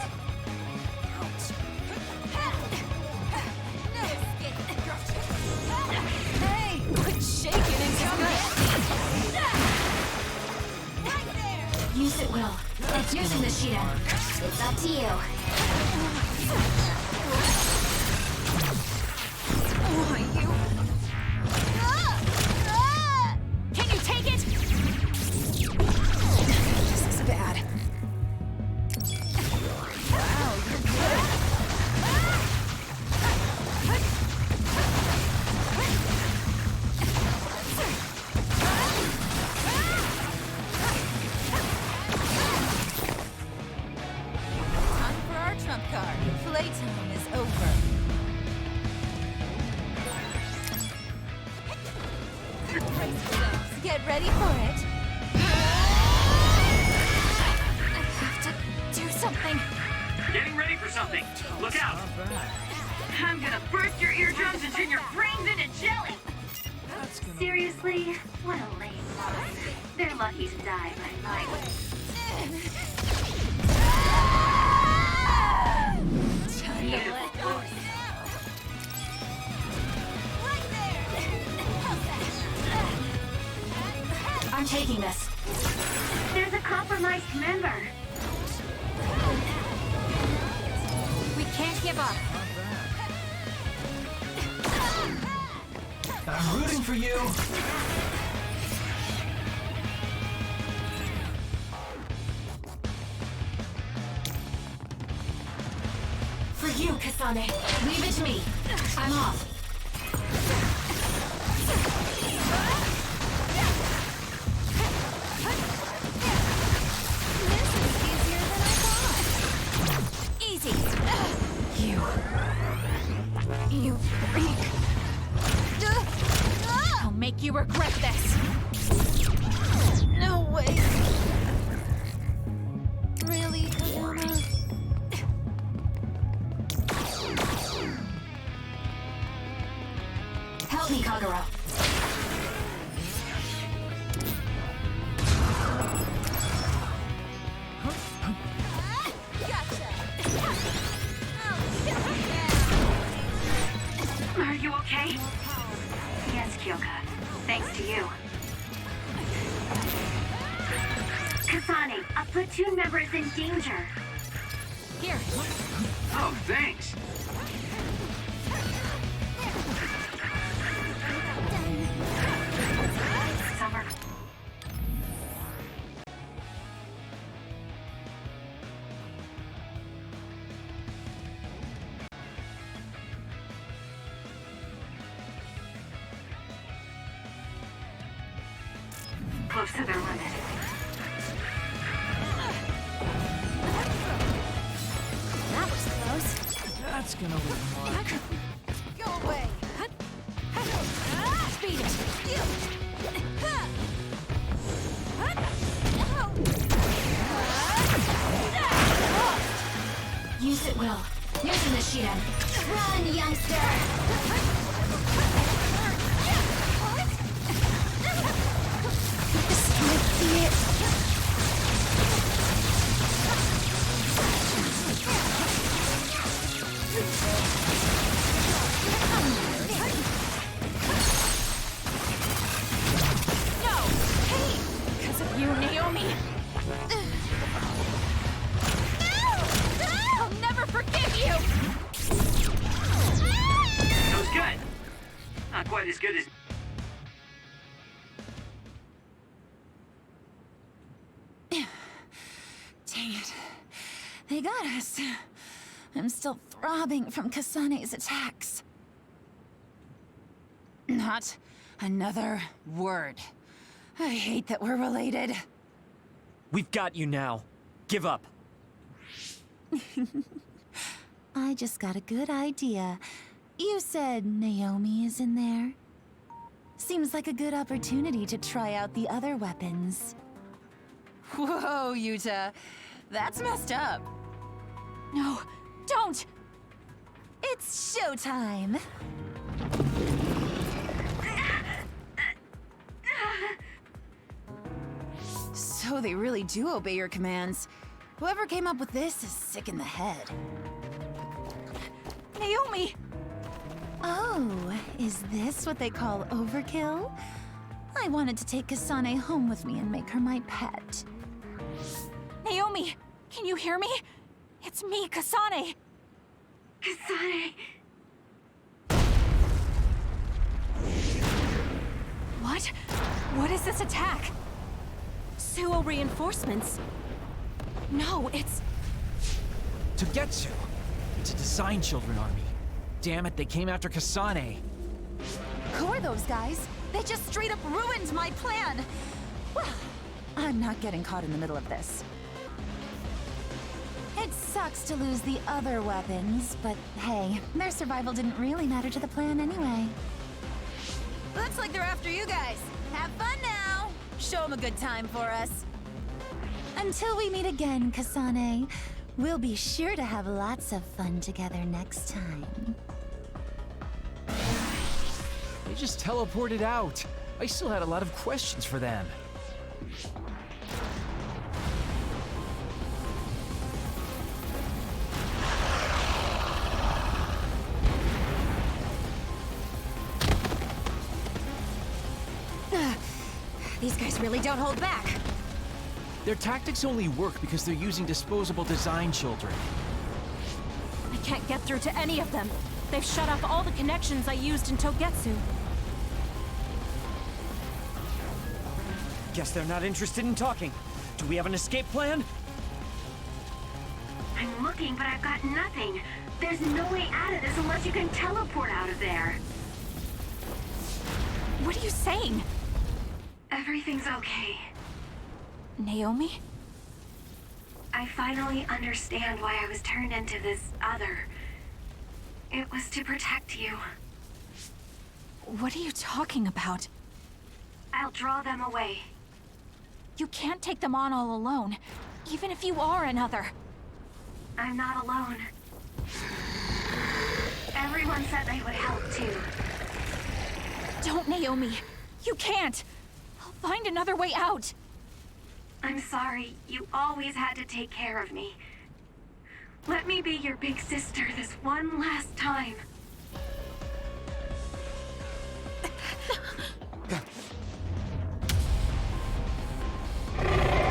No escape! Hey! Quit shaking and come right there! Use it, Will. It's using the Shida. It's up to you. Oh, you. Can you take it? This is bad. Wow, you're good! Time for our trump card. Playtime. Get ready for it. I have to do something. Getting ready for something. Look out. I'm gonna burst your eardrums and turn your brains into jelly! Seriously? What a lame boss. They're lucky to die by my way. Beautiful. I'm taking this. There's a compromised member. We can't give up. I'm rooting for you. For you, Kasane. Leave it to me. I'm off. Easy. You freak. I'll make you regret this. No way. Really, Kodama? Help me, Kagura. Are you okay? Yes, Kyoka. Thanks to you. Kasane, a platoon member is in danger. Here. Oh, thanks. Summer. Close to their limit. That was close. That's gonna leave a mark. Go away. Speed it. Use it well. Using the shield. Run, youngster! This might be it. No! Hey! Because of you, Naomi! I'll never forgive you! That was good. Not quite as good as... Dang it. They got us. I'm still throbbing from Kasane's attacks. Not another word. I hate that we're related. We've got you now. Give up. I just got a good idea. You said Naomi is in there? Seems like a good opportunity to try out the other weapons. Whoa, Yuta. That's messed up. No, don't! It's showtime! So they really do obey your commands. Whoever came up with this is sick in the head. Naomi! Oh, is this what they call overkill? I wanted to take Kasane home with me and make her my pet. Naomi! Can you hear me? It's me, Kasane! Kasane! What? What is this attack? Suo reinforcements? No, it's... Togetsu! It's a Design Children army. Damn it, they came after Kasane. Who are those guys? They just straight up ruined my plan! Well, I'm not getting caught in the middle of this. It sucks to lose the other weapons, but hey, their survival didn't really matter to the plan anyway. Looks like they're after you guys. Have fun now! Show him a good time for us. Until we meet again, Kasane, we'll be sure to have lots of fun together next time. They just teleported out. I still had a lot of questions for them. These guys really don't hold back. Their tactics only work because they're using disposable design children. I can't get through to any of them. They've shut off all the connections I used in Togetsu. Guess they're not interested in talking. Do we have an escape plan? I'm looking, but I've got nothing. There's no way out of this unless you can teleport out of there. What are you saying? Everything's okay. Naomi? I finally understand why I was turned into this other. It was to protect you. What are you talking about? I'll draw them away. You can't take them on all alone, even if you are another. I'm not alone. Everyone said they would help too. Don't, Naomi. You can't. I'll find another way out. I'm sorry. You always had to take care of me. Let me be your big sister this one last time.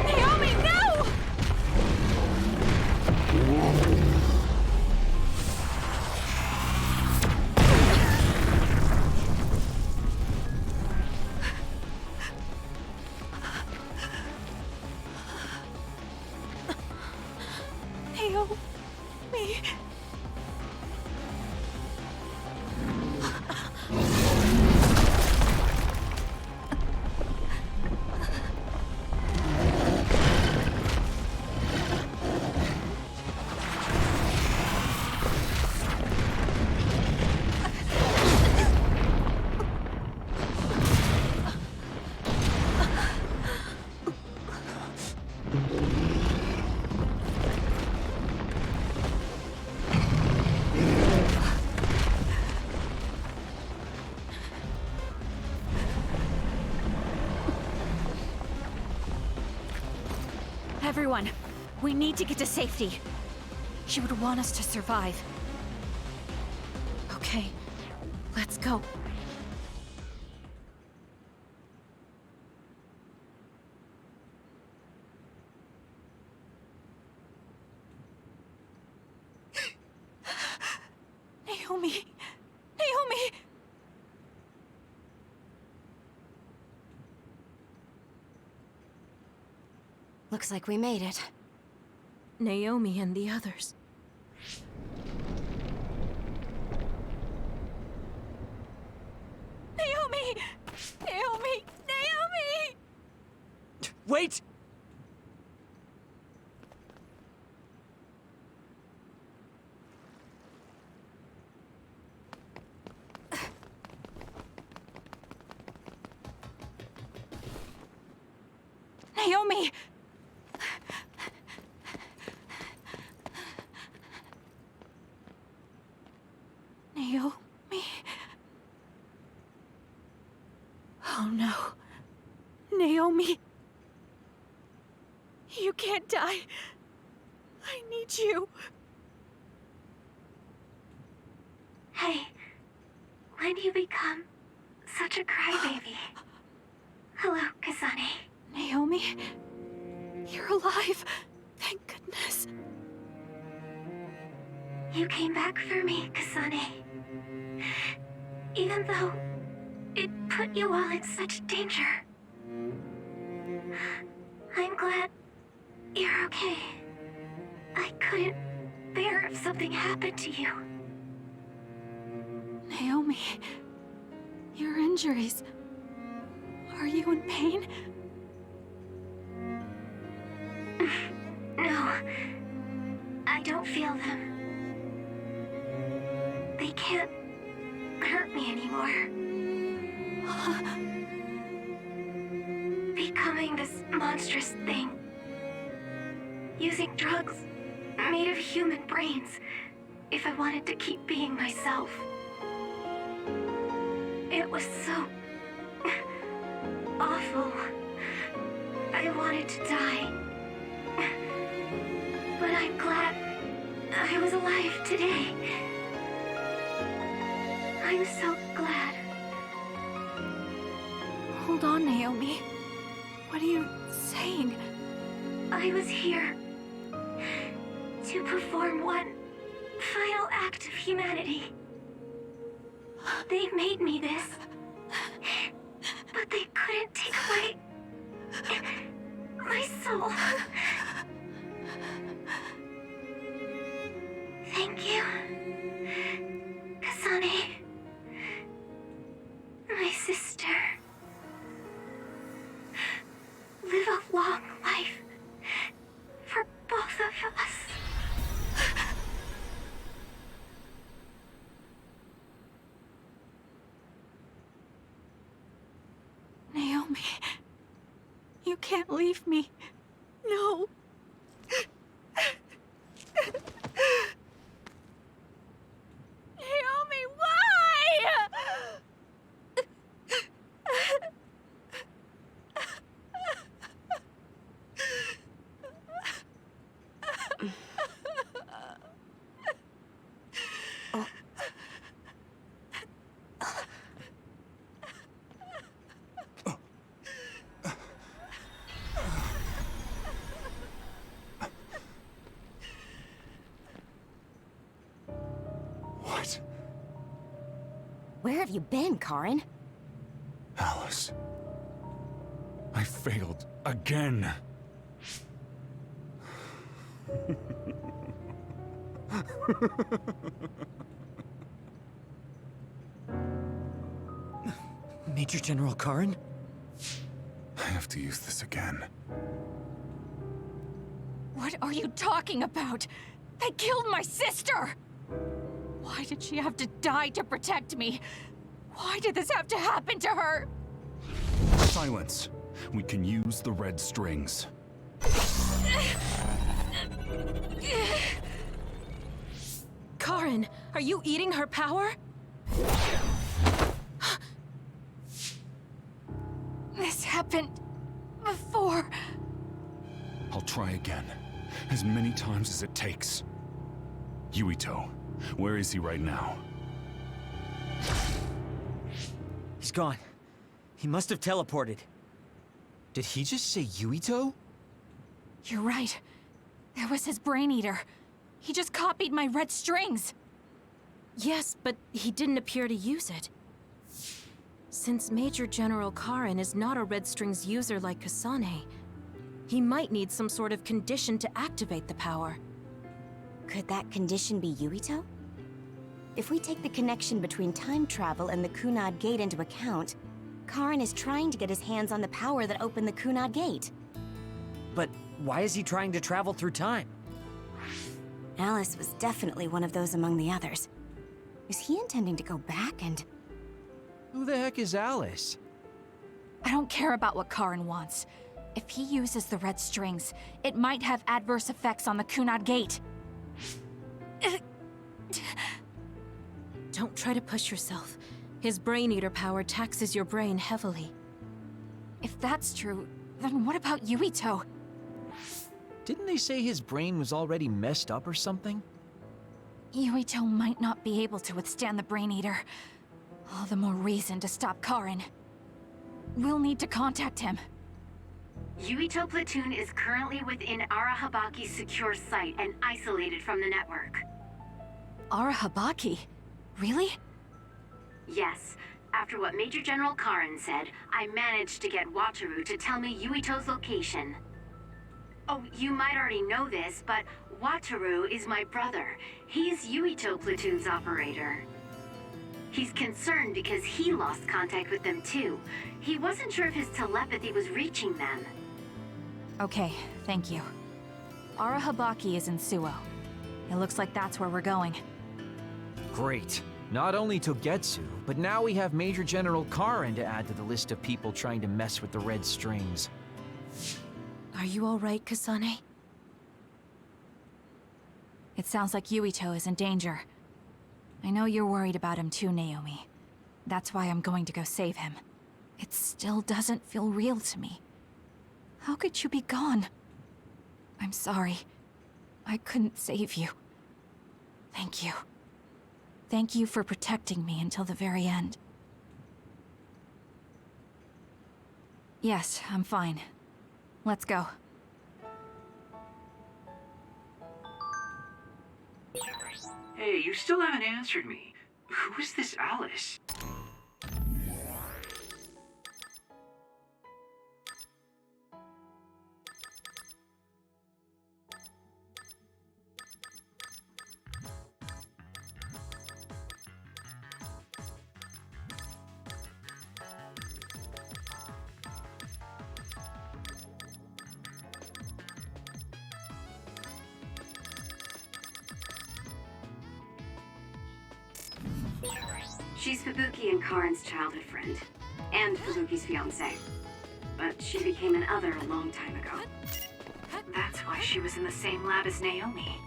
Naomi, no! Naomi. Everyone, we need to get to safety. She would want us to survive. Okay, let's go. Naomi! Naomi! Looks like we made it. Naomi and the others. Naomi! Naomi! Naomi! Wait! Naomi! Naomi? Oh no. Naomi! You can't die. I need you. Hey, when do you become such a crybaby? Hello, Kasane. Naomi? You're alive. Thank goodness. You came back for me, Kasane. Even though it put you all in such danger. I'm glad you're okay. I couldn't bear if something happened to you. Naomi, your injuries. Are you in pain? No, I don't feel them. They can't hurt me anymore. Because monstrous thing. Using drugs made of human brains if I wanted to keep being myself. It was so awful. I wanted to die. But I'm glad I was alive today. I'm so glad. Hold on, Naomi. What are you saying? I was here to perform one final act of humanity. They made me this, but they couldn't take away my soul. Thank you, Kasane, my sister. Live a long life for both of us. Naomi, you can't leave me. No. Naomi, why? What? Where have you been, Karin? Alice. I failed again. Major General Karin? I have to use this again. What are you talking about? They killed my sister! Why did she have to die to protect me? Why did this have to happen to her? Silence. We can use the red strings. Karin, are you eating her power? This happened before. I'll try again. As many times as it takes. Yuito, where is he right now? He's gone. He must have teleported. Did he just say Yuito? You're right. There was his brain eater. He just copied my red strings. Yes, but he didn't appear to use it. Since Major General Karin is not a Red Strings user like Kasane, he might need some sort of condition to activate the power. Could that condition be Yuito? If we take the connection between time travel and the Kunad Gate into account, Karin is trying to get his hands on the power that opened the Kunad Gate. But why is he trying to travel through time? Alice was definitely one of those among the others. Is he intending to go back and... Who the heck is Alice? I don't care about what Karin wants. If he uses the red strings, it might have adverse effects on the Kunad Gate. Don't try to push yourself. His brain eater power taxes your brain heavily. If that's true, then what about Yuito? Didn't they say his brain was already messed up or something? Yuito might not be able to withstand the brain eater. All the more reason to stop Karin. We'll need to contact him. Yuito Platoon is currently within Arahabaki's secure site and isolated from the network. Arahabaki? Really? Yes. After what Major General Karin said, I managed to get Wataru to tell me Yuito's location. Oh, you might already know this, but Wataru is my brother. He's Yuito Platoon's operator. He's concerned because he lost contact with them too. He wasn't sure if his telepathy was reaching them. Okay, thank you. Arahabaki is in Suo. It looks like that's where we're going. Great. Not only Togetsu, but now we have Major General Karin to add to the list of people trying to mess with the red strings. Are you alright, Kasane? It sounds like Yuito is in danger. I know you're worried about him too, Naomi. That's why I'm going to go save him. It still doesn't feel real to me. How could you be gone? I'm sorry. I couldn't save you. Thank you. Thank you for protecting me until the very end. Yes, I'm fine. Let's go. Hey, you still haven't answered me. Who is this Alice? She's Fubuki and Karin's childhood friend, and Fubuki's fiancé. But she became an other a long time ago. That's why she was in the same lab as Naomi.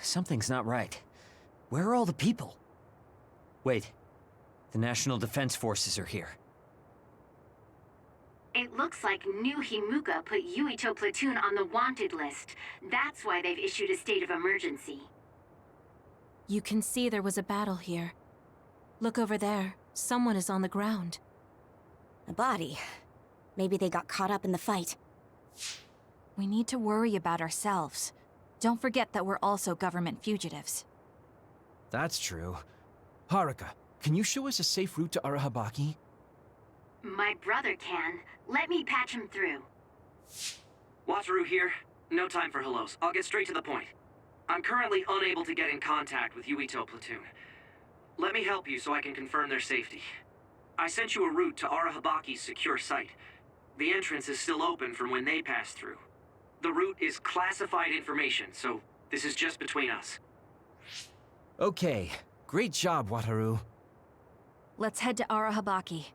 Something's not right. Where are all the people? Wait. The National Defense Forces are here. It looks like New Himuka put Yuito Platoon on the wanted list. That's why they've issued a state of emergency. You can see there was a battle here. Look over there. Someone is on the ground. A body. Maybe they got caught up in the fight. We need to worry about ourselves. Don't forget that we're also government fugitives. That's true. Haruka, can you show us a safe route to Arahabaki? My brother can. Let me patch him through. Wataru here. No time for hellos. I'll get straight to the point. I'm currently unable to get in contact with Yuito Platoon. Let me help you so I can confirm their safety. I sent you a route to Arahabaki's secure site. The entrance is still open from when they passed through. The route is classified information, so this is just between us. Okay. Great job, Wataru. let's head to Arahabaki.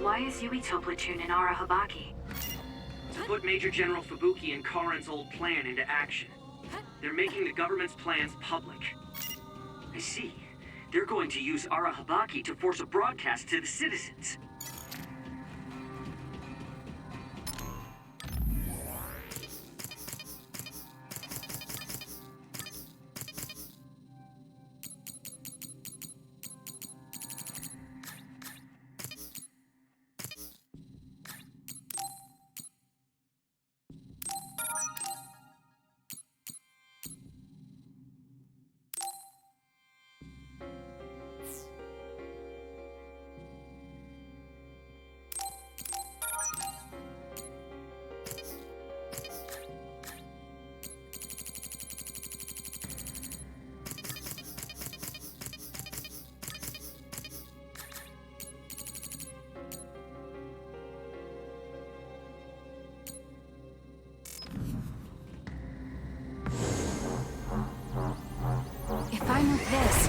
Why is Yuito platoon in Arahabaki? To put Major General Fubuki and Karen's old plan into action. They're making the government's plans public. I see. They're going to use Arahabaki to force a broadcast to the citizens. If I move this...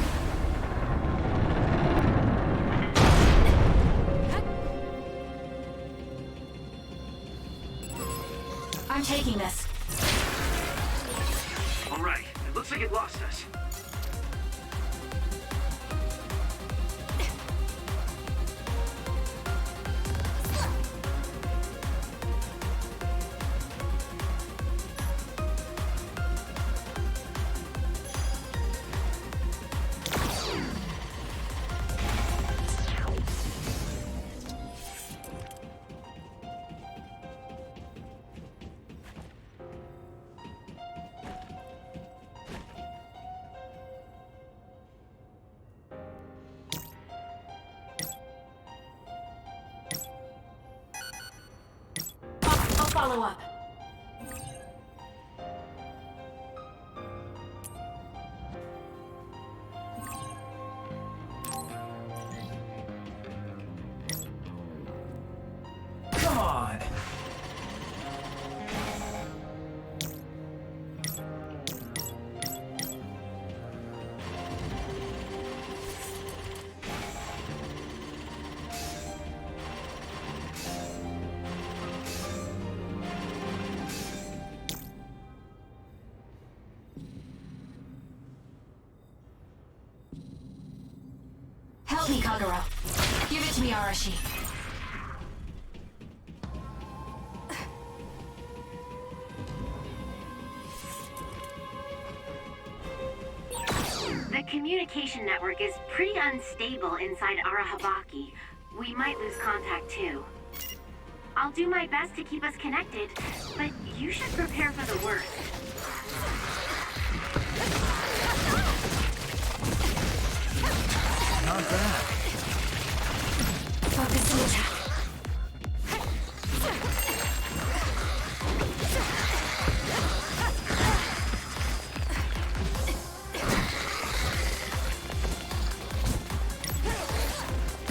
I'm taking this. All right, it looks like it lost us. Follow up. Come on! Help me, Kagura. Give it to me, Arashi. The communication network is pretty unstable inside Arahabaki. We might lose contact too. I'll do my best to keep us connected, but you should prepare for the worst. Not bad. Focus on attack.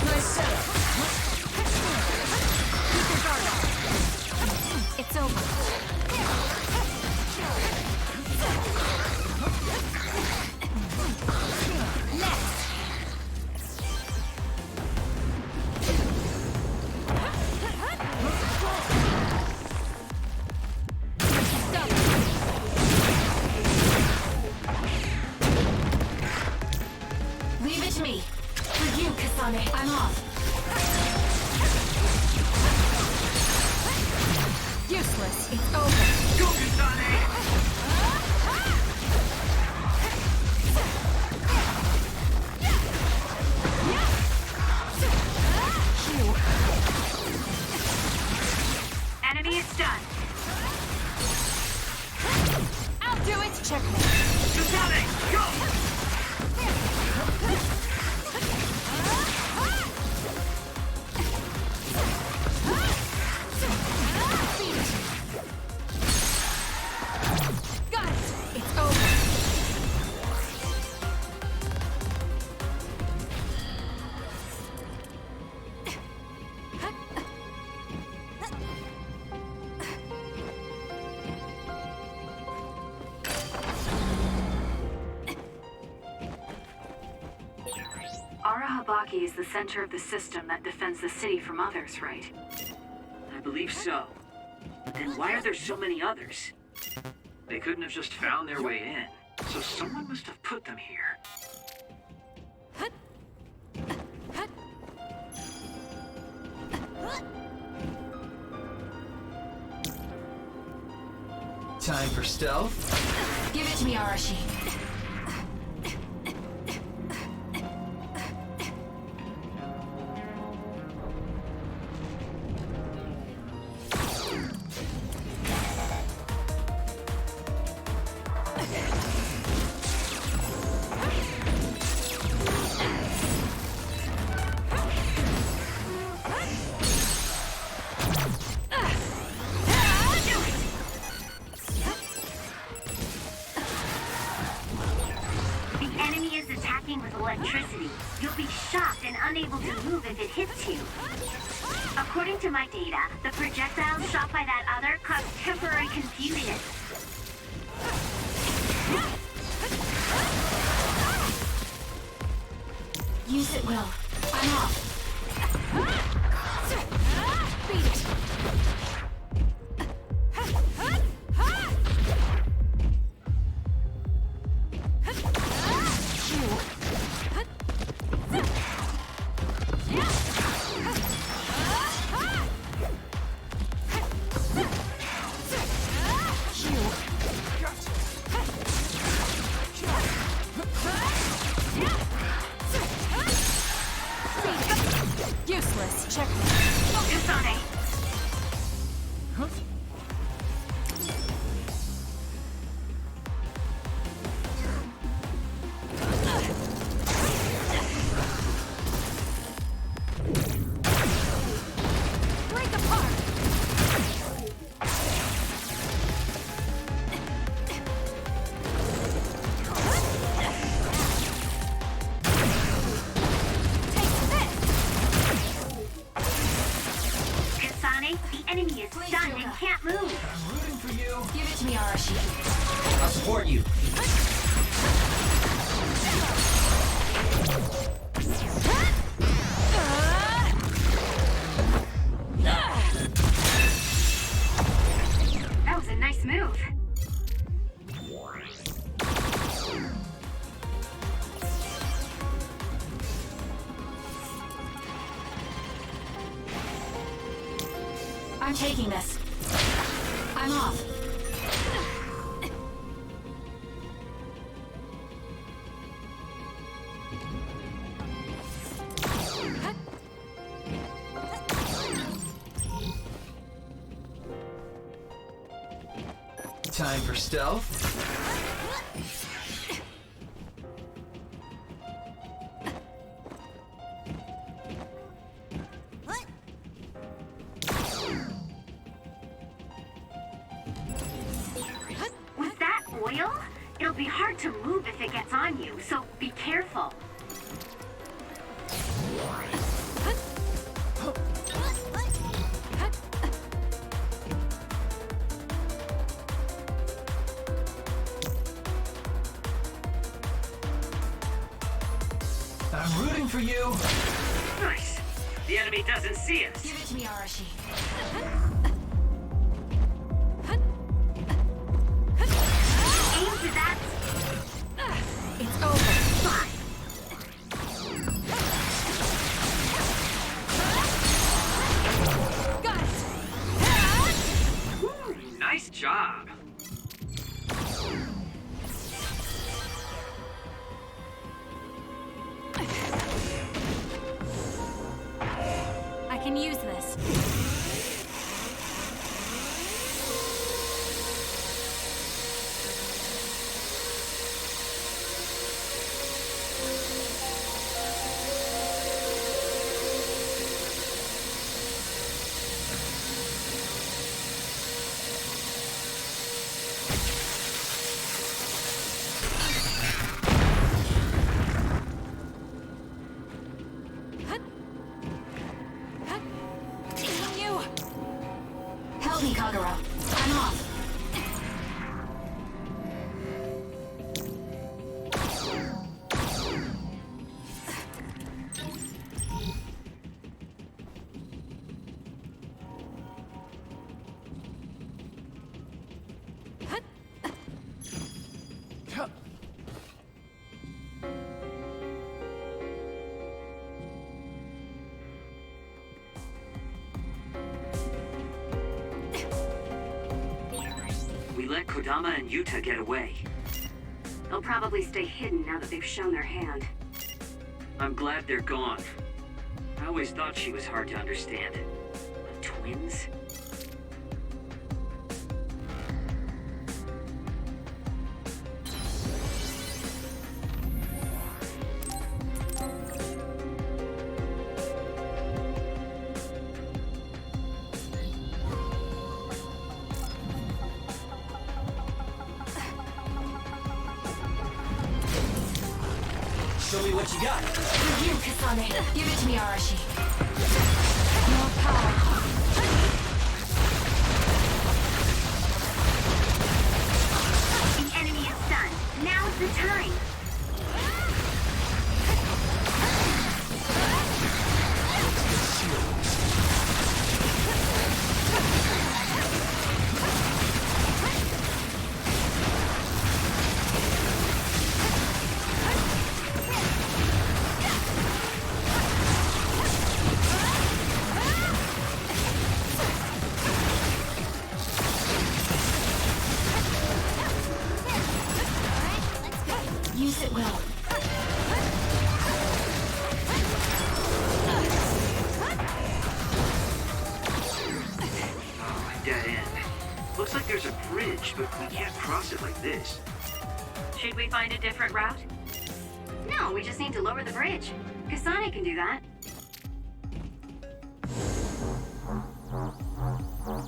Nice setup. Keep your guard up. It's over. I'm off. Useless. It's over. Go, Kasane! Enemy is done. I'll do it. Checkmate. Kasane, go! Got it. It's over. Arahabaki is the center of the system that defends the city from others, right? I believe so. Then why are there so many others? They couldn't have just found their way in, so someone must have put them here. Time for stealth? Give it to me, Arashi. Electricity. You'll be shocked and unable to move if it hits you. According to my data, the projectiles shot by that other caused temporary confusion. Use it well. I'm off. Beat it. Useless. Check. Focus on it. Break apart. Kasane, the enemy is stunned and can't move. I'm rooting for you. Give it to me, Arashi. I'll support you. That was a nice move. I'm taking this. I'm off. Time for stealth? With that oil, it'll be hard to move if it gets on you, so be careful. I'm rooting for you. Nice. The enemy doesn't see us. Give it to me, Arashi. Aim for that. It's over. Fine. let Kodama and Yuta get away. They'll probably stay hidden now that they've shown their hand. I'm glad they're gone. I always thought she was hard to understand. But twins? Show me what you got. For you, Kasane. Give it to me, Arashi. More power. The enemy is stunned. Now's the time. Use it well. Dead end. Looks like there's a bridge, but we can't cross it like this. Should we find a different route? No, we just need to lower the bridge. Kasane can do that.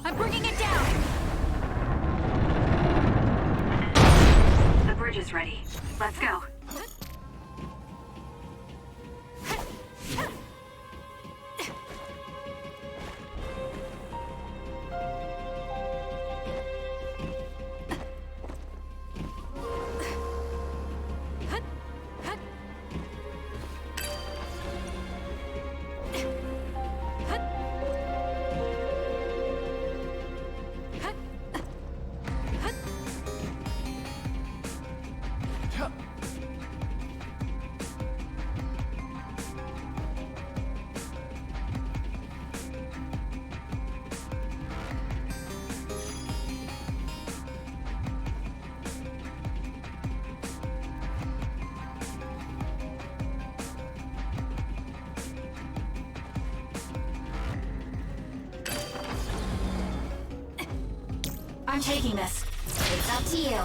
I'm bringing it down! The bridge is ready. Let's go. I'm taking this. It's up to you.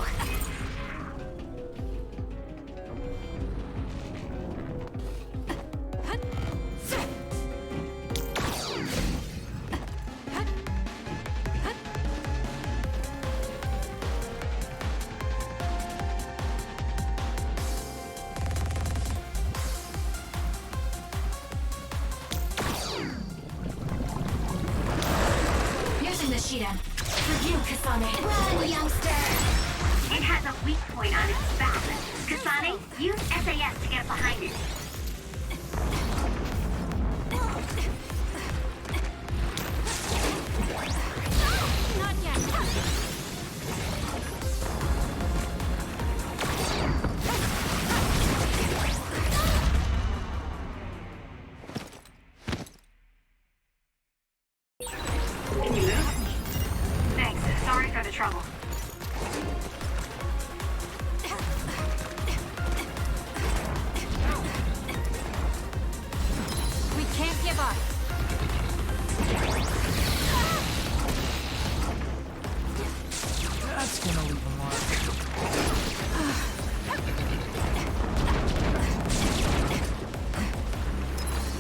Using the Shidan. For you, Kasane. Run, youngster! It has a weak point on its back. Kasane, use SAS to get behind it. Not yet! Can you move? Thanks. Sorry for the trouble. We can't give up. That's gonna leave a mark.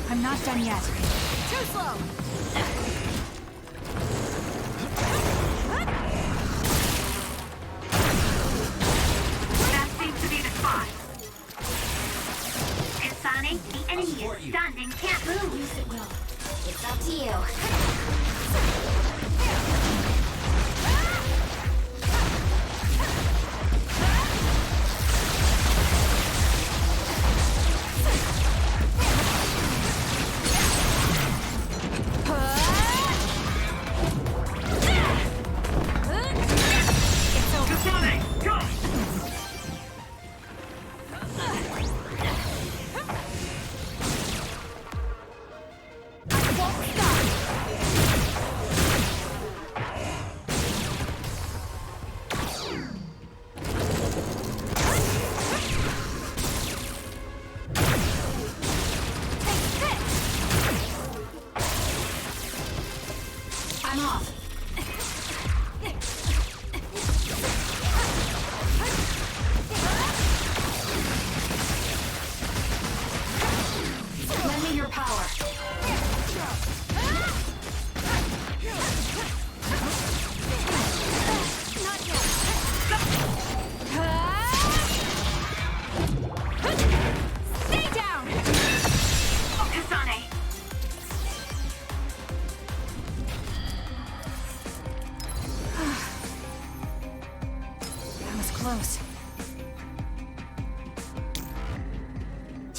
I'm not done yet. Too slow! That seems to be the spot. Kasane, the enemy is stunned and can't move. Use it well. It's up to you. Kasane, go!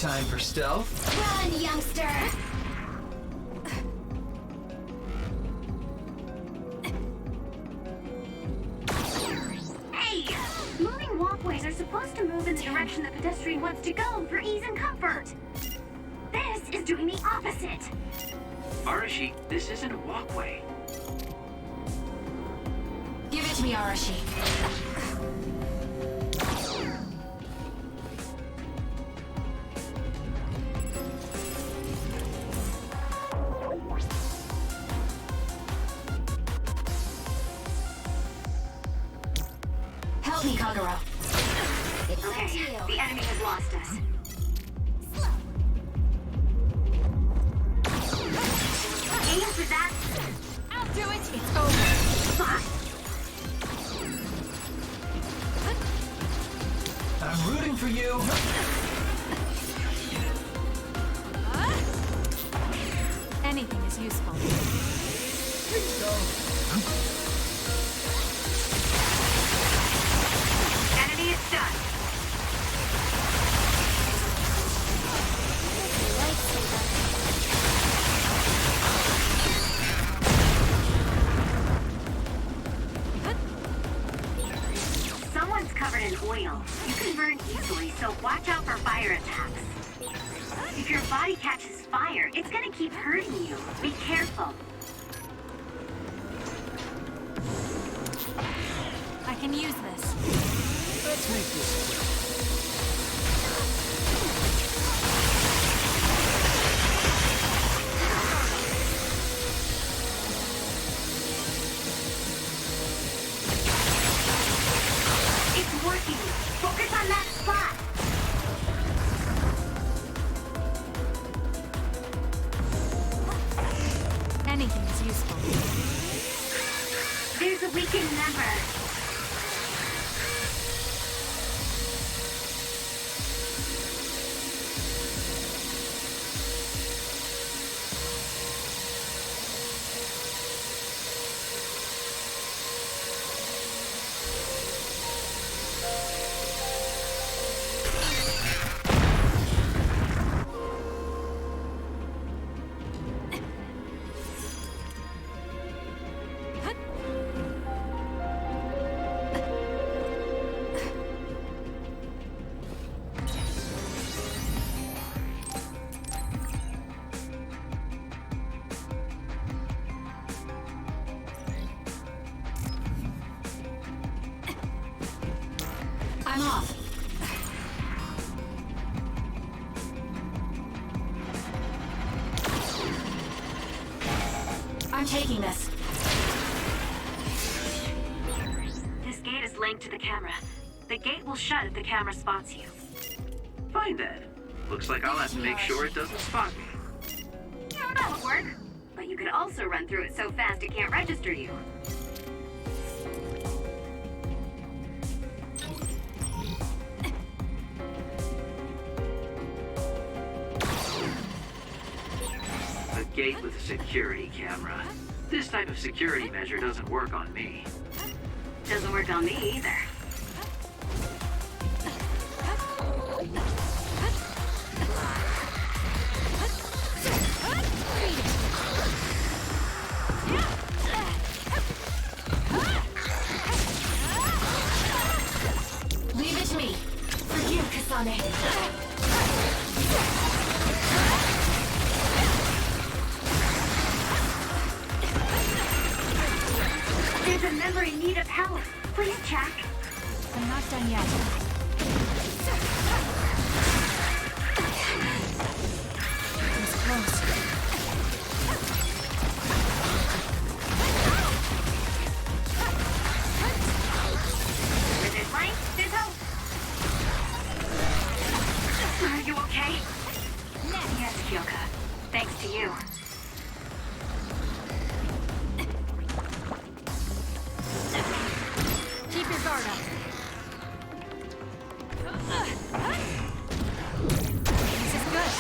Time for stealth. Run, youngster! Hey! Moving walkways are supposed to move in the direction the pedestrian wants to go for ease and comfort. This is doing the opposite. Arashi, this isn't a walkway. Give it to me, Arashi. Help me, Kagura. Okay, the enemy has lost us. Aim for that. I'll do it! It's over! Fine. I'm rooting for you. Anything is useful. Enemy is done. Someone's covered in oil. You can burn easily, so watch out for fire attacks. If your body catches fire, it's gonna keep hurting you. Be careful. I can use this. Let's make this quick. It's working. Focus on that spot. Anything is useful. There's a weakened member. I'm off. I'm taking this. This gate is linked to the camera. The gate will shut if the camera spots you. Fine then. Looks like I'll have to make sure it doesn't spot me. No, that would work. But you could also run through it so fast it can't register you. A gate with a security camera. This type of security measure doesn't work on me. Doesn't work on me either. Leave it to me. For you, Kasane. There's a member in need of help. Please check. I'm not done yet. It was close. With his life, there's hope. Are you okay? Yes, Kyoka. Thanks to you. Keep your guard up. This is good.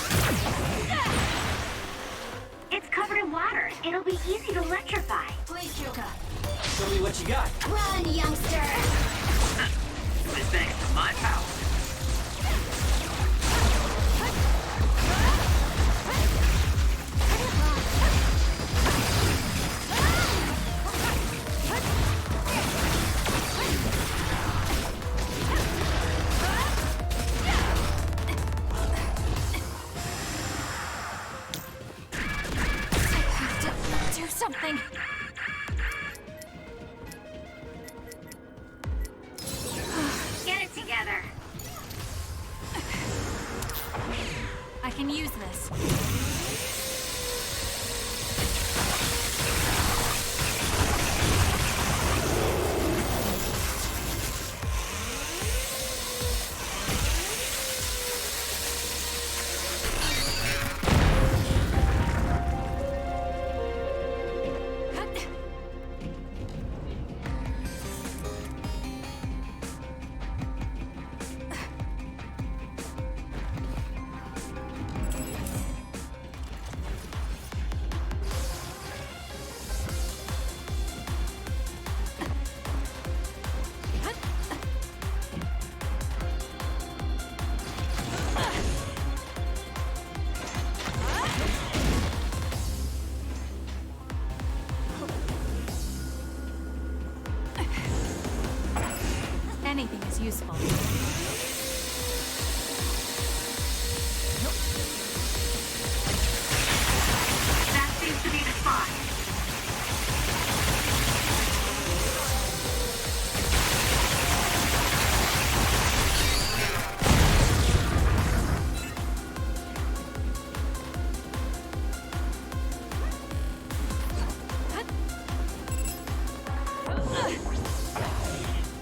It's covered in water. It'll be easy to electrify. Please, Kyoka. Show me what you got. Run, youngster! With thanks to my power. I can use this. Anything is useful. That seems to be the spot.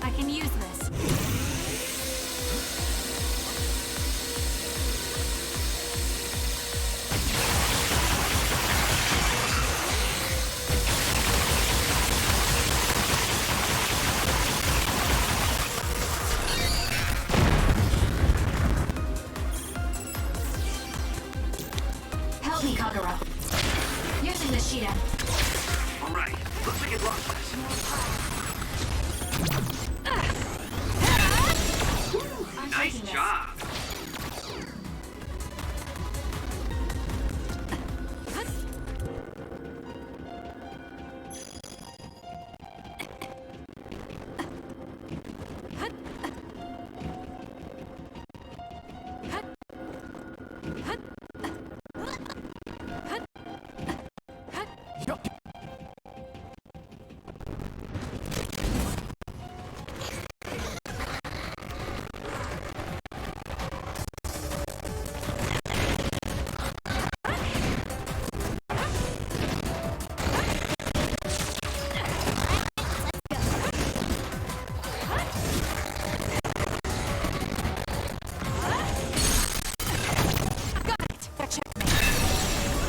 I can use this. Help me, Kagura. Using the Shiden. All right, looks like it lost us. Nice job.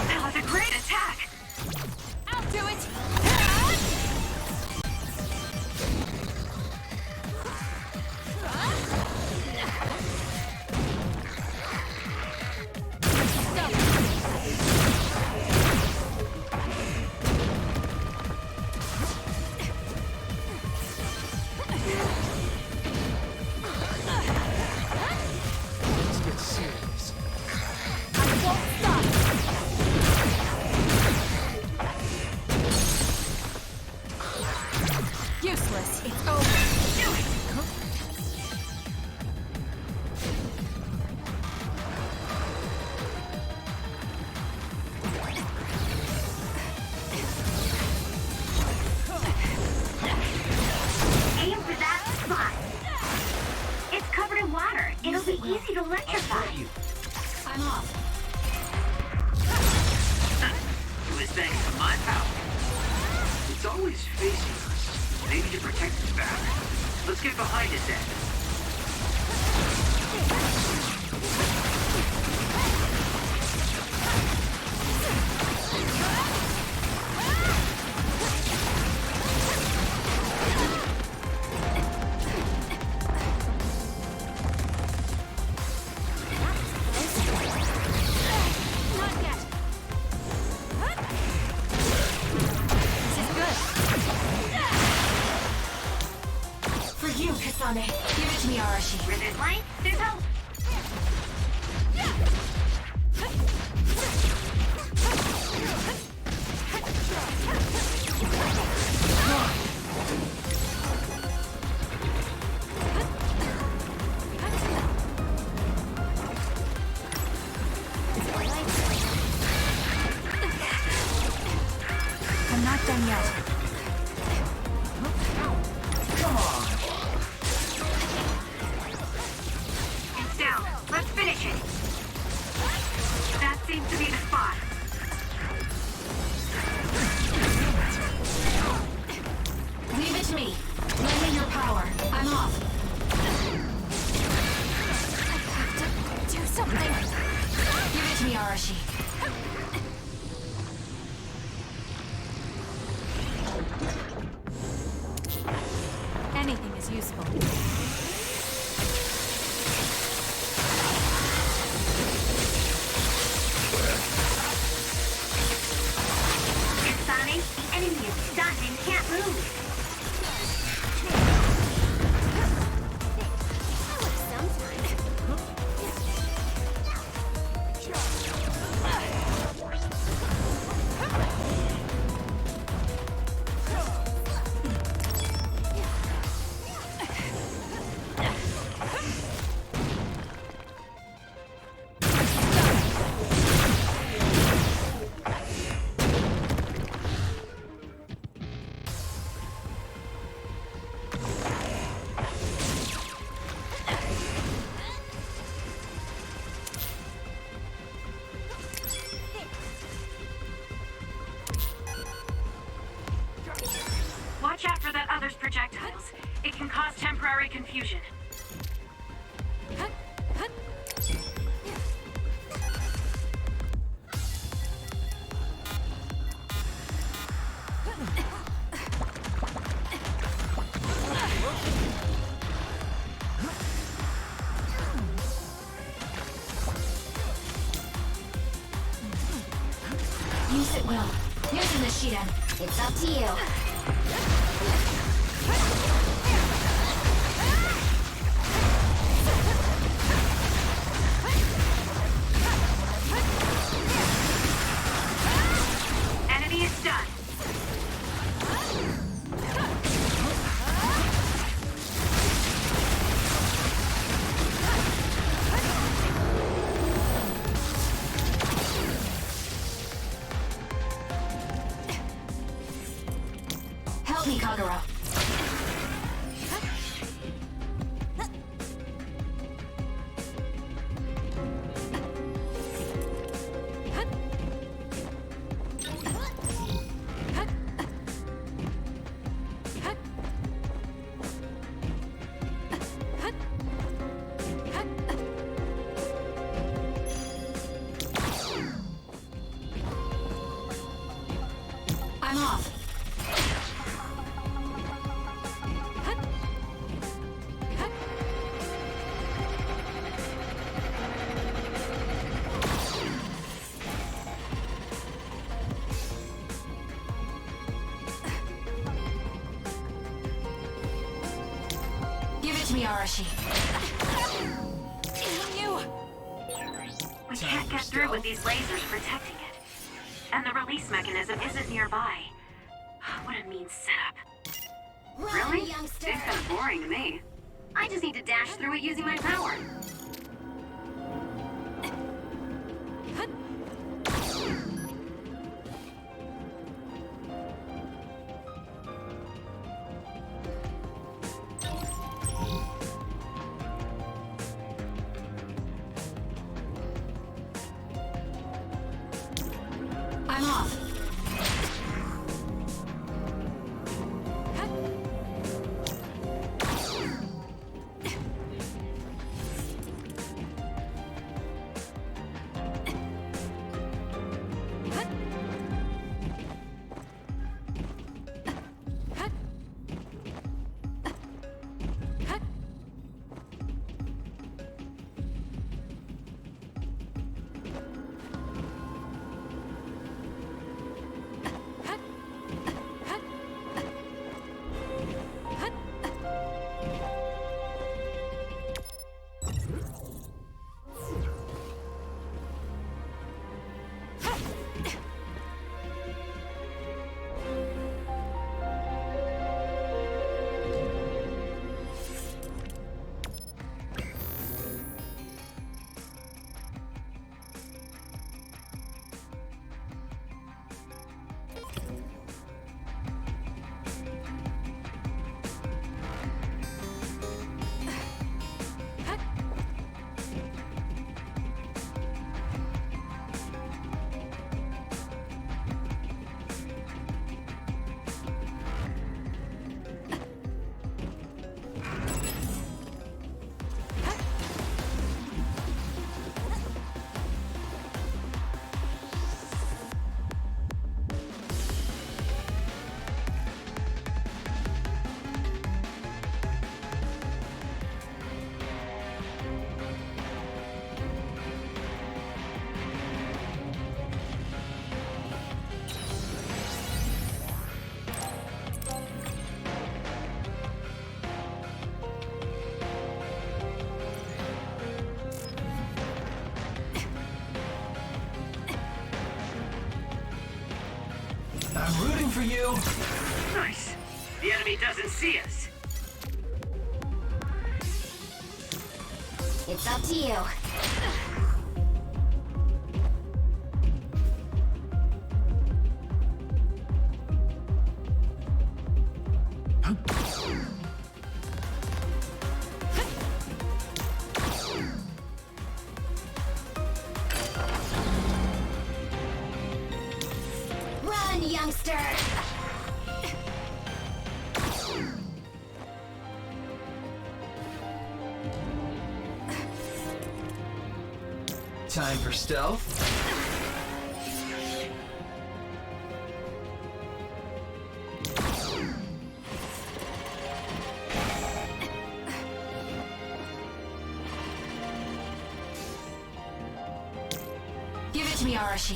That was a great attack! I'll do it! Let's get serious. I won't stop! Useless. It's over. Do it! Aim for that spot. It's covered in water. It'll be easy to electrify. I'm off. It was thanks to my power. It's always facing us. Maybe to protect its back. Let's get behind it then. Not yet. This is good. For you, Kasane. Give it to me, Arashi. Where there's light, there's hope. I'm not done yet. It's down. Let's finish it. something! Give it to me, Arashi. Anything is useful. Kasane, the enemy is stunned and can't move. Watch out for that other's projectiles. It can cause temporary confusion. Use it well. Using the Shiden. It's up to you. Enemy is stunned. Help me, Kagura. I'm off. Give it to me, Arashi. We can't get through with these lasers protecting it. And the release mechanism isn't nearby. What a mean setup. Really? Seems kind of boring to me. I just need to dash through it using my power. I'm off. waiting for you. Nice. The enemy doesn't see us. It's up to you. Run, youngster! Time for stealth. Give it to me, Arashi.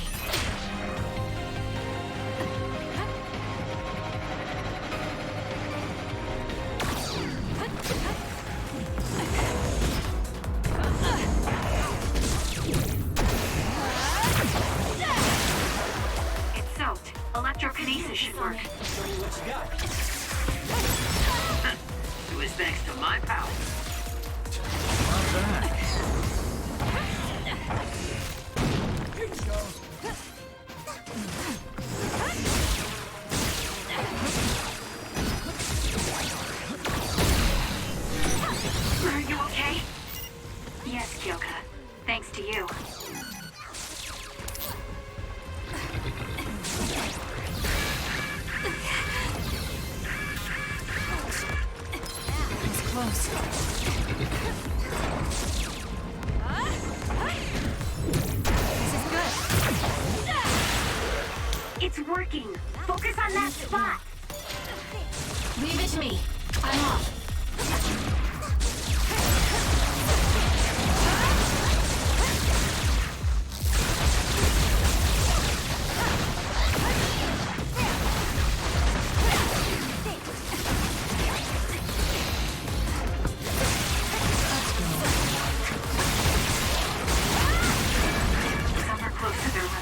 It's soaked. Electrokinesis should work. It was thanks to my power. Not bad. Are you okay? Yes, Kyoka. Thanks to you. It's close. This is good. It's working. Focus on that spot. Leave it to me. I'm off. Some are close to their limit.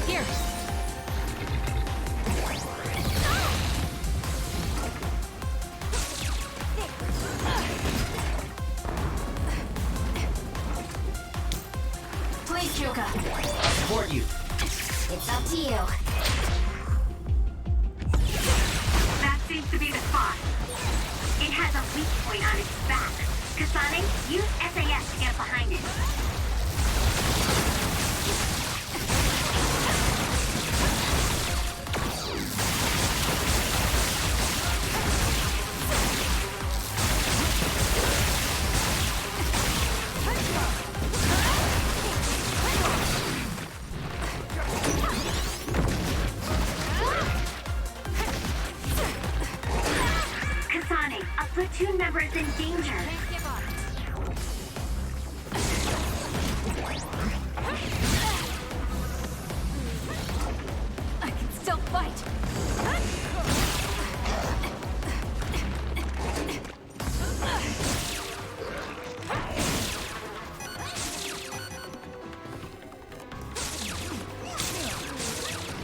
Here. Please, Kyoka. I'll support you. It's up to you. That seems to be the spot. It has a weak point on its back. Kasane, use SAS to get behind it. Kasane, a platoon member is in danger. I can still fight.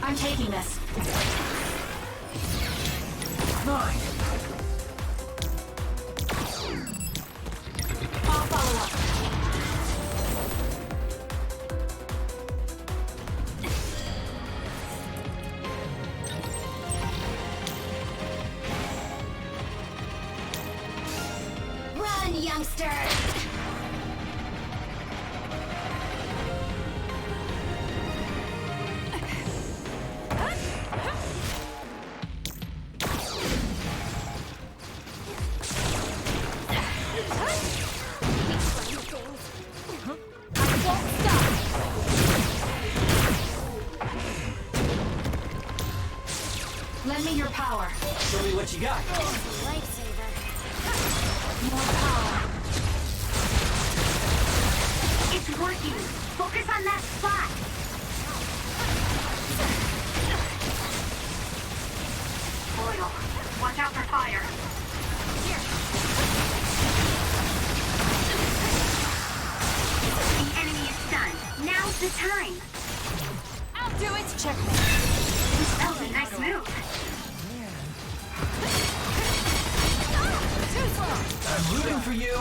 I'm taking this. Fine. I'll follow up. Run, youngster! Lend me your power. Show me what you got. Lifesaver. More power. It's working! Focus on that spot! Oil. Watch out for fire. The enemy is stunned. Now's the time! I'll do it! Checkmate. That was a nice move. Too slow! I'm rooting for you!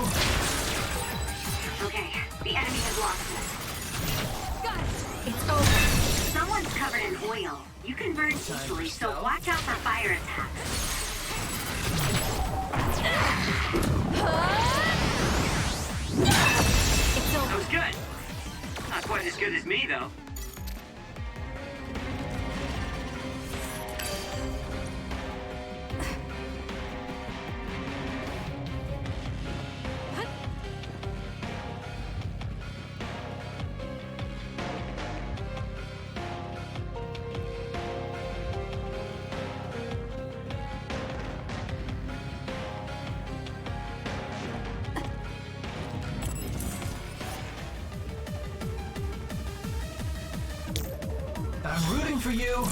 Okay, the enemy has lost us. Got it! It's over! Someone's covered in oil. You can burn easily, so watch out for fire attacks. It's over. That was good. Not quite as good as me, though. I'm rooting for you!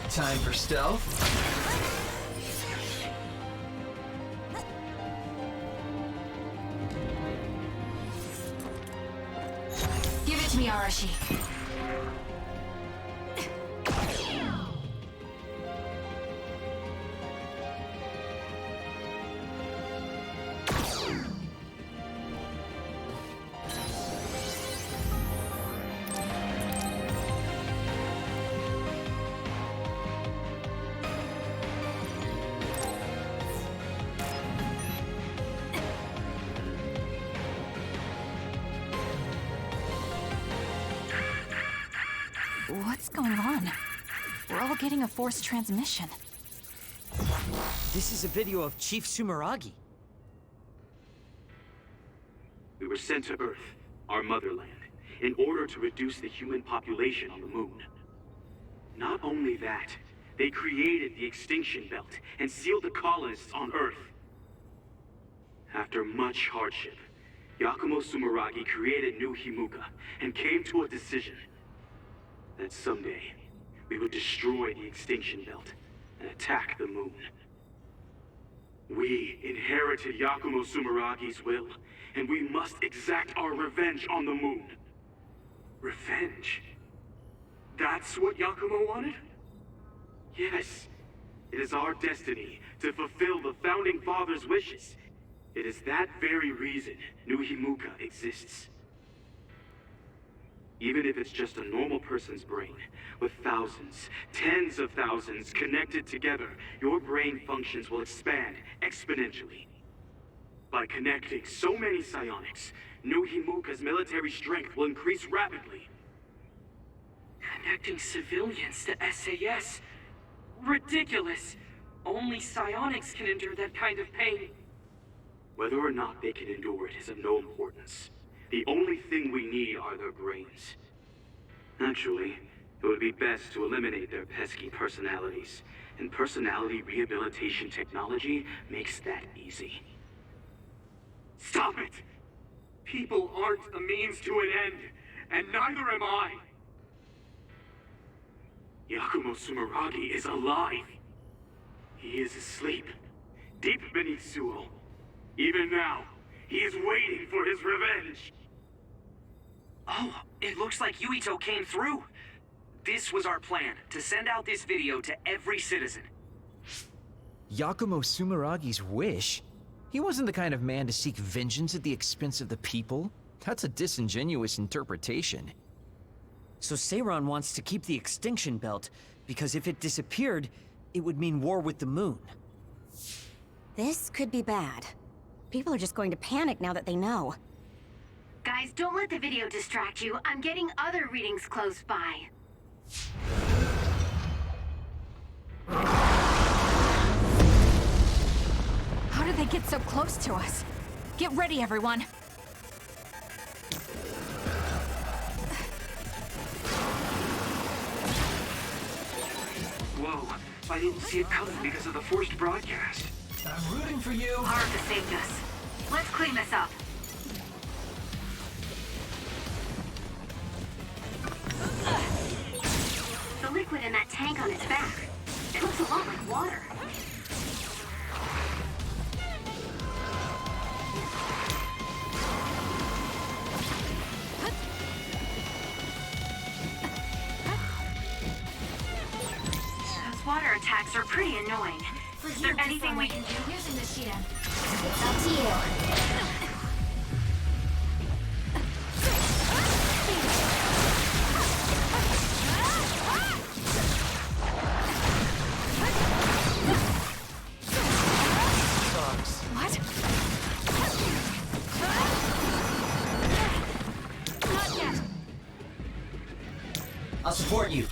Time for stealth. Give it to me, Arashi. What's going on? We're all getting a forced transmission. This is a video of Chief Sumeragi. We were sent to Earth, our motherland, in order to reduce the human population on the moon. Not only that, they created the extinction belt and sealed the colonists on Earth. After much hardship, Yakumo Sumeragi created New Himuka and came to a decision that someday we would destroy the extinction belt and attack the moon. We inherited Yakumo Sumeragi's will, and we must exact our revenge on the moon. Revenge? That's what Yakumo wanted? Yes. It is our destiny to fulfill the Founding Father's wishes. It is that very reason New Himuka exists. Even if it's just a normal person's brain, with thousands, tens of thousands connected together, your brain functions will expand exponentially. By connecting so many psionics, New Himuka's military strength will increase rapidly. Connecting civilians to SAS? Ridiculous! Only psionics can endure that kind of pain. Whether or not they can endure it is of no importance. The only thing we need are their brains. Actually, it would be best to eliminate their pesky personalities, and personality rehabilitation technology makes that easy. Stop it! People aren't a means to an end, and neither am I! Yakumo Sumeragi is alive! He is asleep, deep beneath Suo. Even now, he is waiting for his revenge! Oh, it looks like Yuito came through. This was our plan, to send out this video to every citizen. Yakumo Sumeragi's wish? He wasn't the kind of man to seek vengeance at the expense of the people. That's a disingenuous interpretation. So Seiran wants to keep the extinction belt, because if it disappeared, it would mean war with the moon. This could be bad. People are just going to panic now that they know. Guys, don't let the video distract you. I'm getting other readings close by. can't get so close to us. Get ready, everyone. Whoa, I didn't see it coming because of the forced broadcast. I'm rooting for you. Haruka saved us. Let's clean this up. The liquid in that tank on its back. It looks a lot like water. Those water attacks are pretty annoying. Is there anything we can do? Using the Sheeta. It's up to you. What? Not yet. I'll support you.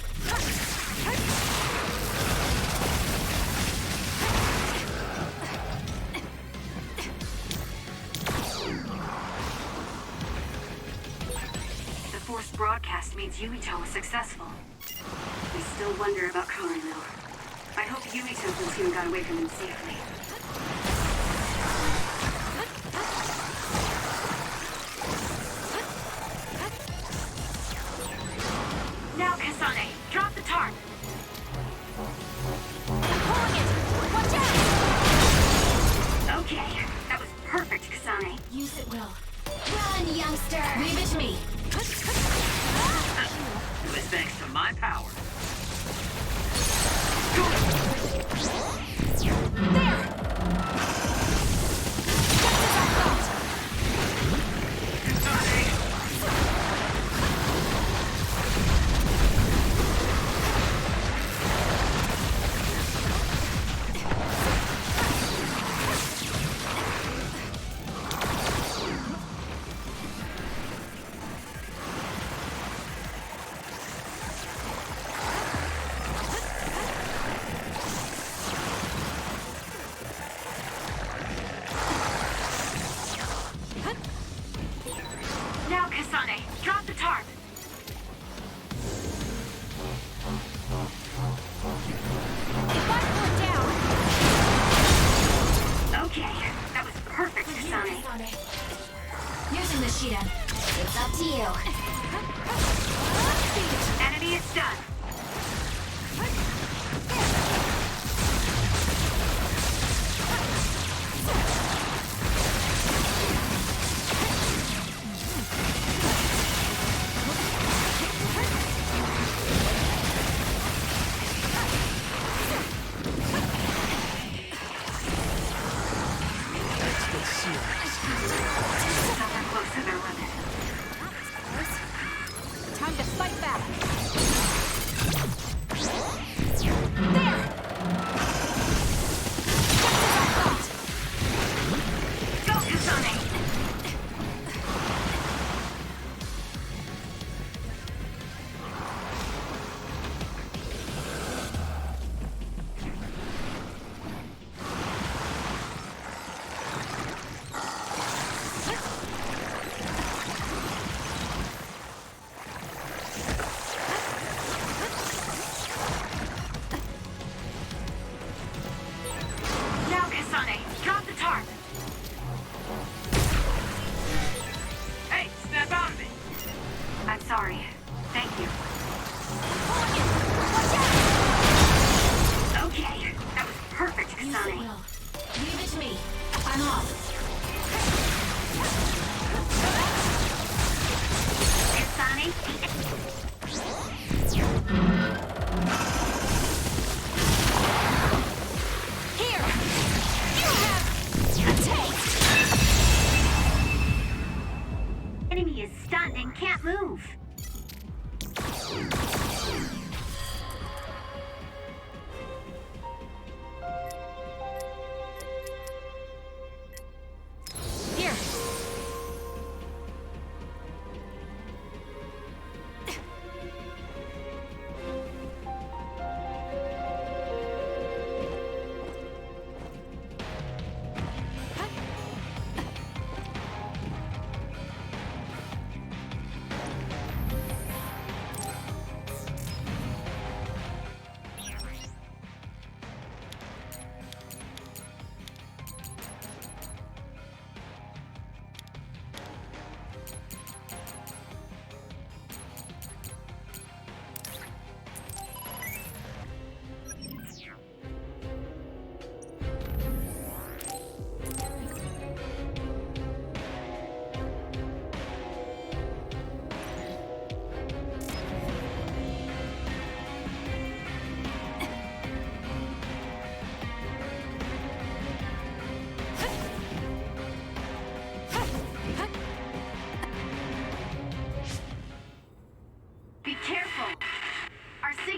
The forced broadcast means Yuito was successful. We still wonder about Karin, though. I hope Yuito platoon got away from him safely. Now, Kasane, drop the tarp! Okay, that was perfect, Kasane. Use it, Will. Run, youngster! Leave it to me. It was thanks to my power.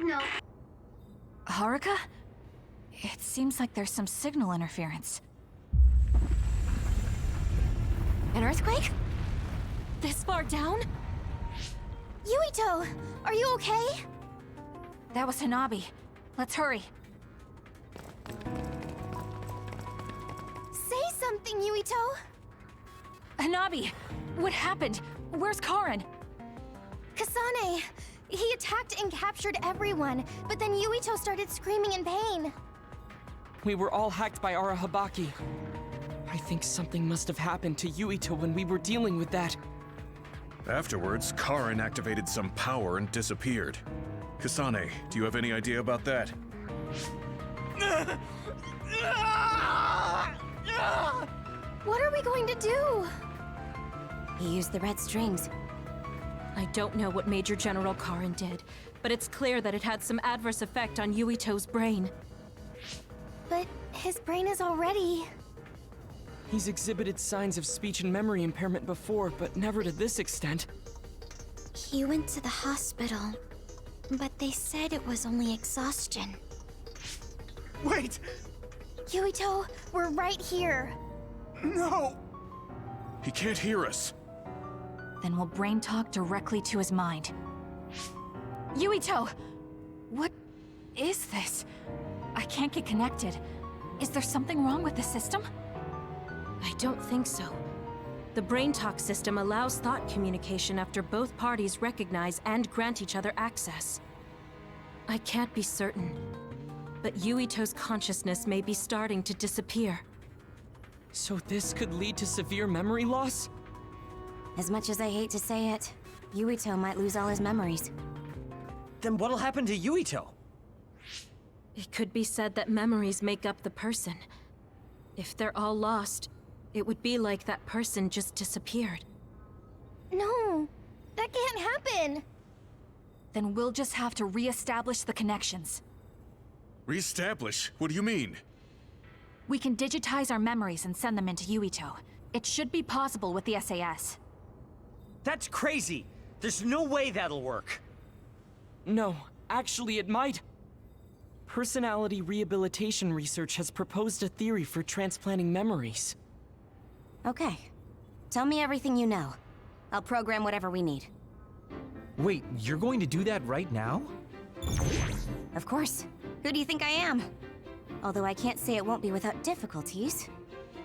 signal. Haruka? It seems like there's some signal interference. An earthquake? This far down? Yuito, are you okay? That was Hanabi. Let's hurry. Say something, Yuito! Hanabi! What happened? Where's Karin? Kasane! He attacked and captured everyone, but then Yuito started screaming in pain. We were all hacked by Arahabaki. I think something must have happened to Yuito when we were dealing with that. Afterwards, Karin activated some power and disappeared. Kasane, do you have any idea about that? What are we going to do? He used the red strings. I don't know what Major General Karin did, but it's clear that it had some adverse effect on Yuito's brain. But his brain is already... He's exhibited signs of speech and memory impairment before, but never to this extent. He went to the hospital, but they said it was only exhaustion. Wait! Yuito, we're right here. No! He can't hear us. Then we'll brain talk directly to his mind. Yuito! What is this? I can't get connected. Is there something wrong with the system? I don't think so. The brain talk system allows thought communication after both parties recognize and grant each other access. I can't be certain, but Yuito's consciousness may be starting to disappear. So this could lead to severe memory loss? As much as I hate to say it, Yuito might lose all his memories. Then what'll happen to Yuito? It could be said that memories make up the person. If they're all lost, it would be like that person just disappeared. No, that can't happen. Then we'll just have to re-establish the connections. Reestablish? What do you mean? We can digitize our memories and send them into Yuito. It should be possible with the SAS. That's crazy! There's no way that'll work! No, actually it might. Personality rehabilitation research has proposed a theory for transplanting memories. Okay. Tell me everything you know. I'll program whatever we need. Wait, you're going to do that right now? Of course. Who do you think I am? Although I can't say it won't be without difficulties.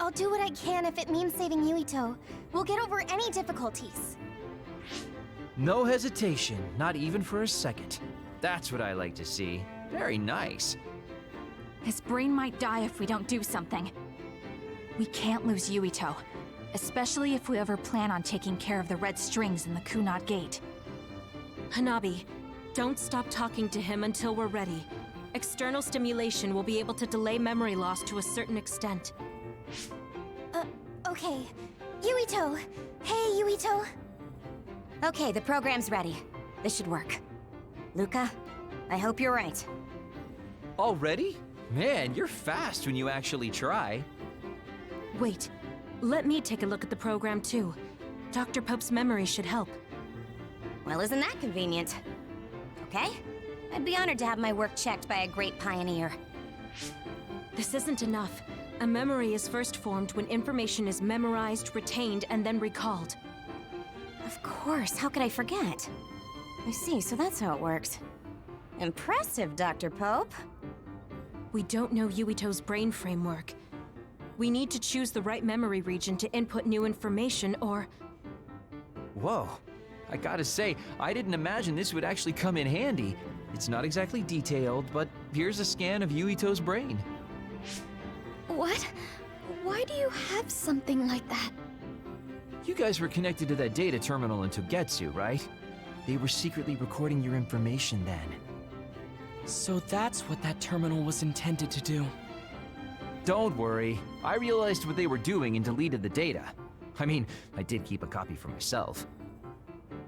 I'll do what I can if it means saving Yuito. We'll get over any difficulties. No hesitation, not even for a second. That's what I like to see. Very nice. His brain might die if we don't do something. We can't lose Yuito, especially if we ever plan on taking care of the red strings in the Kunad Gate. Hanabi, don't stop talking to him until we're ready. External stimulation will be able to delay memory loss to a certain extent. Okay. Yuito! Hey, Yuito! Okay, the program's ready. This should work. Luca, I hope you're right. Already? Man, you're fast when you actually try. Wait, let me take a look at the program too. Dr. Pope's memory should help. Well, isn't that convenient? Okay? I'd be honored to have my work checked by a great pioneer. This isn't enough. A memory is first formed when information is memorized, retained, and then recalled. Of course, how could I forget? I see, so that's how it works. Impressive, Dr. Pope. We don't know Yuito's brain framework. We need to choose the right memory region to input new information, or... Whoa. I gotta say, I didn't imagine this would actually come in handy. It's not exactly detailed, but here's a scan of Yuito's brain. What? Why do you have something like that? You guys were connected to that data terminal in Togetsu, right? They were secretly recording your information then. So that's what that terminal was intended to do. Don't worry. I realized what they were doing and deleted the data. I mean, I did keep a copy for myself.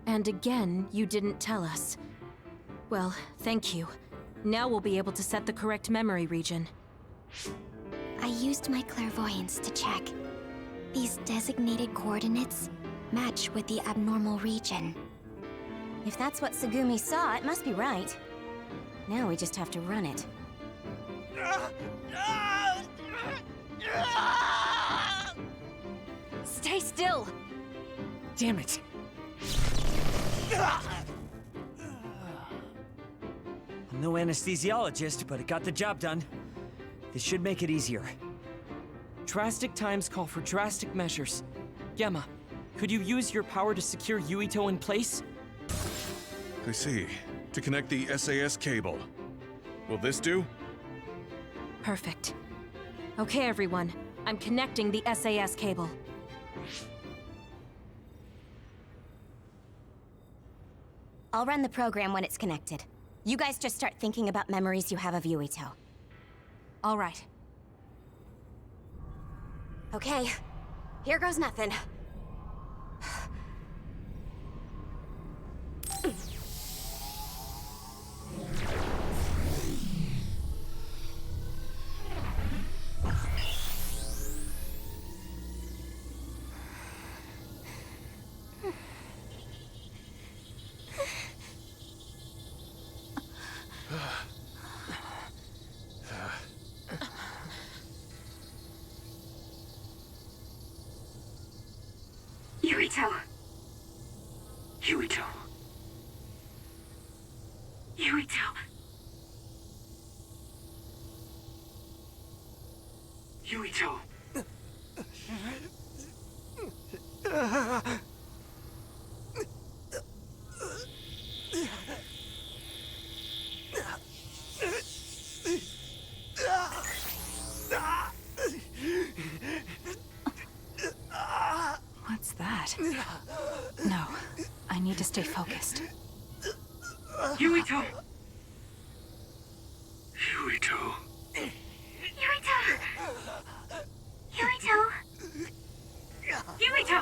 And again, you didn't tell us. Well, thank you. Now we'll be able to set the correct memory region. I used my clairvoyance to check. These designated coordinates match with the abnormal region. If that's what Tsugumi saw, it must be right. Now we just have to run it. Stay still! Damn it! I'm no anesthesiologist, but it got the job done. This should make it easier. Drastic times call for drastic measures. Gemma, could you use your power to secure Yuito in place? I see. To connect the SAS cable. Will this do? Perfect. Okay, everyone. I'm connecting the SAS cable. I'll run the program when it's connected. You guys just start thinking about memories you have of Yuito. All right. Okay, here goes nothing. Yuito. Yuito. Yuito. Yuito. What's that? No, I need to stay focused. Yuito. Yuito. Yuito. Yuito. Yuito.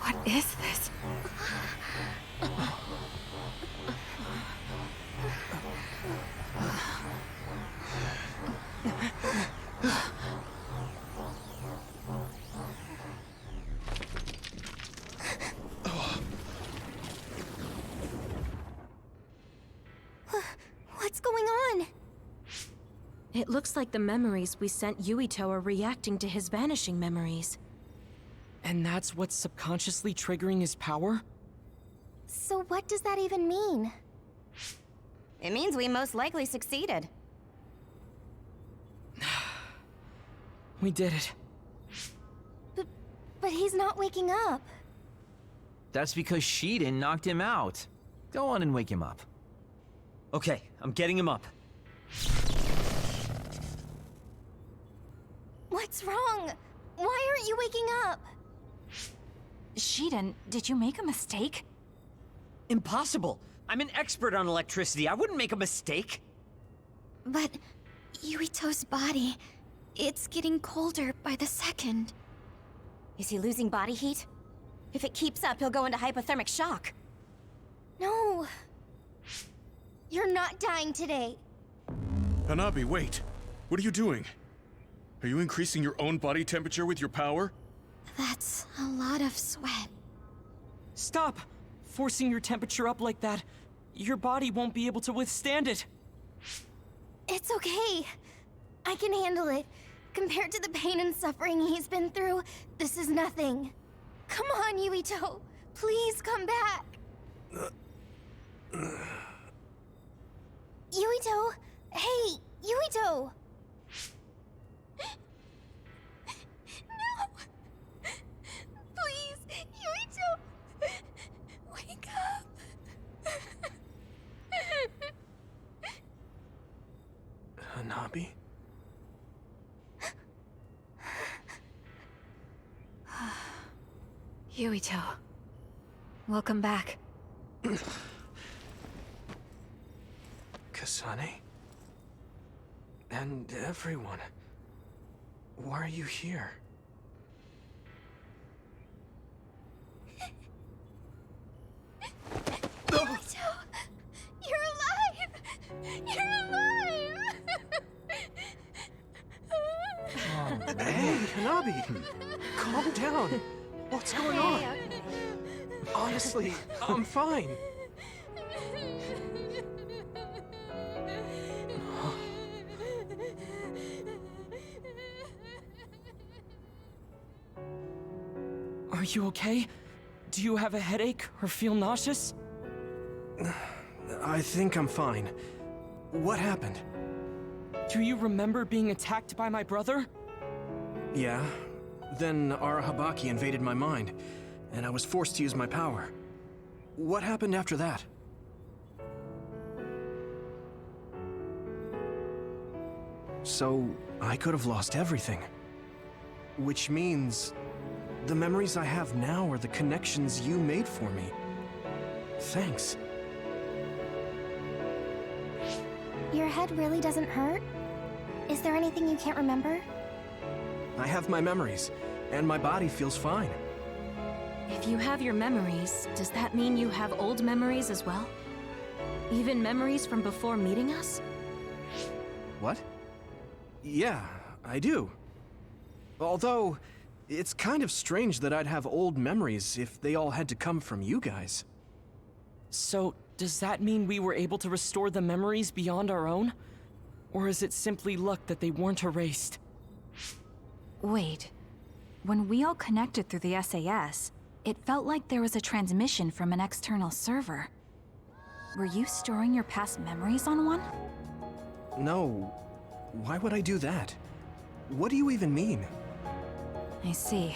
What is this? What's going on? It looks like the memories we sent Yuito are reacting to his vanishing memories. And that's what's subconsciously triggering his power? So what does that even mean? It means we most likely succeeded. We did it. But he's not waking up. That's because Shiden knocked him out. Go on and wake him up. Okay, I'm getting him up. What's wrong? Why aren't you waking up? Shiden, did you make a mistake? Impossible! I'm an expert on electricity. I wouldn't make a mistake. But Yuito's body, it's getting colder by the second. Is he losing body heat? If it keeps up, he'll go into hypothermic shock. No. You're not dying today. Hanabi, wait. What are you doing? Are you increasing your own body temperature with your power? That's a lot of sweat. Stop! Forcing your temperature up like that, your body won't be able to withstand it. It's okay. I can handle it. Compared to the pain and suffering he's been through, this is nothing. Come on, Yuito. Please come back. Yuito! Hey, Yuito! No! Please, Yuito! Wake up! Hanabi? Yuito. Welcome back. Kasane? And everyone. Why are you here? Yuito! You're alive! You're alive! Hanabi, calm down. What's going on? Honestly, I'm fine. Are you okay? Do you have a headache or feel nauseous? I think I'm fine. What happened? Do you remember being attacked by my brother? Yeah. Then Arahabaki invaded my mind, and I was forced to use my power. What happened after that? So, I could have lost everything. Which means the memories I have now are the connections you made for me. Thanks. Your head really doesn't hurt? Is there anything you can't remember? I have my memories, and my body feels fine. If you have your memories, does that mean you have old memories as well? Even memories from before meeting us? What? Yeah, I do. Although, it's kind of strange that I'd have old memories if they all had to come from you guys. So, does that mean we were able to restore the memories beyond our own? Or is it simply luck that they weren't erased? Wait. When we all connected through the SAS, it felt like there was a transmission from an external server. Were you storing your past memories on one? No. Why would I do that? What do you even mean? I see.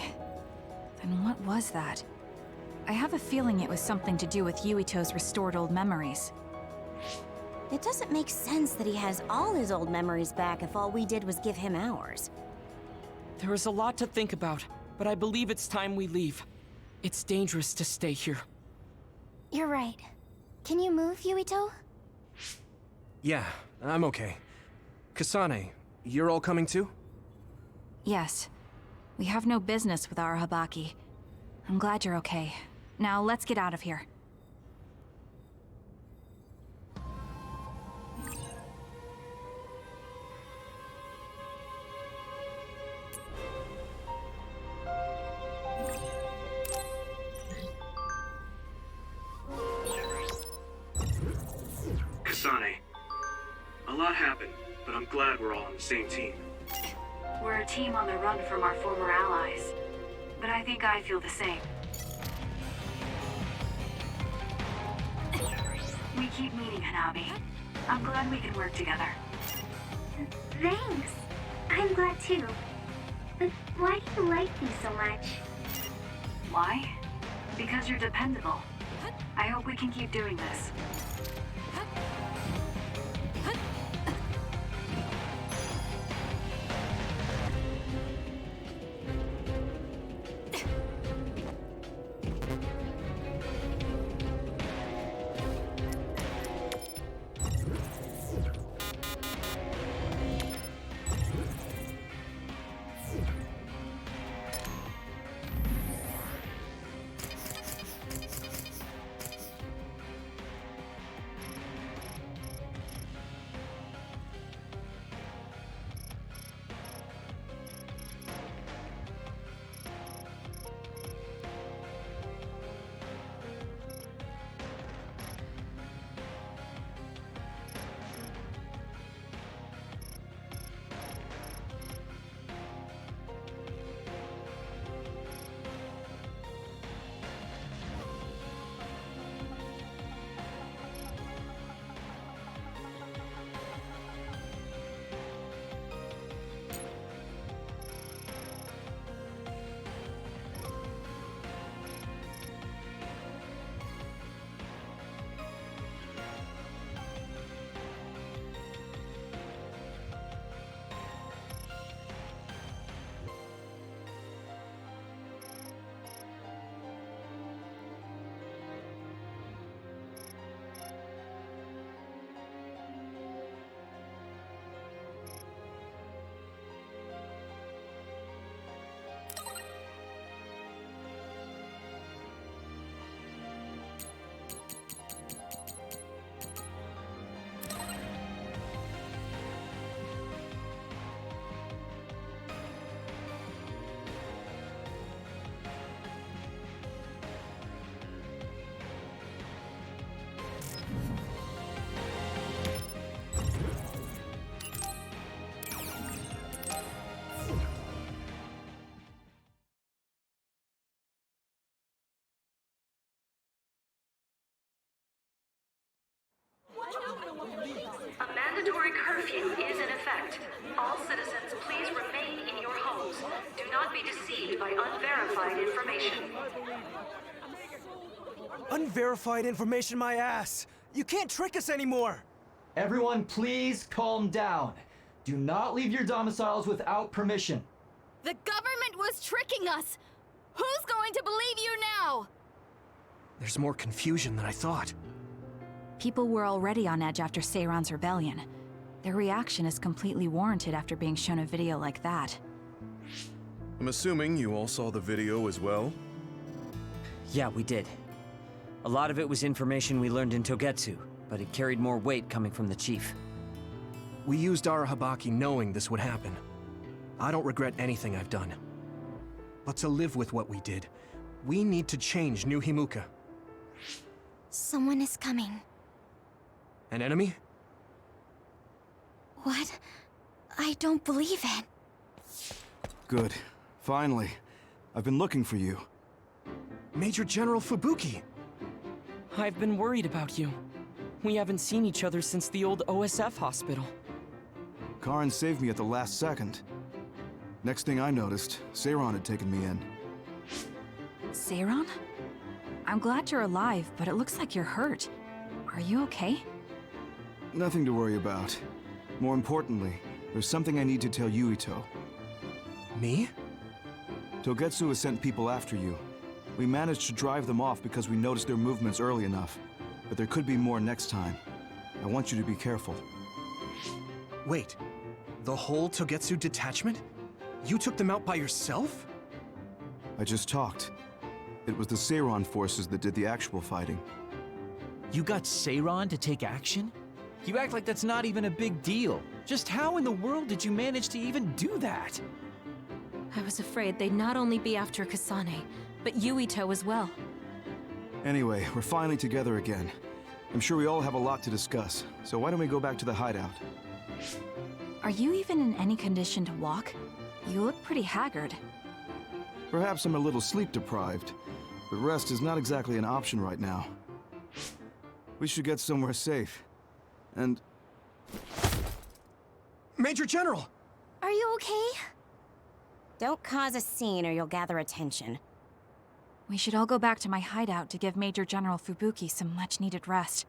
Then what was that? I have a feeling it was something to do with Yuito's restored old memories. It doesn't make sense that he has all his old memories back if all we did was give him ours. There is a lot to think about, but I believe it's time we leave. It's dangerous to stay here. You're right. Can you move, Yuito? Yeah, I'm okay. Kasane, you're all coming too? Yes. We have no business with Arahabaki. I'm glad you're okay. Now let's get out of here. Kasane, a lot happened, but I'm glad we're all on the same team. We're a team on the run from our former allies, but I think I feel the same. We keep meeting, Hanabi. I'm glad we can work together. Thanks. I'm glad too. But why do you like me so much? Why? Because you're dependable. I hope we can keep doing this. curfew is in effect. All citizens, please remain in your homes. Do not be deceived by unverified information. Unverified information, my ass! You can't trick us anymore! Everyone, please calm down. Do not leave your domiciles without permission. The government was tricking us! Who's going to believe you now? There's more confusion than I thought. People were already on edge after Seiron's rebellion. Their reaction is completely warranted after being shown a video like that. I'm assuming you all saw the video as well? Yeah, we did. A lot of it was information we learned in Togetsu, but it carried more weight coming from the chief. We used Arahabaki knowing this would happen. I don't regret anything I've done. But to live with what we did, we need to change New Himuka. Someone is coming. An enemy? What? I don't believe it. Good. Finally. I've been looking for you. Major General Fubuki! I've been worried about you. We haven't seen each other since the old OSF hospital. Karin saved me at the last second. Next thing I noticed, Seiron had taken me in. Seiron? I'm glad you're alive, but it looks like you're hurt. Are you okay? Nothing to worry about. More importantly, there's something I need to tell Yuito. Me? Togetsu has sent people after you. We managed to drive them off because we noticed their movements early enough. But there could be more next time. I want you to be careful. Wait, the whole Togetsu detachment? You took them out by yourself? I just talked. It was the Seiron forces that did the actual fighting. You got Seiron to take action? You act like that's not even a big deal. Just how in the world did you manage to even do that? I was afraid they'd not only be after Kasane, but Yuito as well. Anyway, we're finally together again. I'm sure we all have a lot to discuss, so why don't we go back to the hideout? Are you even in any condition to walk? You look pretty haggard. Perhaps I'm a little sleep-deprived, but rest is not exactly an option right now. We should get somewhere safe. And... Major General! Are you okay? Don't cause a scene or you'll gather attention. We should all go back to my hideout to give Major General Fubuki some much-needed rest.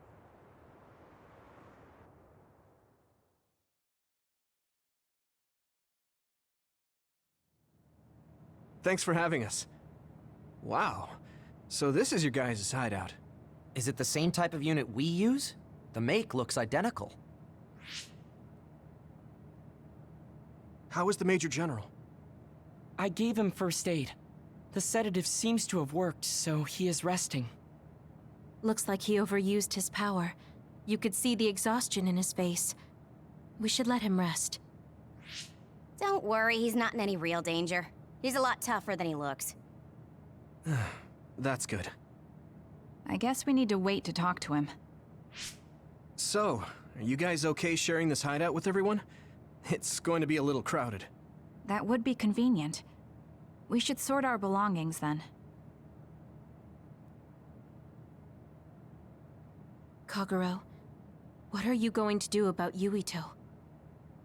Thanks for having us. Wow. So this is your guys' hideout. Is it the same type of unit we use? The make looks identical. How is the Major General? I gave him first aid. The sedative seems to have worked, so he is resting. Looks like he overused his power. You could see the exhaustion in his face. We should let him rest. Don't worry, he's not in any real danger. He's a lot tougher than he looks. That's good. I guess we need to wait to talk to him. So, are you guys okay sharing this hideout with everyone? It's going to be a little crowded. That would be convenient. We should sort our belongings then. Kagero, what are you going to do about Yuito?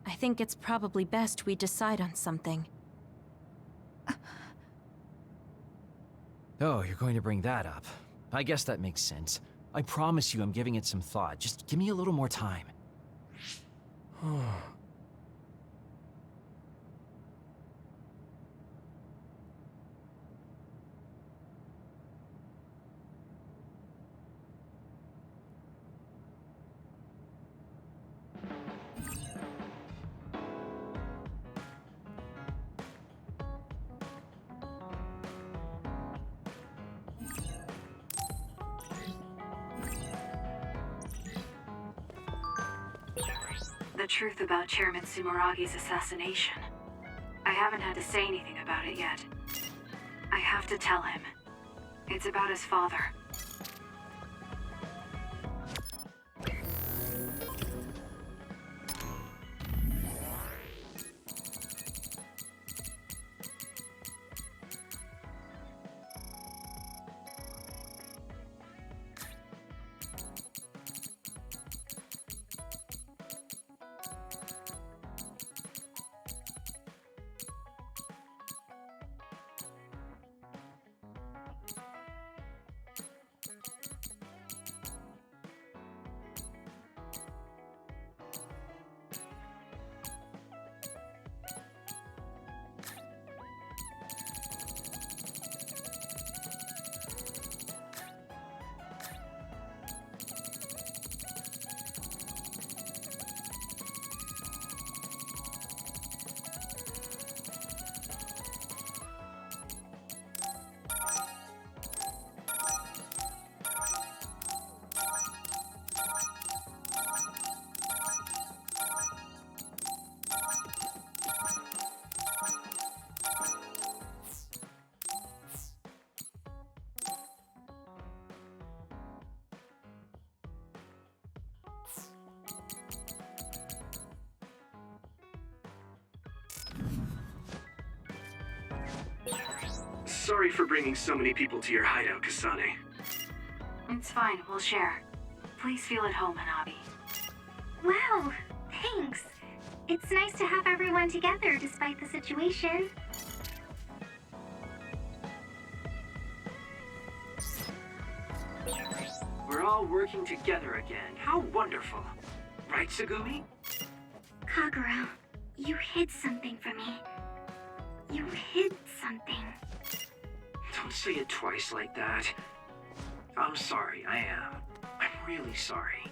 I think it's probably best we decide on something. Oh, you're going to bring that up. I guess that makes sense. I promise you I'm giving it some thought. Just give me a little more time. The truth about Chairman Sumeragi's assassination. I haven't had to say anything about it yet. I have to tell him. It's about his father. Sorry for bringing so many people to your hideout, Kasane. It's fine, we'll share. Please feel at home, Hanabi. Wow, thanks. It's nice to have everyone together despite the situation. We're all working together again. How wonderful. Right, Sugumi? Kagero, you hid something from me. You hid something. Don't say it twice like that. I'm sorry, I am. I'm really sorry.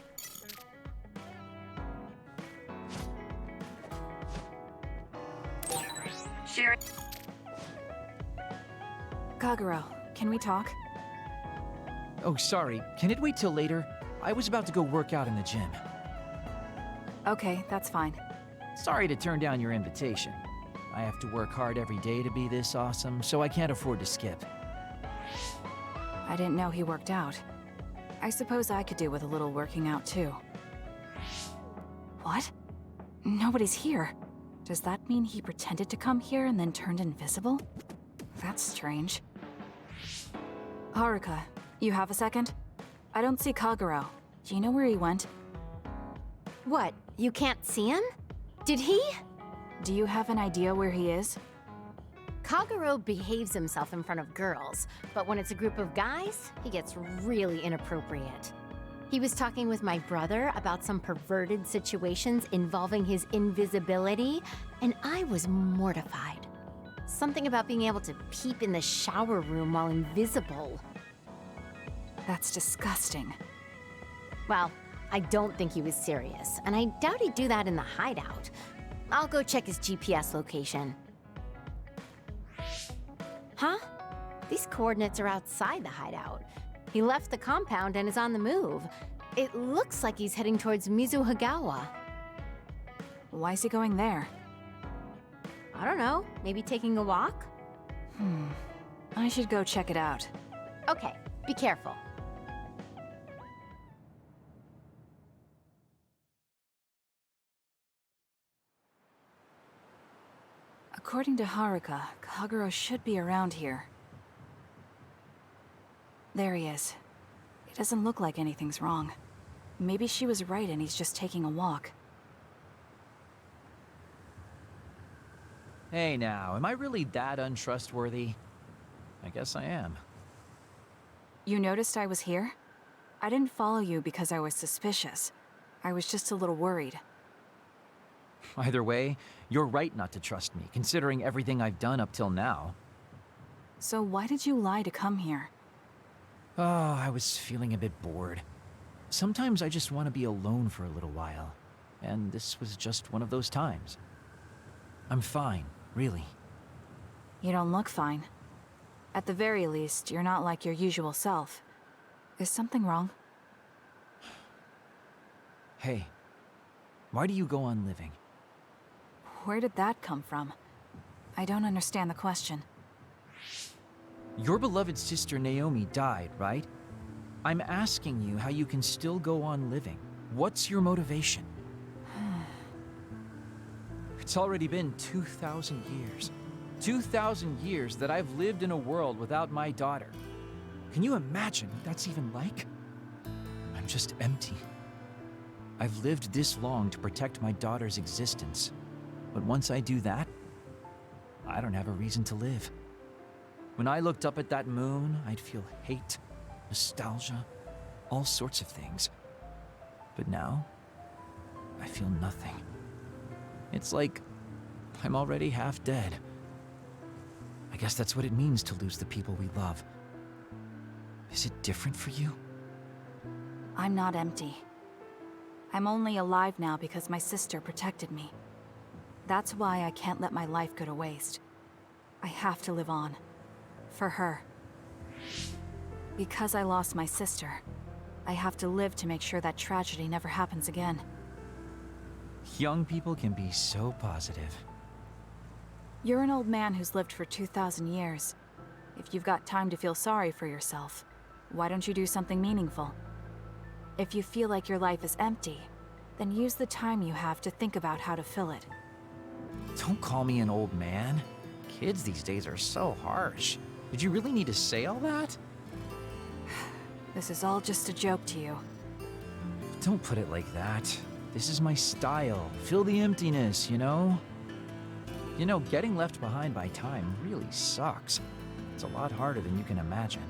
Sharing. Kagero, can we talk? Oh, sorry. Can it wait till later? I was about to go work out in the gym. Okay, that's fine. Sorry to turn down your invitation. I have to work hard every day to be this awesome, so I can't afford to skip. I didn't know he worked out. I suppose I could do with a little working out too. What? Nobody's here. Does that mean he pretended to come here and then turned invisible? That's strange. Haruka, you have a second? I don't see Kagero. Do you know where he went? What, you can't see him? Did he? Do you have an idea where he is? Kagero behaves himself in front of girls, but when it's a group of guys, he gets really inappropriate. He was talking with my brother about some perverted situations involving his invisibility, and I was mortified. Something about being able to peep in the shower room while invisible. That's disgusting. Well, I don't think he was serious, and I doubt he'd do that in the hideout. I'll go check his GPS location. Huh? These coordinates are outside the hideout. He left the compound and is on the move. It looks like he's heading towards Mizuhagawa. Why is he going there? I don't know, maybe taking a walk? I should go check it out. Okay, be careful. According to Haruka, Kagero should be around here. There he is. It doesn't look like anything's wrong. Maybe she was right and he's just taking a walk. Hey now, am I really that untrustworthy? I guess I am. You noticed I was here? I didn't follow you because I was suspicious. I was just a little worried. Either way, you're right not to trust me, considering everything I've done up till now. So why did you lie to come here? Oh, I was feeling a bit bored. Sometimes I just want to be alone for a little while, and this was just one of those times. I'm fine, really. You don't look fine. At the very least, you're not like your usual self. Is something wrong? Hey, why do you go on living? Where did that come from? I don't understand the question. Your beloved sister Naomi died, right? I'm asking you how you can still go on living. What's your motivation? It's already been 2,000 years. 2,000 years that I've lived in a world without my daughter. Can you imagine what that's even like? I'm just empty. I've lived this long to protect my daughter's existence. But once I do that, I don't have a reason to live. When I looked up at that moon, I'd feel hate, nostalgia, all sorts of things. But now, I feel nothing. It's like I'm already half dead. I guess that's what it means to lose the people we love. Is it different for you? I'm not empty. I'm only alive now because my sister protected me. That's why I can't let my life go to waste. I have to live on. For her. Because I lost my sister, I have to live to make sure that tragedy never happens again. Young people can be so positive. You're an old man who's lived for 2,000 years. If you've got time to feel sorry for yourself, why don't you do something meaningful? If you feel like your life is empty, then use the time you have to think about how to fill it. Don't call me an old man. Kids these days are so harsh. Did you really need to say all that? This is all just a joke to you. Don't put it like that. This is my style. Fill the emptiness, you know? You know, getting left behind by time really sucks. It's a lot harder than you can imagine.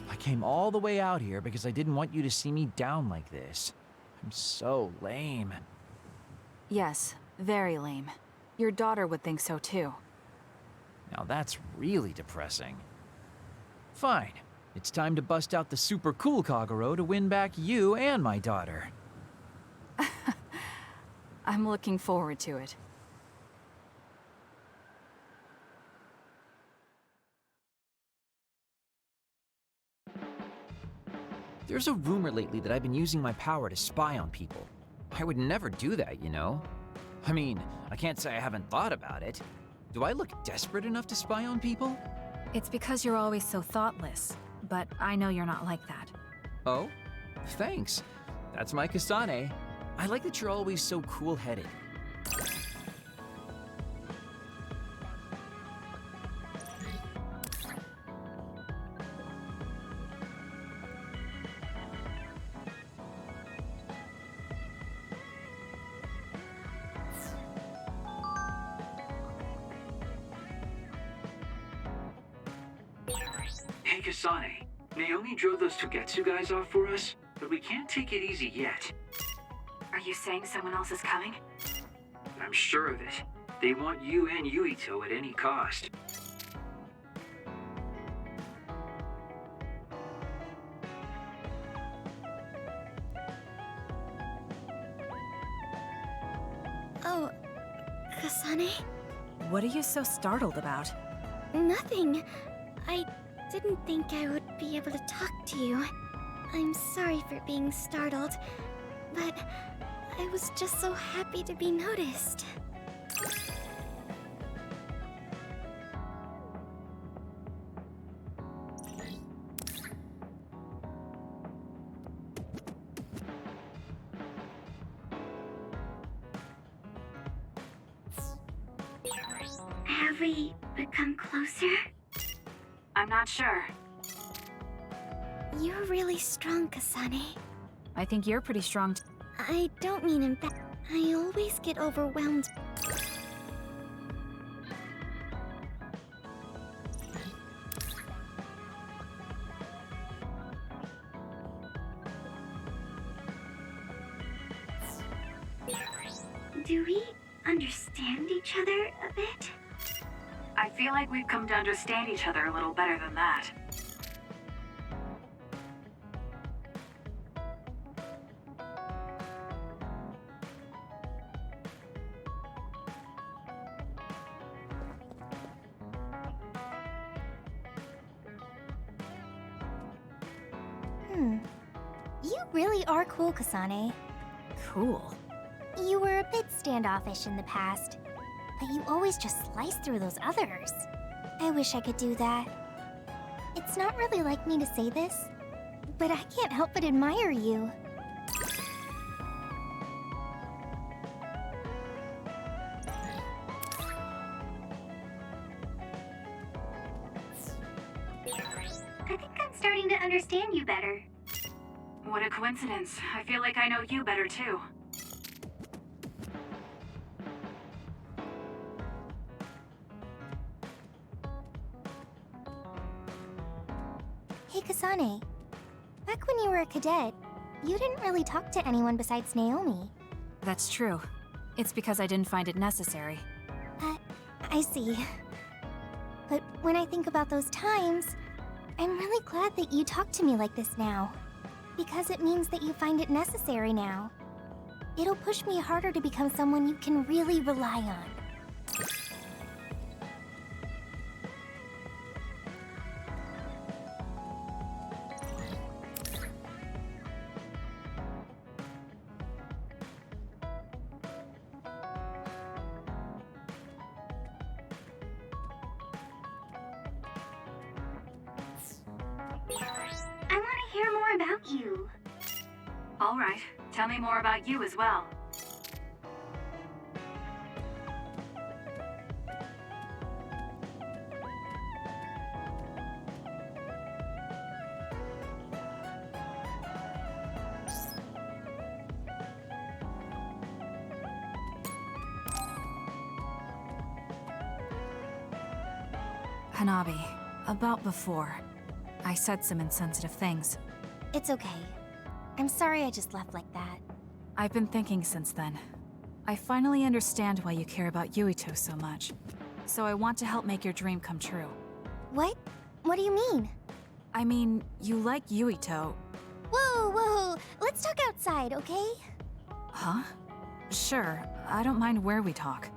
I came all the way out here because I didn't want you to see me down like this. I'm so lame. Yes, very lame. Your daughter would think so too. Now that's really depressing. Fine. It's time to bust out the super cool Kagero to win back you and my daughter. I'm looking forward to it. There's a rumor lately that I've been using my power to spy on people. I would never do that, you know? I mean, I can't say I haven't thought about it. Do I look desperate enough to spy on people? It's because you're always so thoughtless, but I know you're not like that. Oh? Thanks. That's my Kasane. I like that you're always so cool-headed. Hey, Kasane. Naomi drove those Togetsu guys off for us, but we can't take it easy yet. Are you saying someone else is coming? I'm sure of it. They want you and Yuito at any cost. Oh, Kasane? What are you so startled about? Nothing. I didn't think I would be able to talk to you. I'm sorry for being startled, but I was just so happy to be noticed. Have we become closer? I'm not sure. You're really strong, Kasane. I think you're pretty strong I don't mean in fact. I always get overwhelmed. Do we understand each other a bit? I feel like we've come to understand each other a little better than that. You really are cool, Kasane. Cool. You were a bit standoffish in the past, but you always just slice through those others. I wish I could do that. It's not really like me to say this, but I can't help but admire you. I think I'm starting to understand you better. What a coincidence. I feel like I know you better too. Hey, Kasane. Back when you were a cadet, you didn't really talk to anyone besides Naomi. That's true. It's because I didn't find it necessary. I see. But when I think about those times, I'm really glad that you talk to me like this now. Because it means that you find it necessary now. It'll push me harder to become someone you can really rely on. I want to hear more about you. All right, tell me more about you as well. Hanabi, about before. I said some insensitive things. It's okay. I'm sorry I just left like that. I've been thinking since then. I finally understand why you care about Yuito so much. So I want to help make your dream come true. What? What do you mean? I mean, you like Yuito. Whoa! Let's talk outside, okay? Huh? Sure, I don't mind where we talk.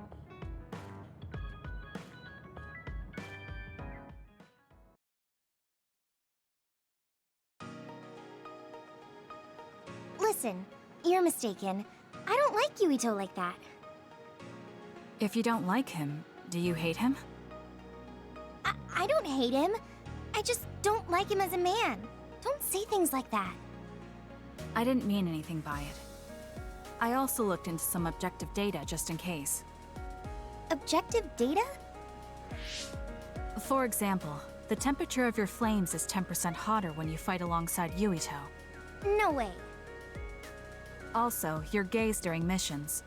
Listen, you're mistaken. I don't like Yuito like that. If you don't like him, do you hate him? I don't hate him. I just don't like him as a man. Don't say things like that. I didn't mean anything by it. I also looked into some objective data just in case. Objective data? For example, the temperature of your flames is 10% hotter when you fight alongside Yuito. No way. Also, your gaze during missions.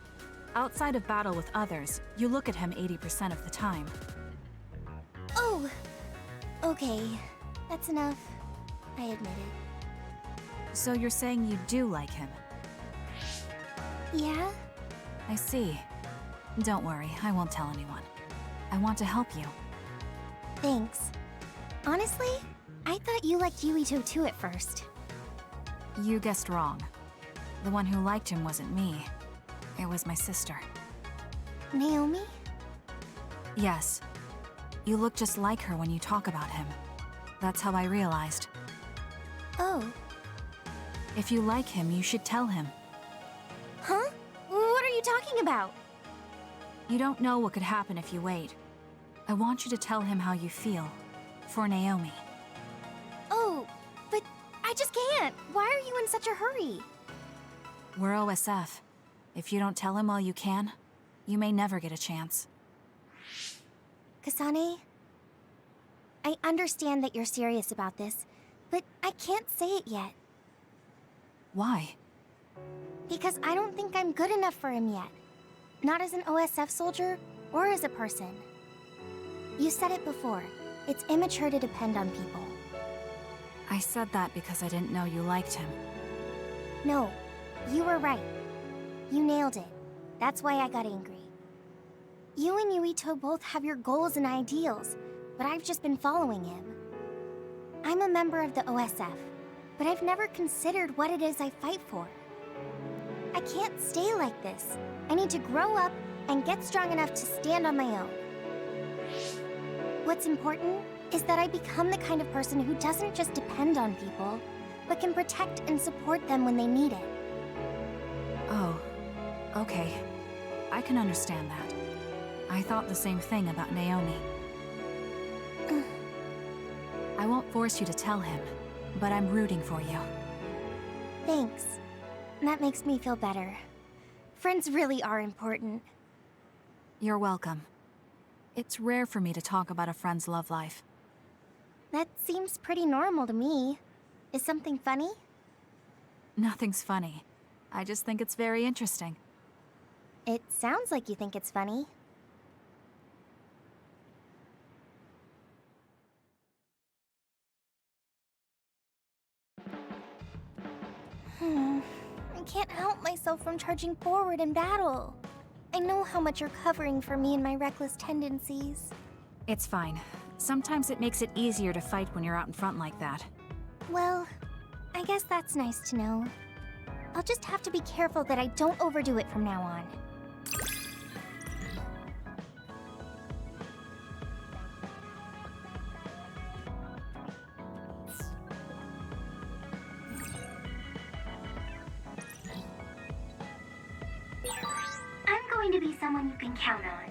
Outside of battle with others, you look at him 80% of the time. Oh! Okay, that's enough. I admit it. So you're saying you do like him? Yeah? I see. Don't worry, I won't tell anyone. I want to help you. Thanks. Honestly, I thought you liked Yuito too at first. You guessed wrong. The one who liked him wasn't me. It was my sister. Naomi? Yes. You look just like her when you talk about him. That's how I realized. Oh. If you like him, you should tell him. Huh? What are you talking about? You don't know what could happen if you wait. I want you to tell him how you feel. For Naomi. Oh, but I just can't. Why are you in such a hurry? We're OSF. If you don't tell him while you can, you may never get a chance. Kasane, I understand that you're serious about this, but I can't say it yet. Why? Because I don't think I'm good enough for him yet. Not as an OSF soldier, or as a person. You said it before. It's immature to depend on people. I said that because I didn't know you liked him. No, you were right. You nailed it. That's why I got angry. You and Yuito both have your goals and ideals, but I've just been following him. I'm a member of the OSF, but I've never considered what it is I fight for. I can't stay like this. I need to grow up and get strong enough to stand on my own. What's important is that I become the kind of person who doesn't just depend on people, but can protect and support them when they need it. Oh, okay. I can understand that. I thought the same thing about Naomi. I won't force you to tell him, but I'm rooting for you. Thanks. That makes me feel better. Friends really are important. You're welcome. It's rare for me to talk about a friend's love life. That seems pretty normal to me. Is something funny? Nothing's funny. I just think it's very interesting. It sounds like you think it's funny. I can't help myself from charging forward in battle. I know how much you're covering for me and my reckless tendencies. It's fine. Sometimes it makes it easier to fight when you're out in front like that. Well, I guess that's nice to know. I'll just have to be careful that I don't overdo it from now on. I'm going to be someone you can count on.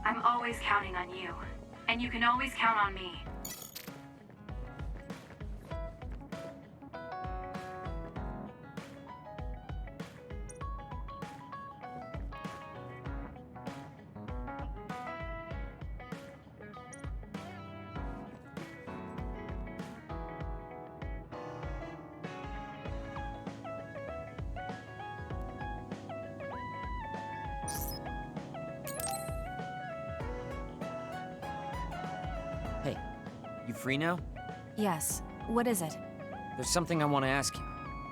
I'm always counting on you, and you can always count on me. Hey, you free now? Yes. What is it? There's something I want to ask you.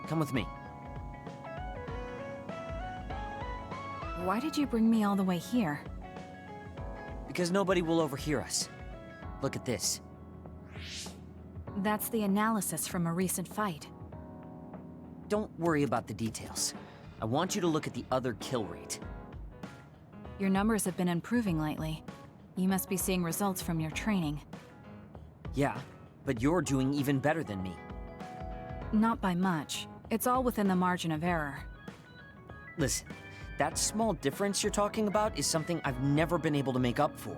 Come with me. Why did you bring me all the way here? Because nobody will overhear us. Look at this. That's the analysis from a recent fight. Don't worry about the details. I want you to look at the other kill rate. Your numbers have been improving lately. You must be seeing results from your training. Yeah, but you're doing even better than me. Not by much. It's all within the margin of error. Listen, that small difference you're talking about is something I've never been able to make up for.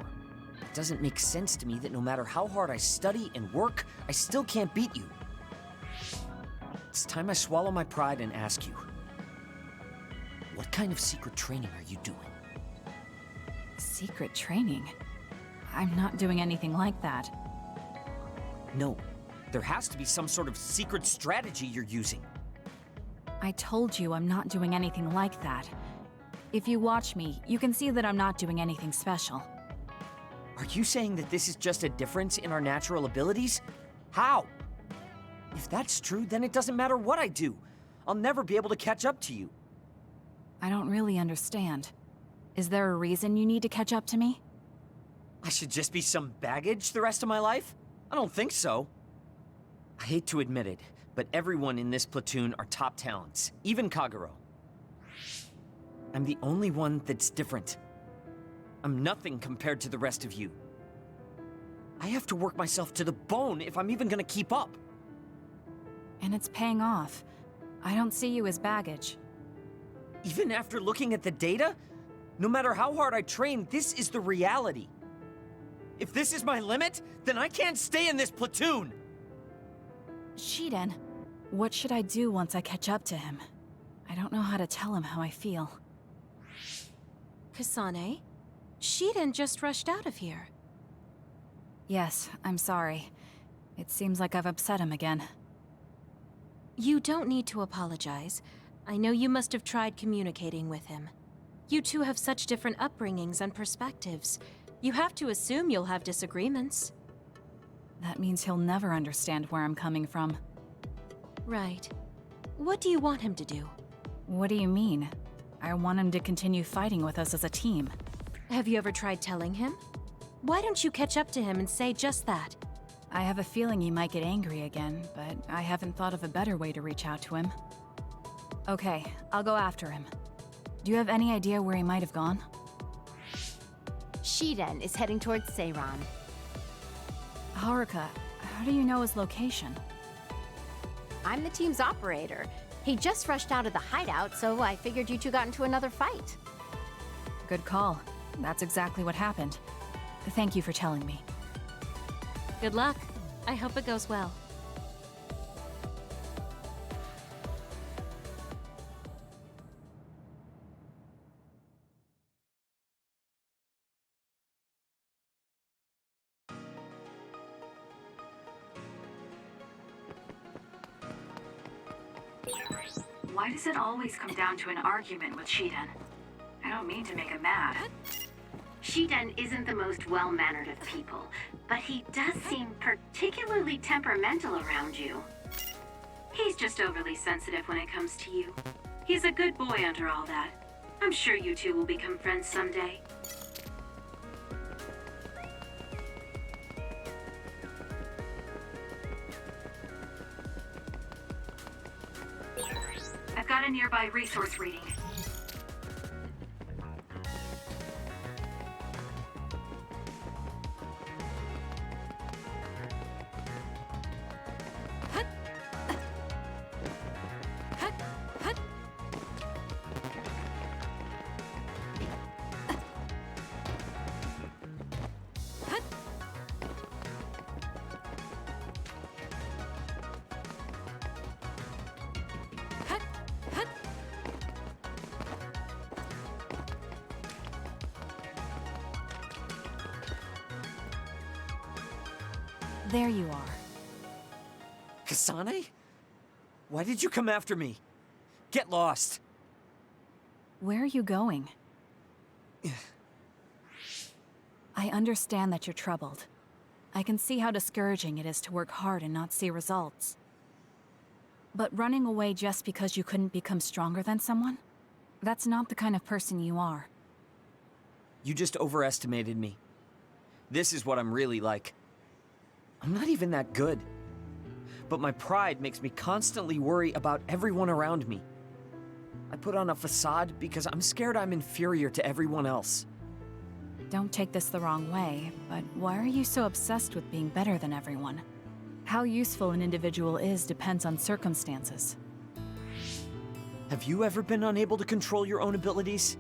It doesn't make sense to me that no matter how hard I study and work, I still can't beat you. It's time I swallow my pride and ask you, what kind of secret training are you doing? Secret training? I'm not doing anything like that. No, there has to be some sort of secret strategy you're using. I told you I'm not doing anything like that. If you watch me, you can see that I'm not doing anything special. Are you saying that this is just a difference in our natural abilities? How? If that's true, then it doesn't matter what I do. I'll never be able to catch up to you. I don't really understand. Is there a reason you need to catch up to me? I should just be some baggage the rest of my life? I don't think so. I hate to admit it, but everyone in this platoon are top talents, even Kagero. I'm the only one that's different. I'm nothing compared to the rest of you. I have to work myself to the bone if I'm even gonna keep up. And it's paying off. I don't see you as baggage. Even after looking at the data? No matter how hard I train, this is the reality. If this is my limit, then I can't stay in this platoon! Shiden, what should I do once I catch up to him? I don't know how to tell him how I feel. Kasane? Shiden just rushed out of here. Yes, I'm sorry. It seems like I've upset him again. You don't need to apologize. I know you must have tried communicating with him. You two have such different upbringings and perspectives. You have to assume you'll have disagreements. That means he'll never understand where I'm coming from. Right. What do you want him to do? What do you mean? I want him to continue fighting with us as a team. Have you ever tried telling him? Why don't you catch up to him and say just that? I have a feeling he might get angry again, but I haven't thought of a better way to reach out to him. Okay, I'll go after him. Do you have any idea where he might have gone? Shiden is heading towards Seiran. Haruka, how do you know his location? I'm the team's operator. He just rushed out of the hideout, so I figured you two got into another fight. Good call. That's exactly what happened. Thank you for telling me. Good luck. I hope it goes well. Why does it always come down to an argument with Shiden? I don't mean to make him mad. Shiden isn't the most well-mannered of people, but he does seem particularly temperamental around you. He's just overly sensitive when it comes to you. He's a good boy under all that. I'm sure you two will become friends someday. I've got a nearby resource reading. There you are. Kasane? Why did you come after me? Get lost. Where are you going? I understand that you're troubled. I can see how discouraging it is to work hard and not see results. But running away just because you couldn't become stronger than someone? That's not the kind of person you are. You just overestimated me. This is what I'm really like. I'm not even that good. But my pride makes me constantly worry about everyone around me. I put on a facade because I'm scared I'm inferior to everyone else. Don't take this the wrong way, but why are you so obsessed with being better than everyone? How useful an individual is depends on circumstances. Have you ever been unable to control your own abilities?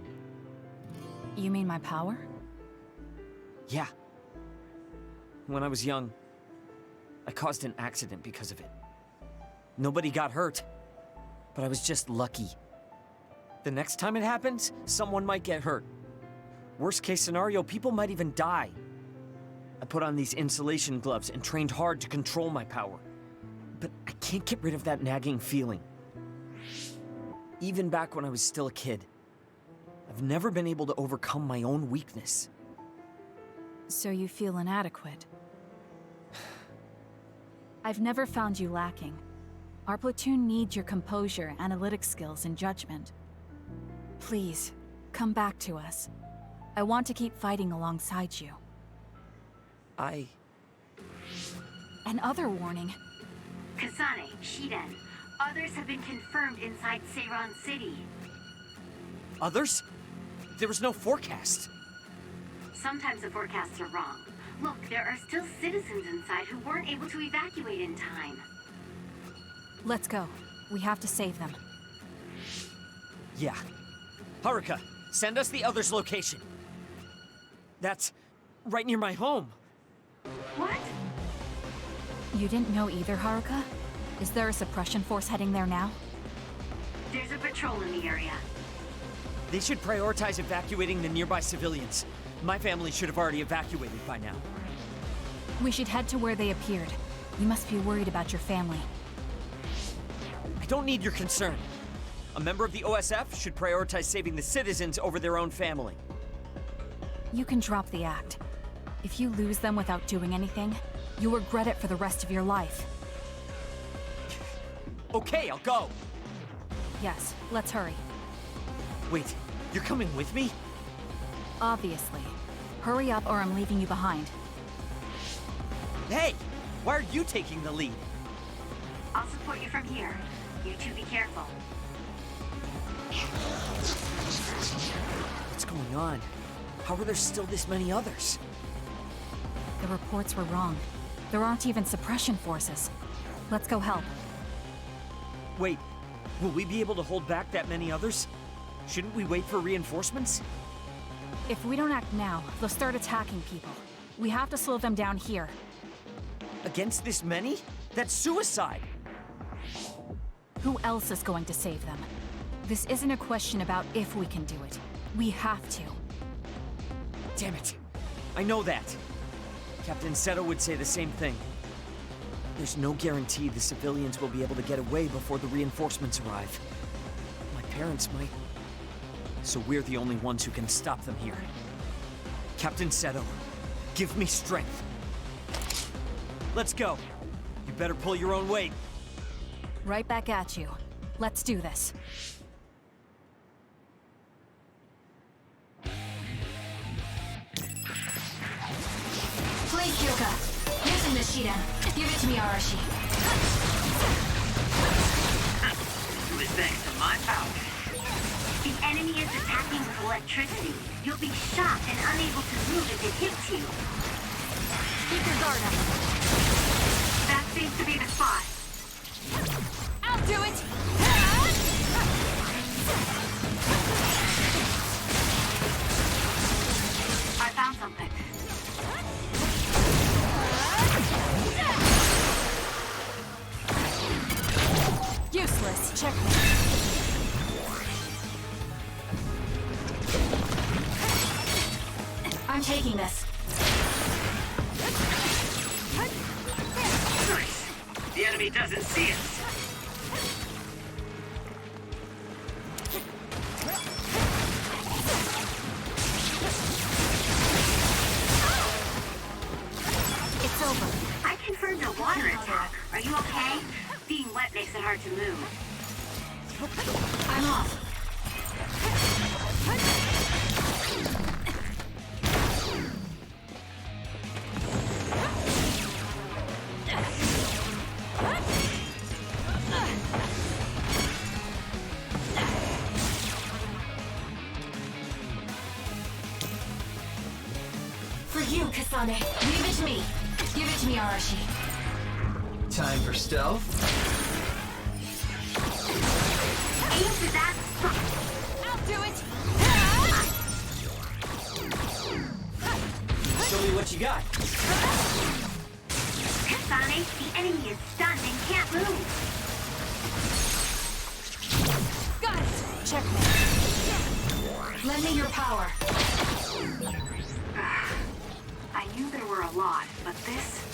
You mean my power? Yeah. When I was young, I caused an accident because of it. Nobody got hurt, but I was just lucky. The next time it happens, someone might get hurt. Worst case scenario, people might even die. I put on these insulation gloves and trained hard to control my power. But I can't get rid of that nagging feeling. Even back when I was still a kid, I've never been able to overcome my own weakness. So you feel inadequate. I've never found you lacking. Our platoon needs your composure, analytic skills, and judgment. Please, come back to us. I want to keep fighting alongside you. And other warning. Kasane, Shiden, others have been confirmed inside Seiran City. Others? There was no forecast. Sometimes the forecasts are wrong. Look, there are still citizens inside who weren't able to evacuate in time. Let's go. We have to save them. Yeah. Haruka, send us the others' location. That's right near my home. What? You didn't know either, Haruka? Is there a suppression force heading there now? There's a patrol in the area. They should prioritize evacuating the nearby civilians. My family should have already evacuated by now. We should head to where they appeared. You must be worried about your family. I don't need your concern. A member of the OSF should prioritize saving the citizens over their own family. You can drop the act. If you lose them without doing anything, you'll regret it for the rest of your life. Okay, I'll go. Yes, let's hurry. Wait, you're coming with me? Obviously. Hurry up or I'm leaving you behind. Hey! Why are you taking the lead? I'll support you from here. You two be careful. What's going on? How are there still this many others? The reports were wrong. There aren't even suppression forces. Let's go help. Wait, will we be able to hold back that many others? Shouldn't we wait for reinforcements? If we don't act now, they'll start attacking people. We have to slow them down here. Against this many? That's suicide! Who else is going to save them? This isn't a question about if we can do it. We have to. Damn it. I know that. Captain Seto would say the same thing. There's no guarantee the civilians will be able to get away before the reinforcements arrive. My parents might. So we're the only ones who can stop them here. Captain Seto, give me strength. Let's go. You better pull your own weight. Right back at you. Let's do this. Please, Kyoka. Using the Shiden. Give it to me, Arashi. It was thanks to my power. The enemy is attacking with electricity. You'll be shocked and unable to move if it hits you. Keep your guard up. That seems to be the spot. I'll do it! I found something. Useless. Checkmate. I'm taking this. Nice. The enemy doesn't see us. It's It's over. I confirmed a water attack. Are you okay? Being wet makes it hard to move. I'm off. For you, Kasane. Leave it to me. Give it to me, Arashi. Time for stealth. Aim for that. I'll do it! Show me what you got. Kasane, the enemy is stunned and can't move. Got it! Checkmate. Lend me your power. I knew there were a lot, but this...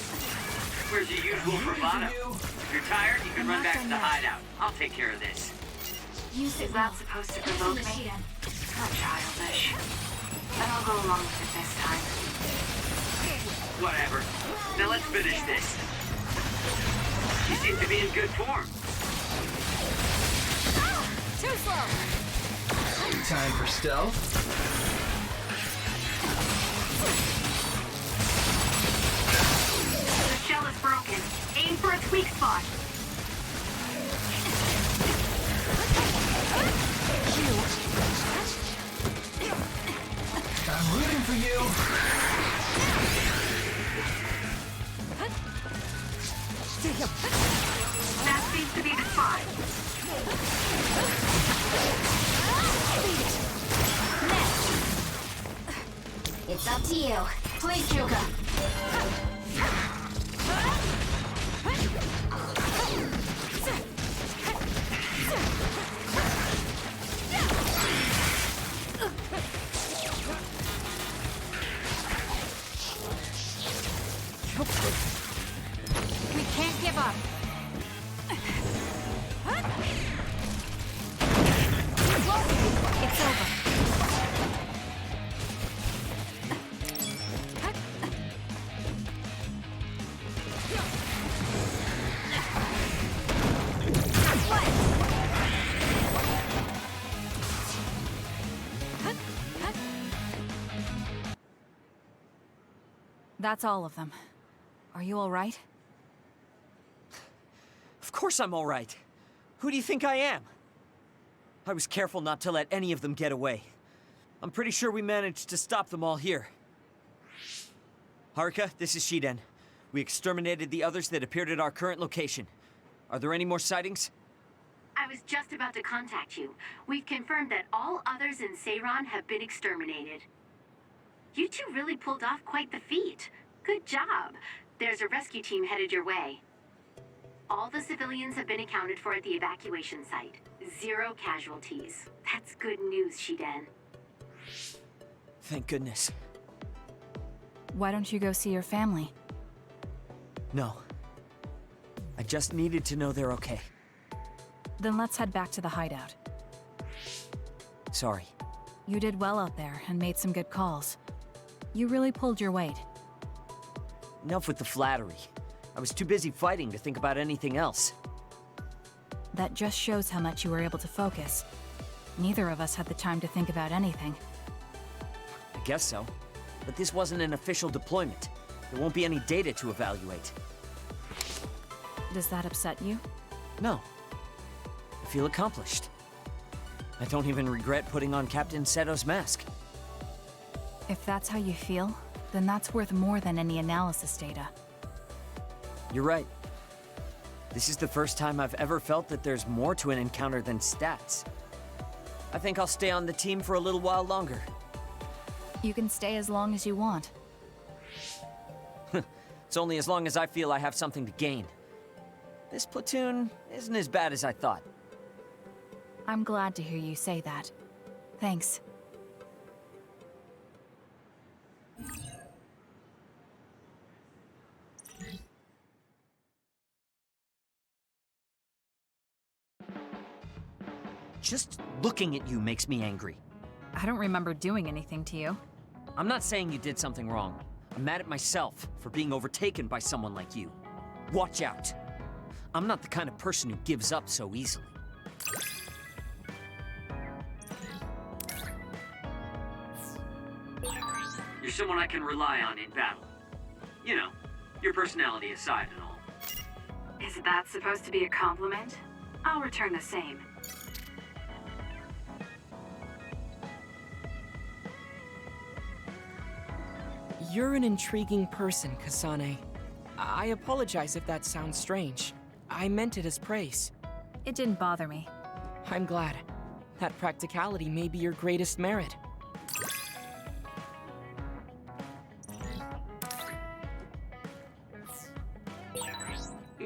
Where's your usual bravado? If you're tired, you can run back to the hideout. I'll take care of this. Is that supposed to provoke me? How childish. But I'll go along with it this time. Whatever. Now let's finish this. You seem to be in good form. Too slow! Time for stealth. The shell is broken. Aim for its weak spot. I'm rooting for you. That seems to be the spot. It's up to you. Please, Kyuka. We can't give up. It's over. That's all of them. Are you all right? Of course I'm all right. Who do you think I am? I was careful not to let any of them get away. I'm pretty sure we managed to stop them all here. Haruka, this is Shiden. We exterminated the others that appeared at our current location. Are there any more sightings? I was just about to contact you. We've confirmed that all others in Seiran have been exterminated. You two really pulled off quite the feat. Good job. There's a rescue team headed your way. All the civilians have been accounted for at the evacuation site. 0 casualties. That's good news, Shiden. Thank goodness. Why don't you go see your family? No. I just needed to know they're okay. Then let's head back to the hideout. Sorry. You did well out there and made some good calls. You really pulled your weight. Enough with the flattery. I was too busy fighting to think about anything else. That just shows how much you were able to focus. Neither of us had the time to think about anything. I guess so. But this wasn't an official deployment. There won't be any data to evaluate. Does that upset you? No. I feel accomplished. I don't even regret putting on Captain Seto's mask. If that's how you feel, then that's worth more than any analysis data. You're right. This is the first time I've ever felt that there's more to an encounter than stats. I think I'll stay on the team for a little while longer. You can stay as long as you want. It's only as long as I feel I have something to gain. This platoon isn't as bad as I thought. I'm glad to hear you say that. Thanks. Just looking at you makes me angry. I don't remember doing anything to you. I'm not saying you did something wrong. I'm mad at myself for being overtaken by someone like you. Watch out. I'm not the kind of person who gives up so easily. You're someone I can rely on in battle. You know, your personality aside and all. Is that supposed to be a compliment? I'll return the same. You're an intriguing person, Kasane. I apologize if that sounds strange. I meant it as praise. It didn't bother me. I'm glad. That practicality may be your greatest merit.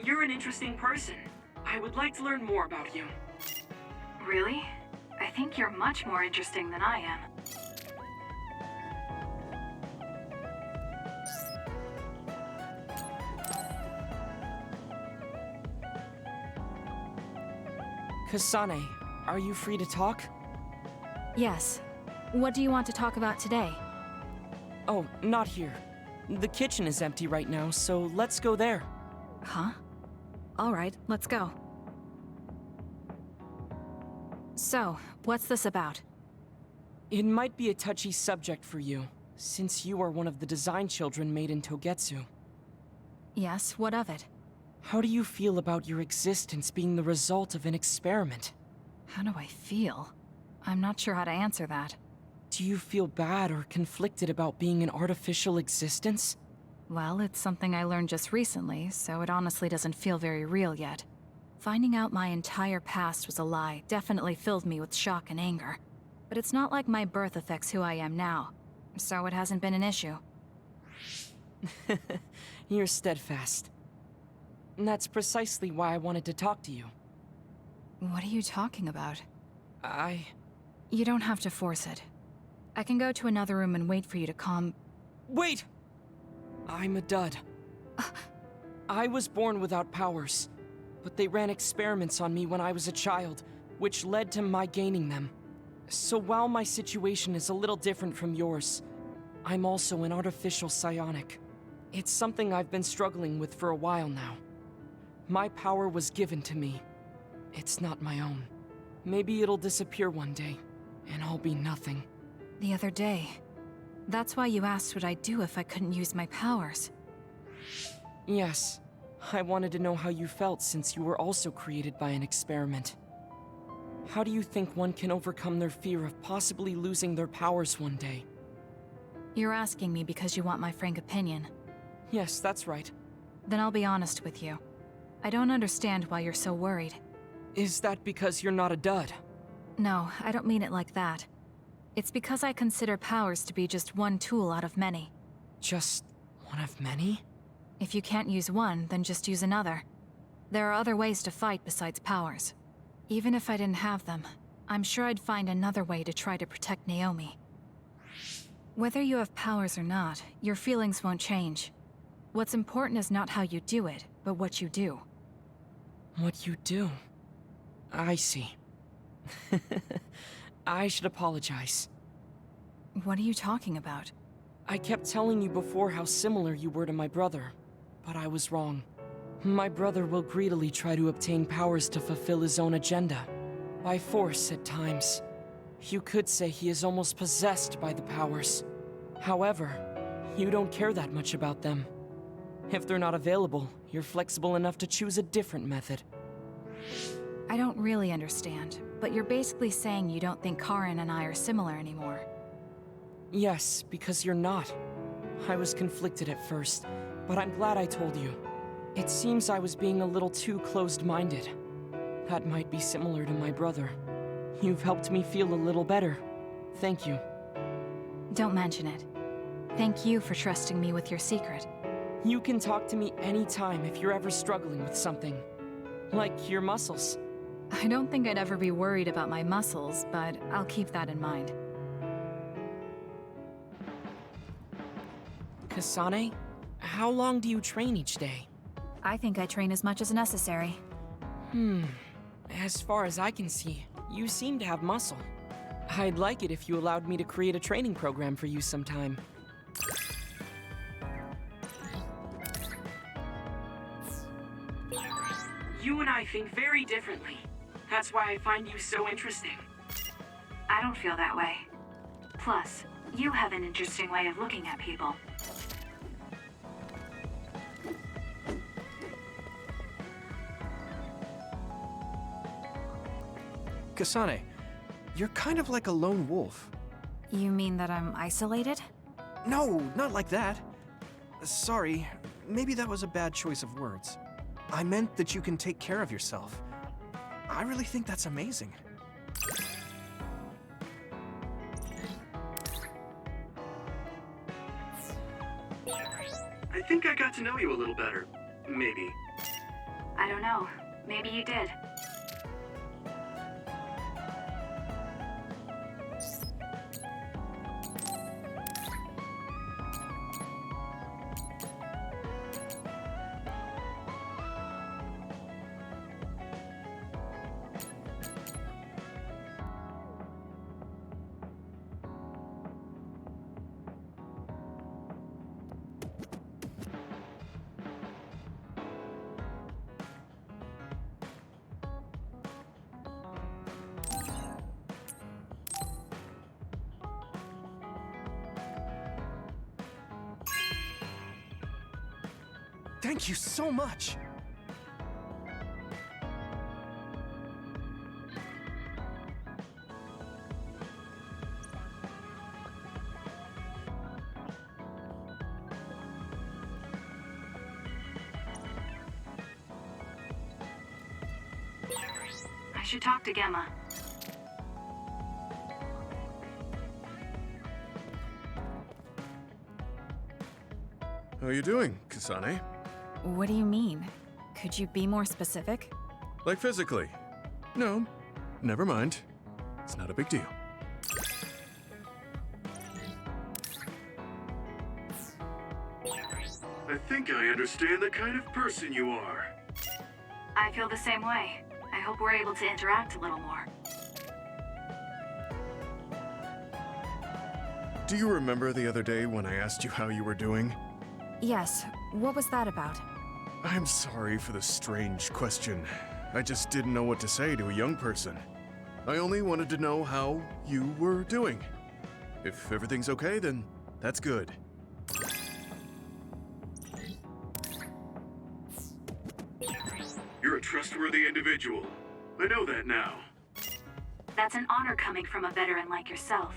You're an interesting person. I would like to learn more about you. Really? I think you're much more interesting than I am. Kasane, are you free to talk? Yes. What do you want to talk about today? Oh, not here. The kitchen is empty right now, so let's go there. Huh? All right, let's go. So, what's this about? It might be a touchy subject for you, since you are one of the design children made in Togetsu. Yes, what of it? How do you feel about your existence being the result of an experiment? How do I feel? I'm not sure how to answer that. Do you feel bad or conflicted about being an artificial existence? Well, it's something I learned just recently, so it honestly doesn't feel very real yet. Finding out my entire past was a lie definitely filled me with shock and anger. But it's not like my birth affects who I am now, so it hasn't been an issue. You're steadfast. And that's precisely why I wanted to talk to you. What are you talking about? You don't have to force it. I can go to another room and wait for you to calm... Wait! I'm a dud. I was born without powers, but they ran experiments on me when I was a child, which led to my gaining them. So while my situation is a little different from yours, I'm also an artificial psionic. It's something I've been struggling with for a while now. My power was given to me. It's not my own. Maybe it'll disappear one day, and I'll be nothing. The other day. That's why you asked what I'd do if I couldn't use my powers. Yes. I wanted to know how you felt since you were also created by an experiment. How do you think one can overcome their fear of possibly losing their powers one day? You're asking me because you want my frank opinion. Yes, that's right. Then I'll be honest with you. I don't understand why you're so worried. Is that because you're not a dud? No, I don't mean it like that. It's because I consider powers to be just one tool out of many. Just one of many? If you can't use one, then just use another. There are other ways to fight besides powers. Even if I didn't have them, I'm sure I'd find another way to try to protect Naomi. Whether you have powers or not, your feelings won't change. What's important is not how you do it, but what you do. What you do? I see. I should apologize. What are you talking about? I kept telling you before how similar you were to my brother, but I was wrong. My brother will greedily try to obtain powers to fulfill his own agenda. By force at times. You could say he is almost possessed by the powers. However, you don't care that much about them. If they're not available, you're flexible enough to choose a different method. I don't really understand, but you're basically saying you don't think Karin and I are similar anymore. Yes, because you're not. I was conflicted at first, but I'm glad I told you. It seems I was being a little too closed-minded. That might be similar to my brother. You've helped me feel a little better. Thank you. Don't mention it. Thank you for trusting me with your secret. You can talk to me anytime if you're ever struggling with something. Like your muscles. I don't think I'd ever be worried about my muscles, but I'll keep that in mind. Kasane, how long do you train each day? I think I train as much as necessary. As far as I can see, you seem to have muscle. I'd like it if you allowed me to create a training program for you sometime. You and I think very differently. That's why I find you so interesting. I don't feel that way. Plus, you have an interesting way of looking at people. Kasane, you're kind of like a lone wolf. You mean that I'm isolated? No, not like that. Sorry, maybe that was a bad choice of words. I meant that you can take care of yourself. I really think that's amazing. I think I got to know you a little better. Maybe. I don't know. Maybe you did. Thank you so much! I should talk to Gemma. How you doing, Kasane? What do you mean? Could you be more specific? Like physically? No, never mind. It's not a big deal. I think I understand the kind of person you are. I feel the same way. I hope we're able to interact a little more. Do you remember the other day when I asked you how you were doing? Yes. What was that about? I'm sorry for the strange question. I just didn't know what to say to a young person. I only wanted to know how you were doing. If everything's okay, then that's good. You're a trustworthy individual. I know that now. That's an honor coming from a veteran like yourself.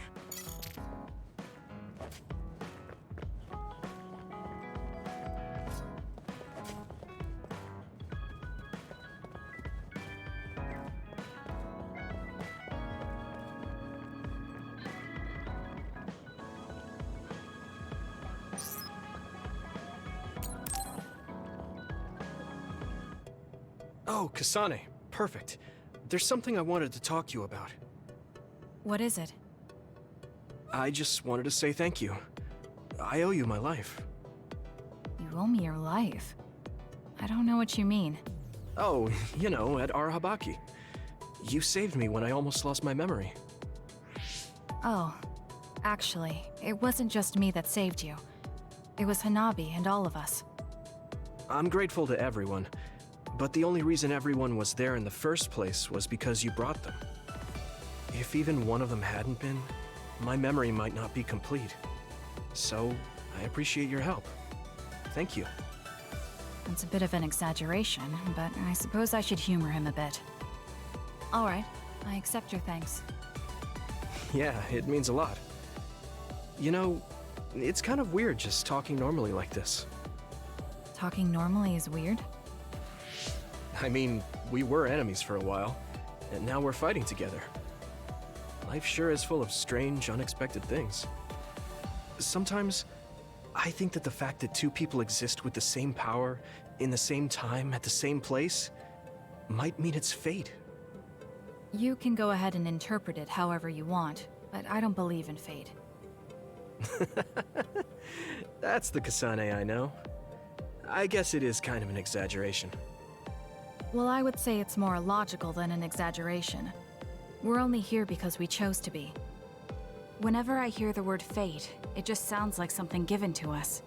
Oh, Kasane, perfect. There's something I wanted to talk to you about. What is it? I just wanted to say thank you. I owe you my life. You owe me your life. I don't know what you mean. Oh, you know, at Arahabaki. You saved me when I almost lost my memory. Oh, actually, it wasn't just me that saved you. It was Hanabi and all of us. I'm grateful to everyone, but the only reason everyone was there in the first place was because you brought them. If even one of them hadn't been, my memory might not be complete. So, I appreciate your help. Thank you. It's a bit of an exaggeration, but I suppose I should humor him a bit. All right, I accept your thanks. Yeah, it means a lot. You know, it's kind of weird just talking normally like this. Talking normally is weird? I mean, we were enemies for a while, and now we're fighting together. Life sure is full of strange, unexpected things. Sometimes, I think that the fact that two people exist with the same power, in the same time, at the same place, might mean it's fate. You can go ahead and interpret it however you want, but I don't believe in fate. That's the Kasane I know. I guess it is kind of an exaggeration. Well, I would say it's more logical than an exaggeration. We're only here because we chose to be. Whenever I hear the word fate, it just sounds like something given to us.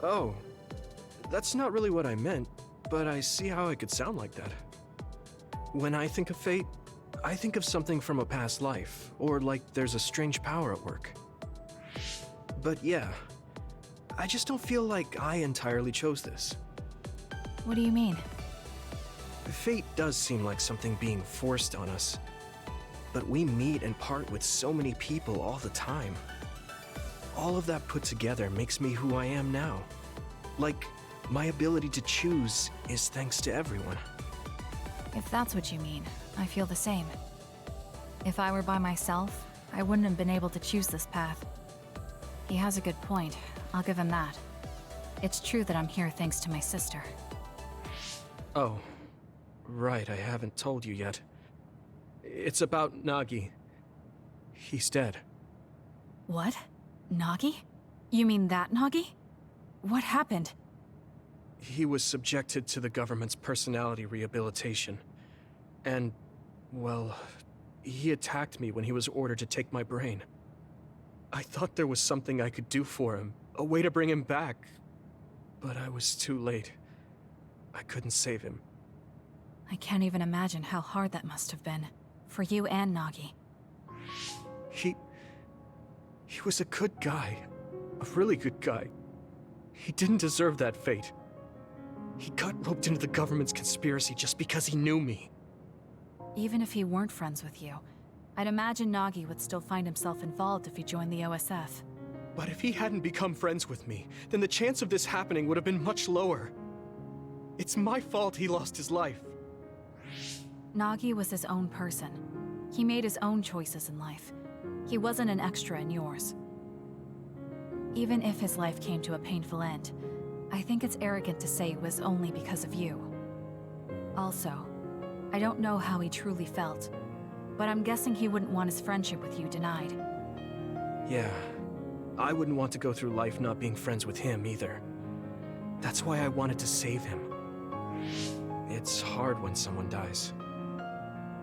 Oh, that's not really what I meant. but I see how it could sound like that. When I think of fate, I think of something from a past life, or like there's a strange power at work. But yeah, I just don't feel like I entirely chose this. What do you mean? Fate does seem like something being forced on us. But we meet and part with so many people all the time. All of that put together makes me who I am now. Like, my ability to choose is thanks to everyone. If that's what you mean, I feel the same. If I were by myself, I wouldn't have been able to choose this path. He has a good point, I'll give him that. It's true that I'm here thanks to my sister. Oh, right, I haven't told you yet. It's about Nagi. He's dead. What? Nagi? You mean that Nagi? What happened? He was subjected to the government's personality rehabilitation. And, well, he attacked me when he was ordered to take my brain. I thought there was something I could do for him, a way to bring him back. But I was too late. I couldn't save him. I can't even imagine how hard that must have been. For you and Nagi. He was a good guy. A really good guy. He didn't deserve that fate. He got roped into the government's conspiracy just because he knew me. Even if he weren't friends with you, I'd imagine Nagi would still find himself involved if he joined the OSF. But if he hadn't become friends with me, then the chance of this happening would have been much lower. It's my fault he lost his life. Nagi was his own person. He made his own choices in life. He wasn't an extra in yours. Even if his life came to a painful end, I think it's arrogant to say it was only because of you. Also, I don't know how he truly felt, but I'm guessing he wouldn't want his friendship with you denied. Yeah, I wouldn't want to go through life not being friends with him either. That's why I wanted to save him. It's hard when someone dies.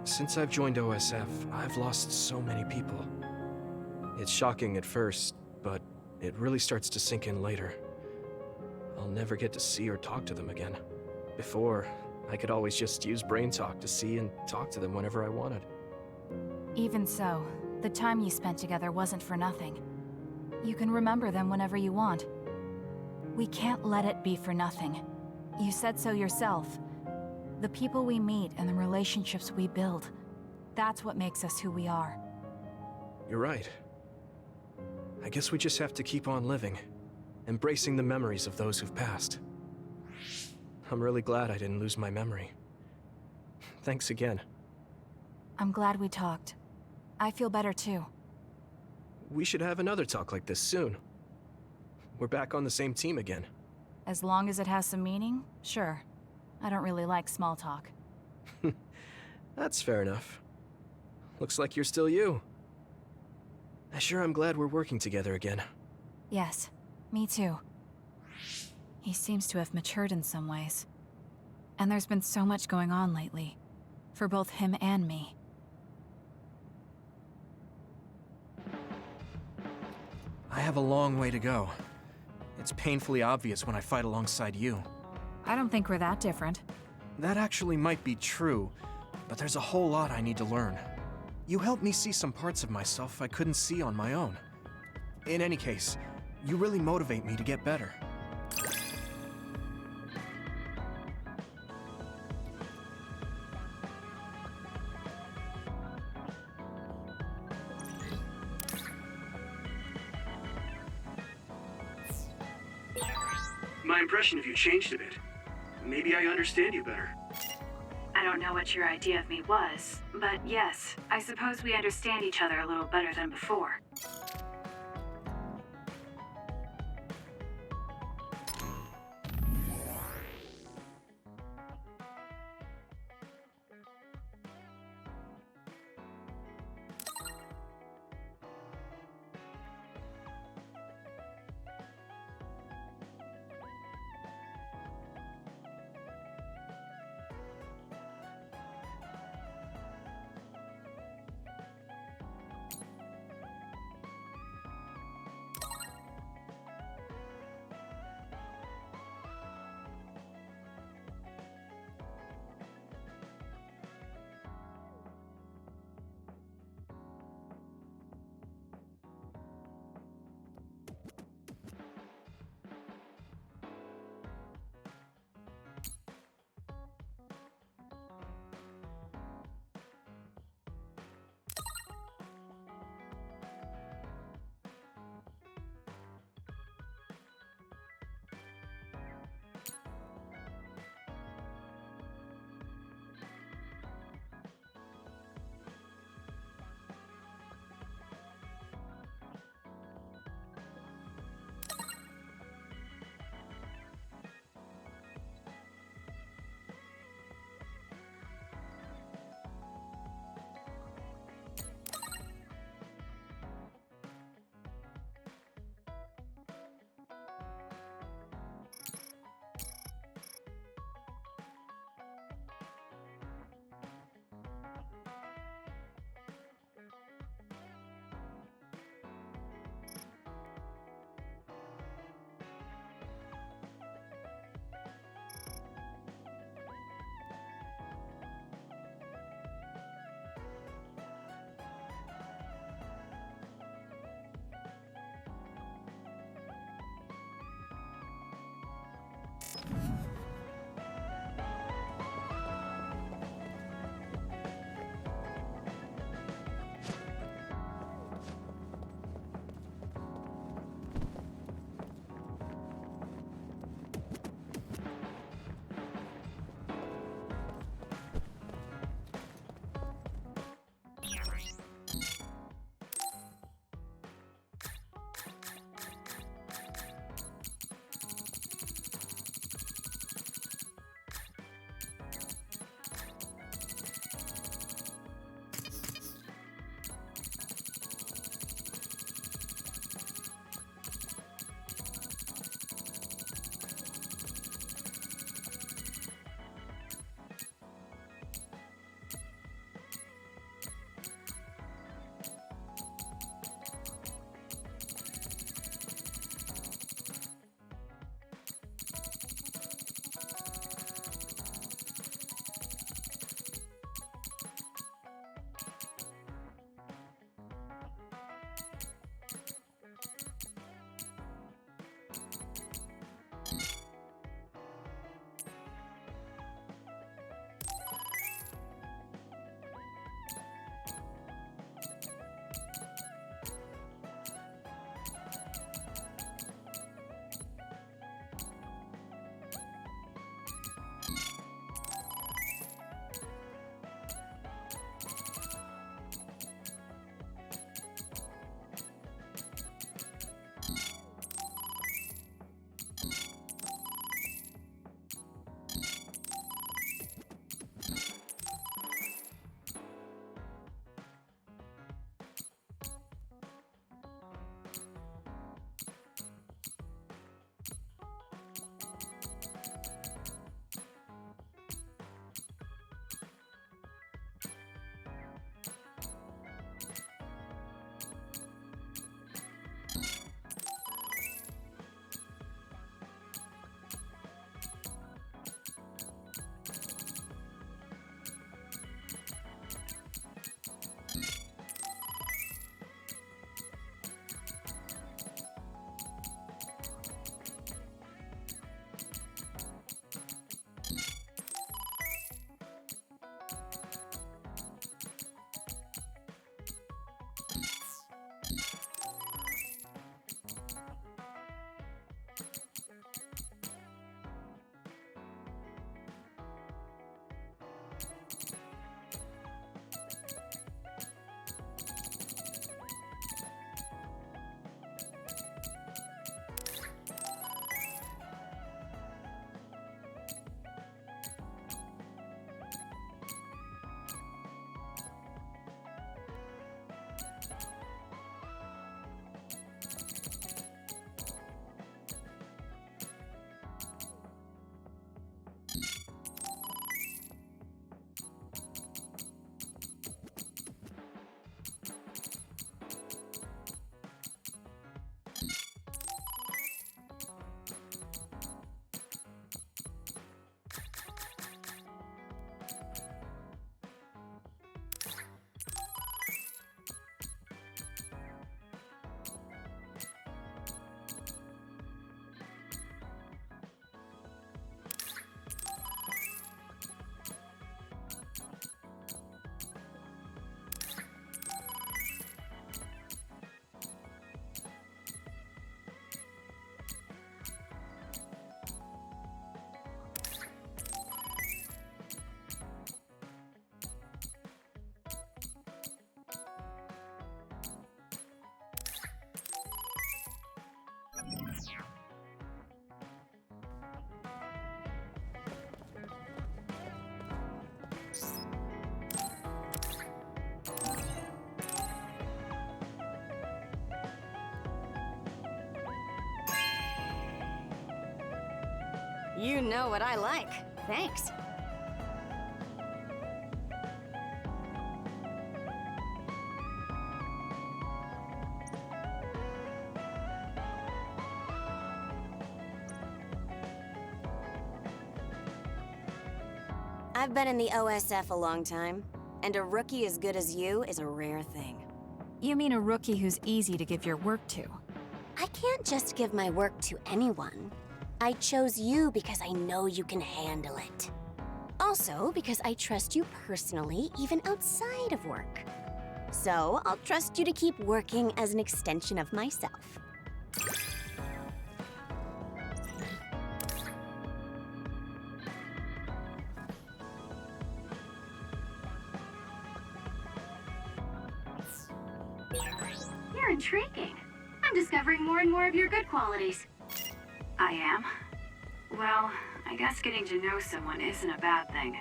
Since I've joined OSF, I've lost so many people. It's shocking at first, but it really starts to sink in later. I'll never get to see or talk to them again. Before, I could always just use brain talk to see and talk to them whenever I wanted. Even so, the time you spent together wasn't for nothing. You can remember them whenever you want. We can't let it be for nothing. You said so yourself. The people we meet and the relationships we build, that's what makes us who we are. You're right. I guess we just have to keep on living, embracing the memories of those who've passed. I'm really glad I didn't lose my memory. Thanks again. I'm glad we talked. I feel better too. We should have another talk like this soon. We're back on the same team again. As long as it has some meaning, sure. I don't really like small talk. That's fair enough. Looks like you're still you. I sure am glad we're working together again. Yes, me too. He seems to have matured in some ways. And there's been so much going on lately. For both him and me. I have a long way to go. It's painfully obvious when I fight alongside you. I don't think we're that different. That actually might be true, but there's a whole lot I need to learn. You helped me see some parts of myself I couldn't see on my own. In any case, you really motivate me to get better. My impression of you changed a bit. Maybe I understand you better. I don't know what your idea of me was, but yes, I suppose we understand each other a little better than before. You know what I like. Thanks. I've been in the OSF a long time, and a rookie as good as you is a rare thing. You mean a rookie who's easy to give your work to? I can't just give my work to anyone. I chose you because I know you can handle it. Also, because I trust you personally, even outside of work. So, I'll trust you to keep working as an extension of myself. You're intriguing. I'm discovering more and more of your good qualities. I am? Well, I guess getting to know someone isn't a bad thing.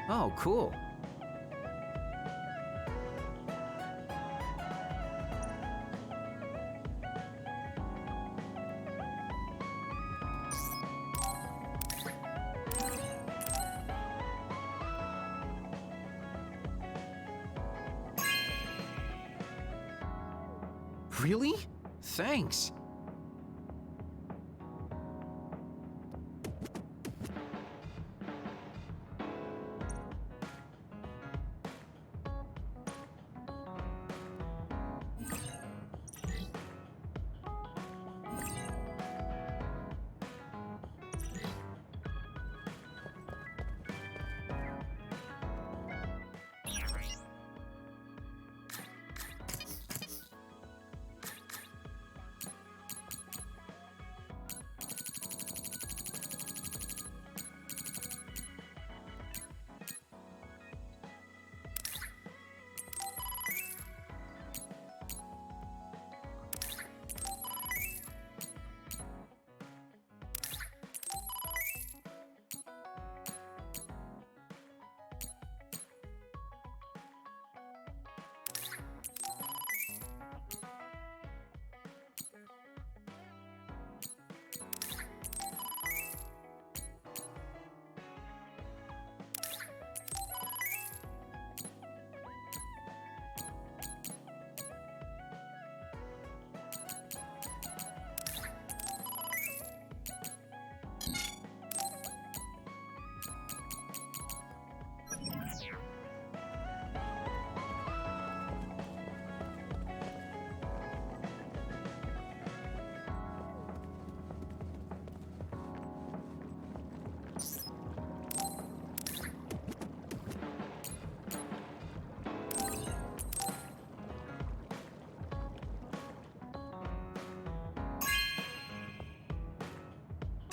Oh, cool. Really? Thanks.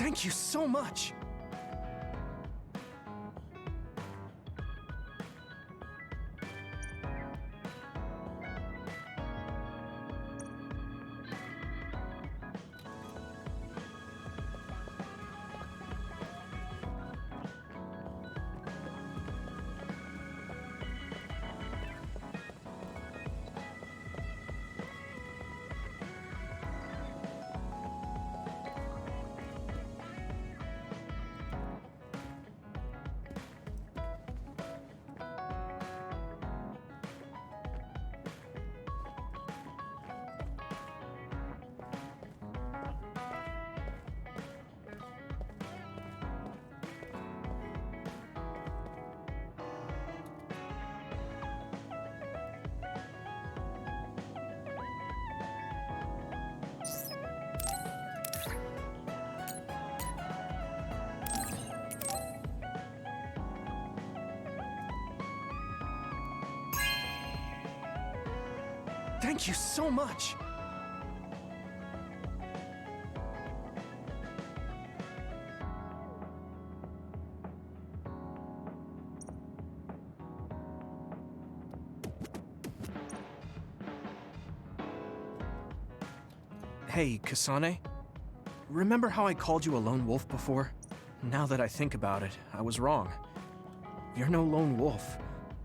Thank you so much! Thank you so much! Hey, Kasane. Remember how I called you a lone wolf before? Now that I think about it, I was wrong. You're no lone wolf.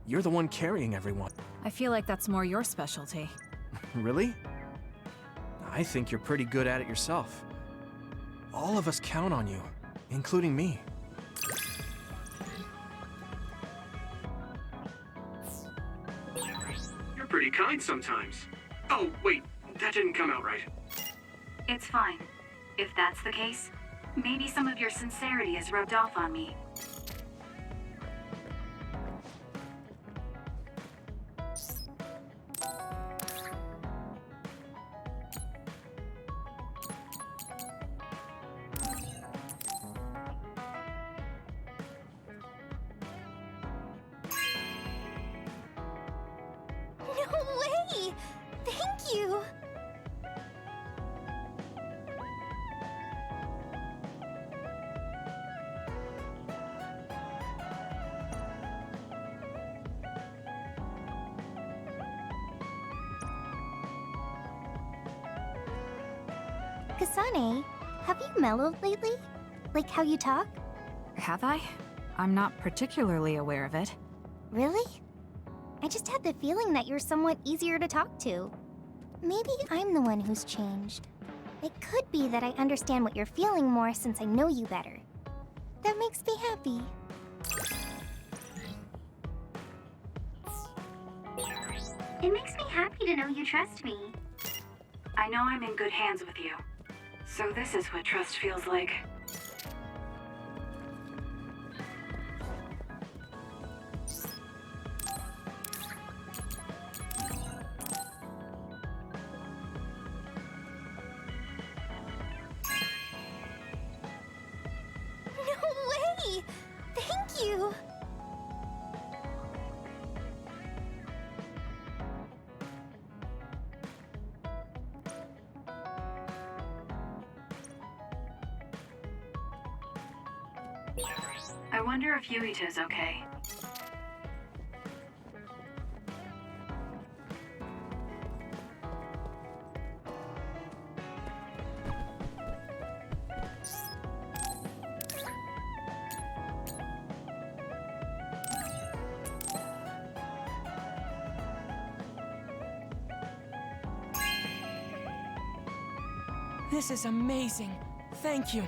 You're the one carrying everyone. I feel like that's more your specialty. Really? I think you're pretty good at it yourself. All of us count on you, including me. You're pretty kind sometimes. Oh, wait, that didn't come out right. It's fine. If that's the case, maybe some of your sincerity has rubbed off on me. No way! Thank you! Kasane, have you mellowed lately? Like how you talk? Have I? I'm not particularly aware of it. Really? I just had the feeling that you're somewhat easier to talk to. Maybe I'm the one who's changed. It could be that I understand what you're feeling more since I know you better. That makes me happy. It makes me happy to know you trust me. I know I'm in good hands with you. So this is what trust feels like. No way! Thank you! I wonder if Yuita's okay. This is amazing. Thank you.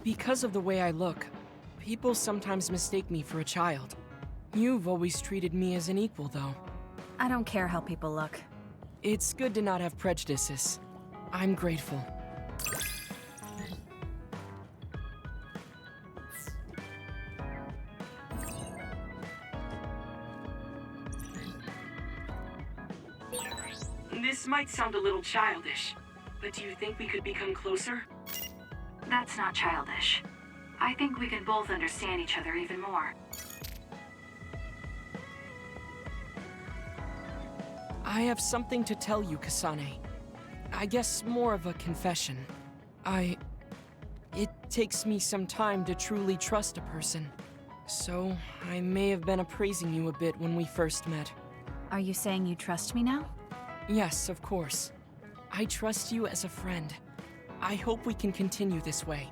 Because of the way I look, people sometimes mistake me for a child. You've always treated me as an equal, though. I don't care how people look. It's good to not have prejudices. I'm grateful. This might sound a little childish, but do you think we could become closer? That's not childish. I think we can both understand each other even more. I have something to tell you, Kasane. I guess more of a confession. It takes me some time to truly trust a person. So, I may have been appraising you a bit when we first met. Are you saying you trust me now? Yes, of course. I trust you as a friend. I hope we can continue this way.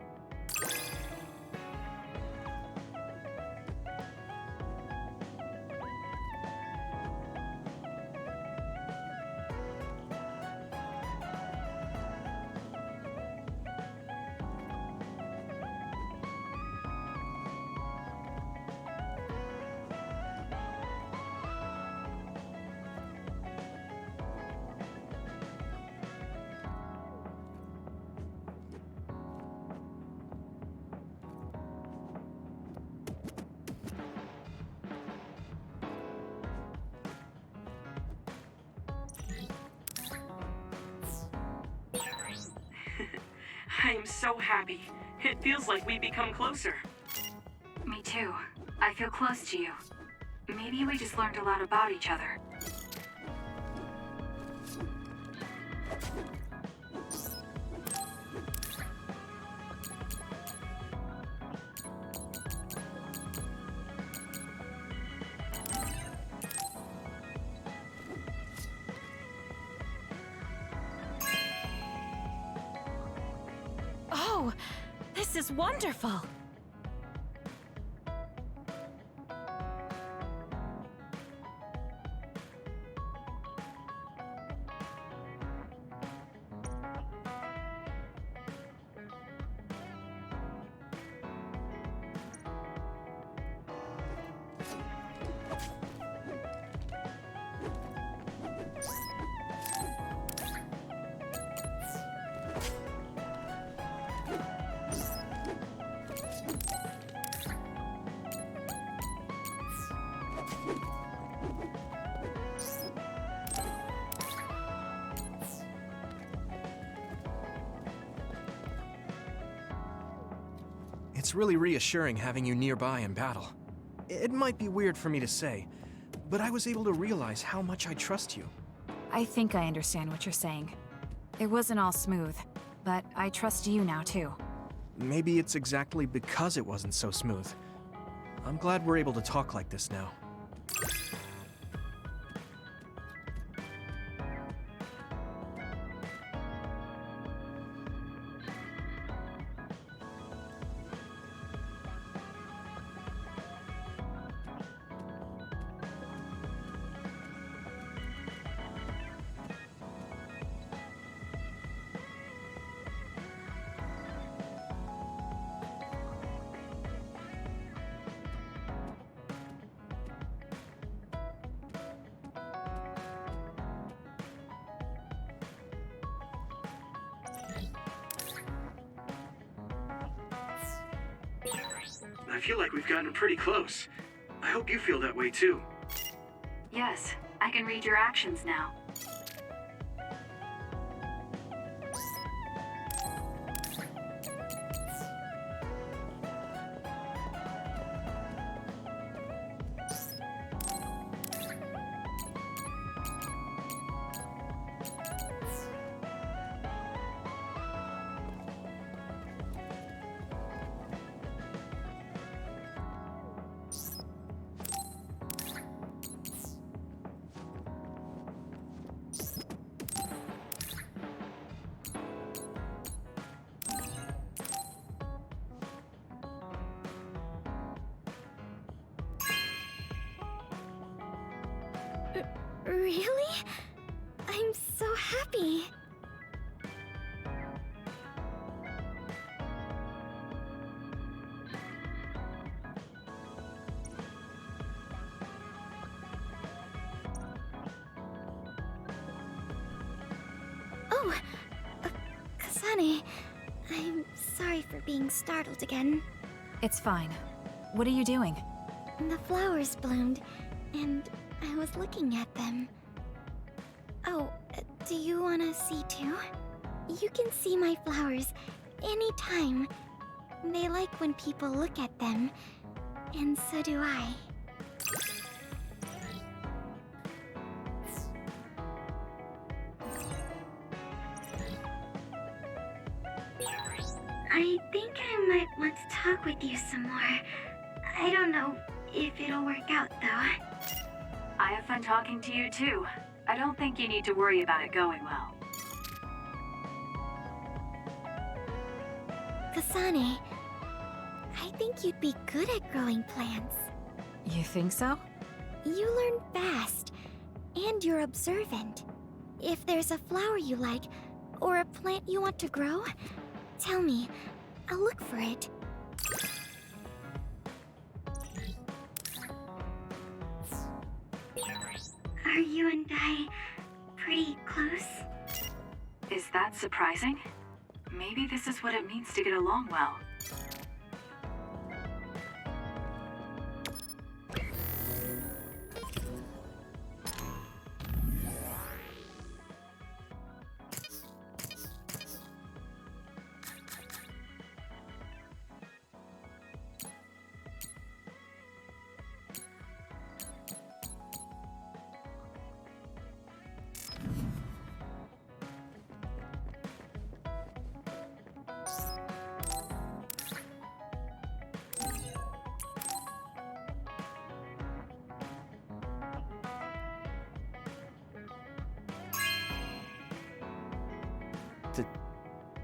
I am so happy. It feels like we've become closer. Me too. I feel close to you. Maybe we just learned a lot about each other. This is wonderful! It's really reassuring having you nearby in battle. It might be weird for me to say, but I was able to realize how much I trust you. I think I understand what you're saying. It wasn't all smooth, but I trust you now too. Maybe it's exactly because it wasn't so smooth. I'm glad we're able to talk like this now. I feel like we've gotten pretty close. I hope you feel that way too. Yes, I can read your actions now. Really? I'm so happy. Oh, Kasane, I'm sorry for being startled again. It's fine. What are you doing? The flowers bloomed, and I was looking at them. Oh, do you want to see too? You can see my flowers anytime. They like when people look at them, and so do I. I think I might want to talk with you some more. I don't know if it'll work out, though. I have fun talking to you too. I don't think you need to worry about it going well. Kasane, I think you'd be good at growing plants. You think so? You learn fast, and you're observant. If there's a flower you like, or a plant you want to grow, tell me. I'll look for it. Are you and I pretty close? Is that surprising? Maybe this is what it means to get along well.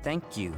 Thank you.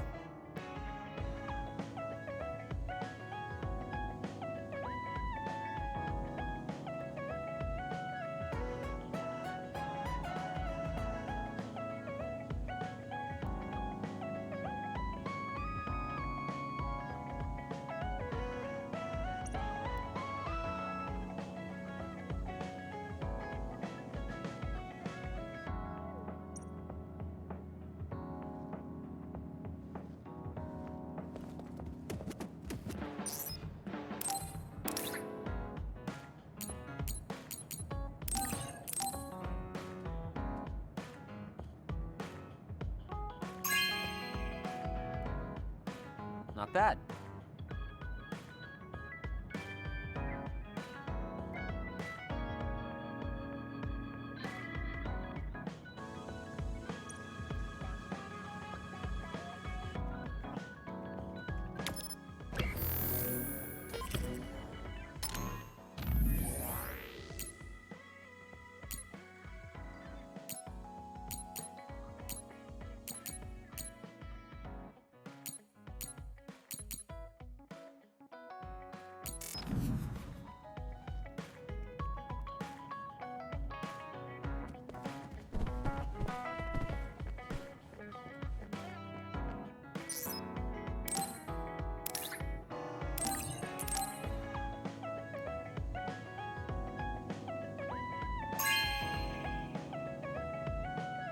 Not bad.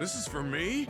This is for me?